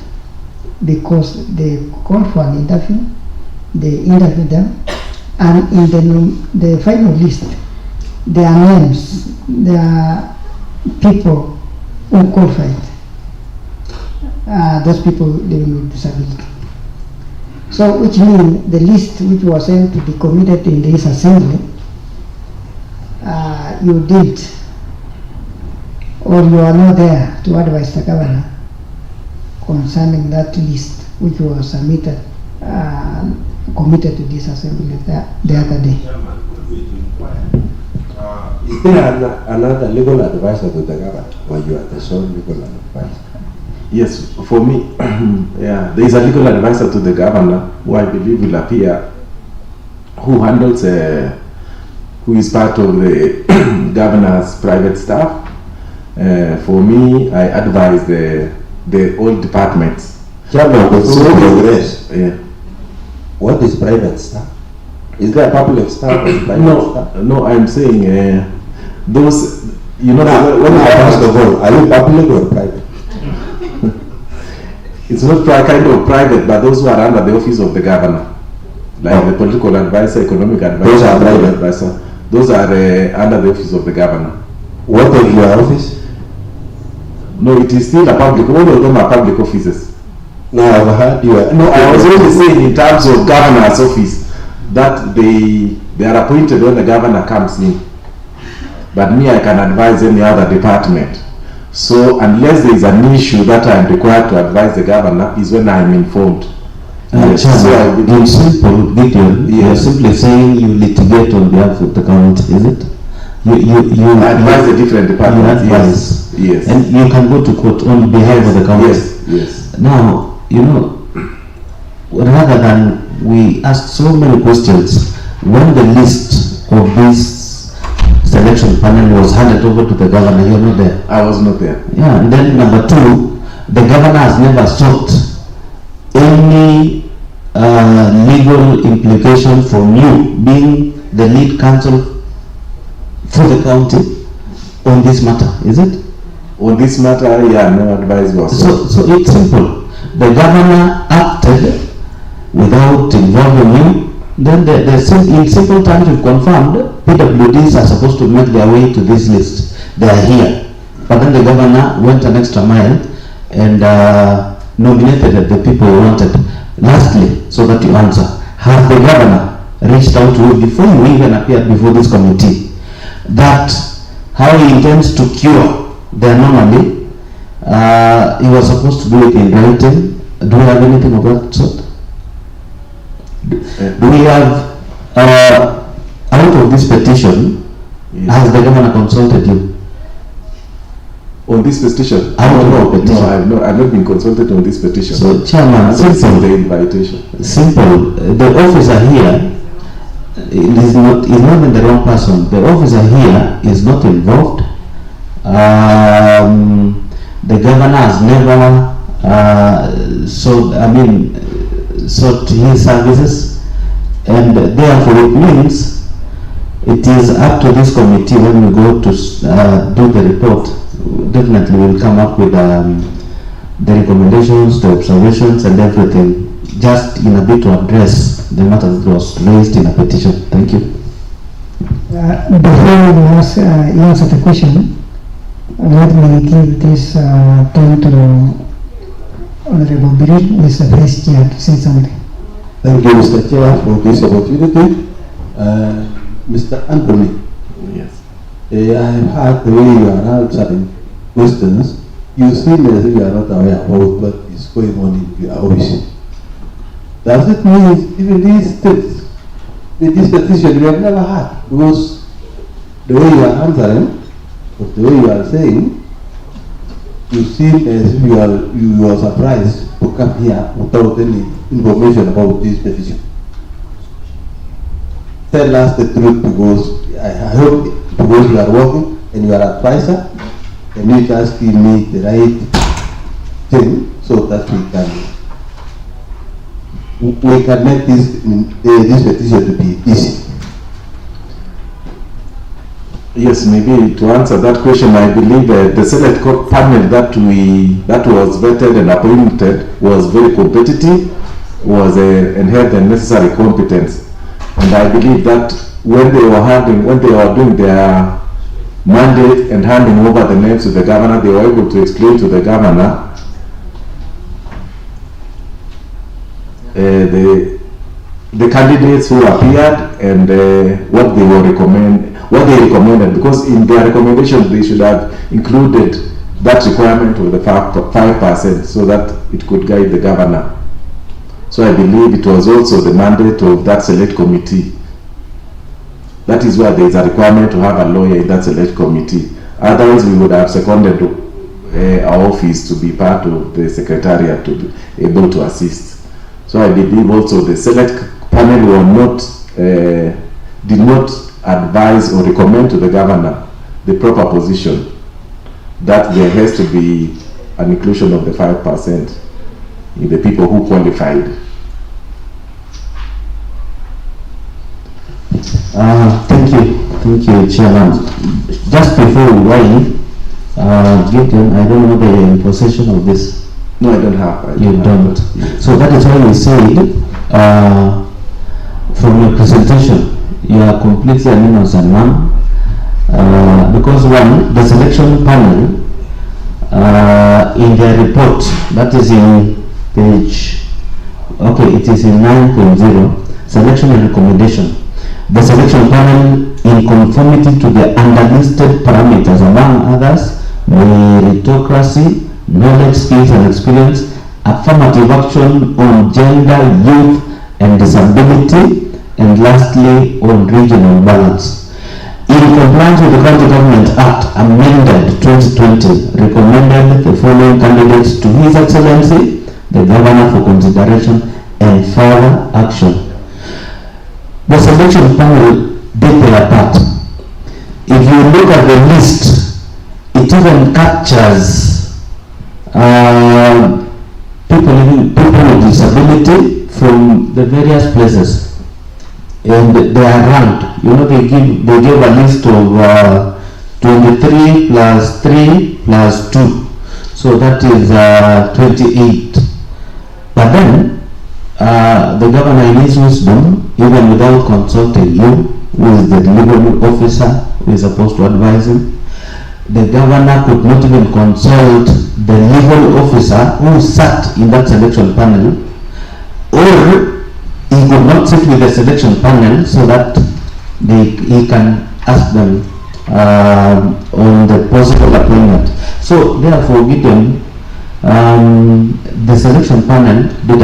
because they call for an interview, they interview them, and in the final list, their names, there are people who qualified, those people living with disability. So, which means the list which was sent to be committed in this assembly, you did, or you are not there to advise the governor concerning that list which was submitted, committed to this assembly the other day. Is there another legal advisor to the governor, or you are the sole legal advisor? Yes, for me, yeah, there is a legal advisor to the governor who I believe will appear, who handles, who is part of the governor's private staff. For me, I advise the all departments. Chairman, Yeah. What is private staff? Is there a public staff or private staff? No, I'm saying those, you know, first of all, are you public or private? It's not kind of private, but those who are under the office of the governor, like the political advisor, economic advisor, those are private advisor. Those are under the office of the governor. What of your office? No, it is still a public. All of them are public offices. No, I've heard you. No, I was only saying in terms of governor's office that they are appointed when the governor comes in. But me, I can advise any other department. So unless there is an issue that I am required to advise the governor, is when I am informed. In simple video, you are simply saying you litigate on behalf of the county, is it? You advise the different departments. You advise. Yes. And you can go to court on behalf of the county. Yes. Now, you know, rather than we ask so many questions, when the list of this selection panel was handed over to the governor, you were not there. I was not there. Yeah, and then number two, the governor has never sought any legal implication from you being the lead counsel for the county on this matter, is it? On this matter, yeah, no advice was. So it's simple. The governor acted without involving you. Then in simple terms, you've confirmed PWDs are supposed to make their way to this list. They are here. But then the governor went an extra mile and nominated the people he wanted. Lastly, so that you answer, has the governor reached out to you before you even appeared before this committee that how he intends to cure the anomaly? He was supposed to do it in writing. Do we have anything of that sort? Do we have, out of this petition, has the governor consulted you? On this petition? Petition. No, I've not been consulted on this petition. So, Chairman, simple. The invitation. Simple. The officer here is not in the wrong person. The officer here is not involved. The governor has never sought his services, and therefore it means it is up to this committee when we go to do the report. Definitely we'll come up with the recommendations, the observations and everything, just in a bit to address the matter that was raised in a petition. Thank you. Before you answer the question, let me give this time to Honorable Biril, who is the Vice Chair, to say something. Thank you, Mr. Chair, for this opportunity. Mr. Anthony. Yes. I have heard the way you are answering questions. You seem as if you are not aware about what is going on in your office. Does it mean even these things, with this petition, you have never heard? Because the way you are answering, or the way you are saying, you seem as if you are surprised to come here without any information about this petition. Tell us the truth, because I hope, because you are working and you are an advisor, can you just give me the right thing so that we can make this petition to be easy. Yes, maybe to answer that question, I believe the select panel that was vetted and appointed was very competitive, and had the necessary competence. And I believe that when they were doing their mandate and handing over the names to the governor, they were able to explain to the governor the candidates who appeared and what they recommended, because in their recommendation they should have included that requirement of the 5% so that it could guide the governor. So I believe it was also the mandate of that select committee. That is where there is a requirement to have a lawyer in that select committee. Otherwise we would have seconded our office to be part of the secretariat to be able to assist. So I believe also the select panel did not advise or recommend to the governor the proper position that there has to be an inclusion of the 5% in the people who qualified. Thank you, Chairman. Just before we leave, Gideon, I don't know whether you're in possession of this. No, I don't have. You don't. So that is why we said, from your presentation, you are completely an innocent man. Because one, the selection panel, in their report, that is in page, it is in 9.0, selection and recommendation. The selection panel, in conformity to the underlisted parameters, among others, meritocracy, knowledge, skills and experience, affirmative action on gender, youth and disability, and lastly on regional balance. In compliance with the County Government Act amended 2020, recommended the following candidates to His Excellency, the Governor, for consideration and further action. The selection panel did their part. If you look at the list, it even captures people with disability from the various places, and they are ranked. You know, they gave a list of 23 plus 3 plus 2, so that is 28. But then the governor, in his wisdom, even without consulting you, who is the legal officer who is supposed to advise him, the governor could not even consult the legal officer who sat in that selection panel, or he could not sit with the selection panel so that he can ask them on the possible appointment. So therefore, Gideon, the selection panel did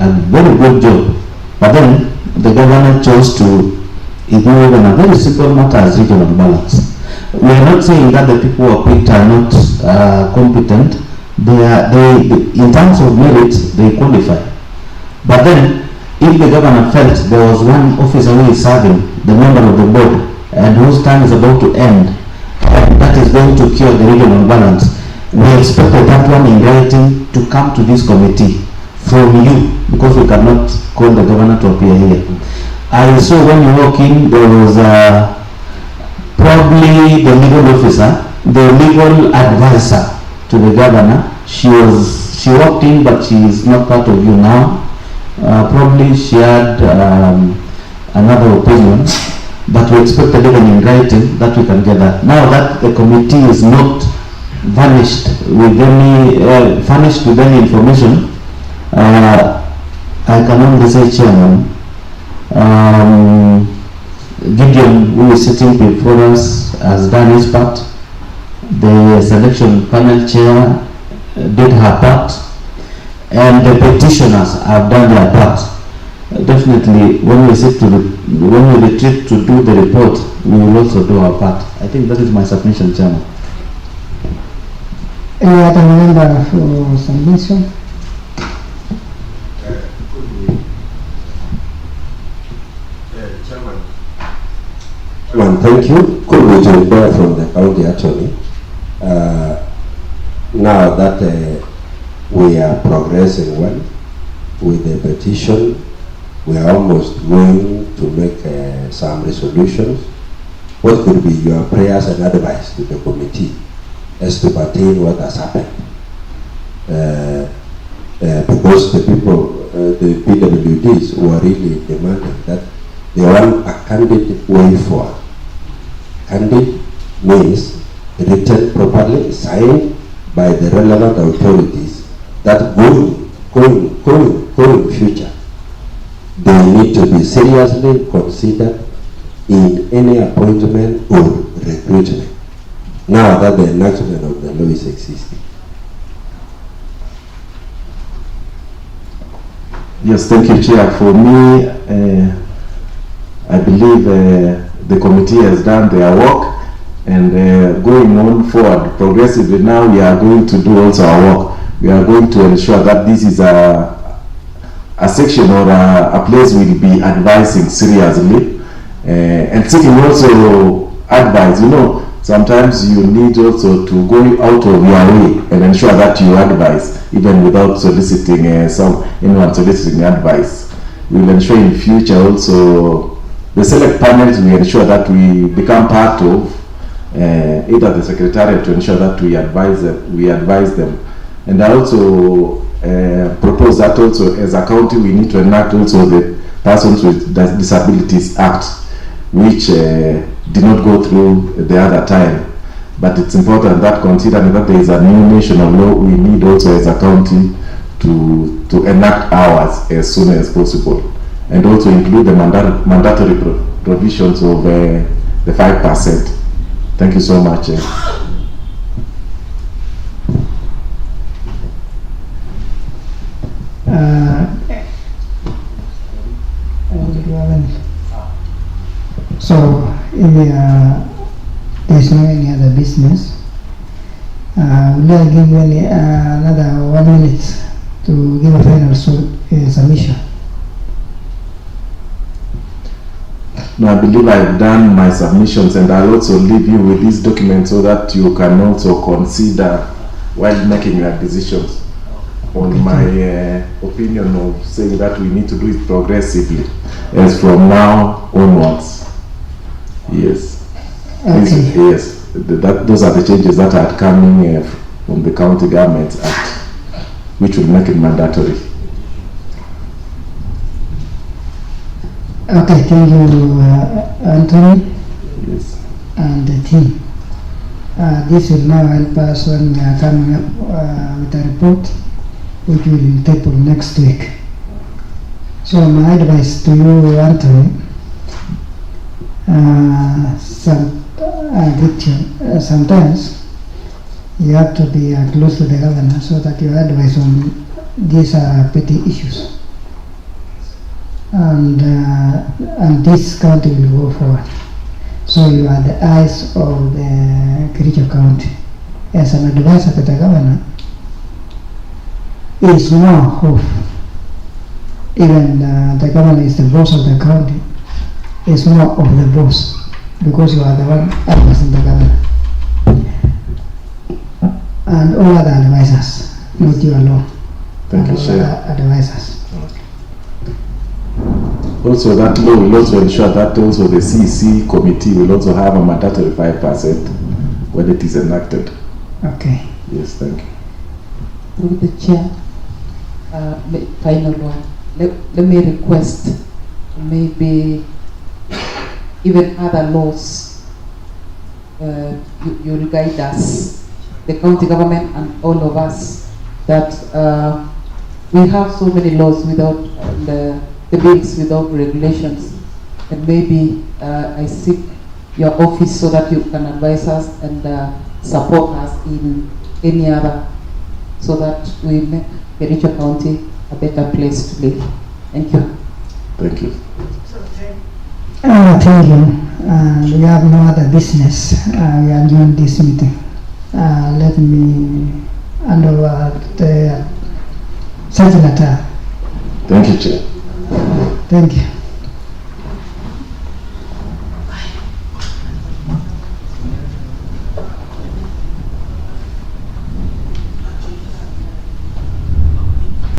a very good job, but then the governor chose to ignore even a very simple matter as regional balance. We are not saying that the people who are picked are not competent. In terms of merit, they qualify. But then, if the governor felt there was one officer who is serving, the member of the board, and whose time is about to end, and that is going to cure the regional balance, we expected that one in writing to come to this committee from you, because we cannot call the governor to appear here. I saw when you walk in, there was probably the legal officer, the legal advisor to the governor. She walked in, but she is not part of you now. Probably she had another opinion, but we expected even in writing that we can get that. Now that the committee is not furnished with any information, I can only say, Chairman, Gideon, who is sitting before us, has done his part. The selection panel chair did her part, and the petitioners have done their part. Definitely, when we retreat to do the report, we will also do our part. I think that is my submission, Chairman. Any other member for submission? Chairman, thank you. Could we inquire from the county attorney? Now that we are progressing well with the petition, we are almost going to make some resolutions. What could be your prayers and advice to the committee as to pertain what has happened? Because the people, the PWDs were really demanding that they want a candid way forward. Candid means written properly, signed by the relevant authorities, that going future, they need to be seriously considered in any appointment or recruitment, now that the enactment of the law is existing. Yes, thank you, Chair. For me, I believe the committee has done their work, and going on forward progressively now, we are going to do also our work. We are going to ensure that this is a section or a place we'll be advising seriously, and seeking also advice. You know, sometimes you need also to go out of your way and ensure that you advise, even without soliciting anyone soliciting advice. We will ensure in future also the select panels, we ensure that we become part of either the secretariat to ensure that we advise them. And I also propose that also as a county we need to enact also the Persons with Disabilities Act, which did not go through the other time. But it's important that, considering that there is a new national law, we need also as a county to enact ours as soon as possible, and also include the mandatory provisions of the 5%. Thank you so much. So, if there is no any other business, would I give you another 1 minute to give a final submission? No, I believe I've done my submissions, and I'll also leave you with this document so that you can also consider while making your decisions on my opinion of saying that we need to do it progressively as from now onwards. Yes. Okay. Yes. Those are the changes that are coming from the County Government Act, which will make it mandatory. Okay, thank you, Anthony. Yes. And the team. This will now help us when we are coming up with a report, which we will table next week. So my advice to you, Anthony, sometimes you have to be close to the governor so that your advice on these petty issues, and this county will go forward. So you are the eyes of the Kericho County. As an advisor to the governor, is more hope. Even the governor is the boss of the county. Is more of the boss, because you are the one advising the governor. And all other advisors, not you alone. Thank you, sir. Advisors. Also, that law will also ensure that also the CC committee will also have a mandatory 5% when it is enacted. Okay. Yes, thank you. Through the chair, final one. Let me request maybe even other laws. You'll guide us, the county government and all of us, that we have so many laws without the bills without regulations, and maybe I seek your office so that you can advise us and support us in any other, so that we make Kericho County a better place to live. Thank you. Thank you. Thank you. We have no other business. We are doing this meeting. Let me hand over the secretary. Thank you, Chair. Thank you.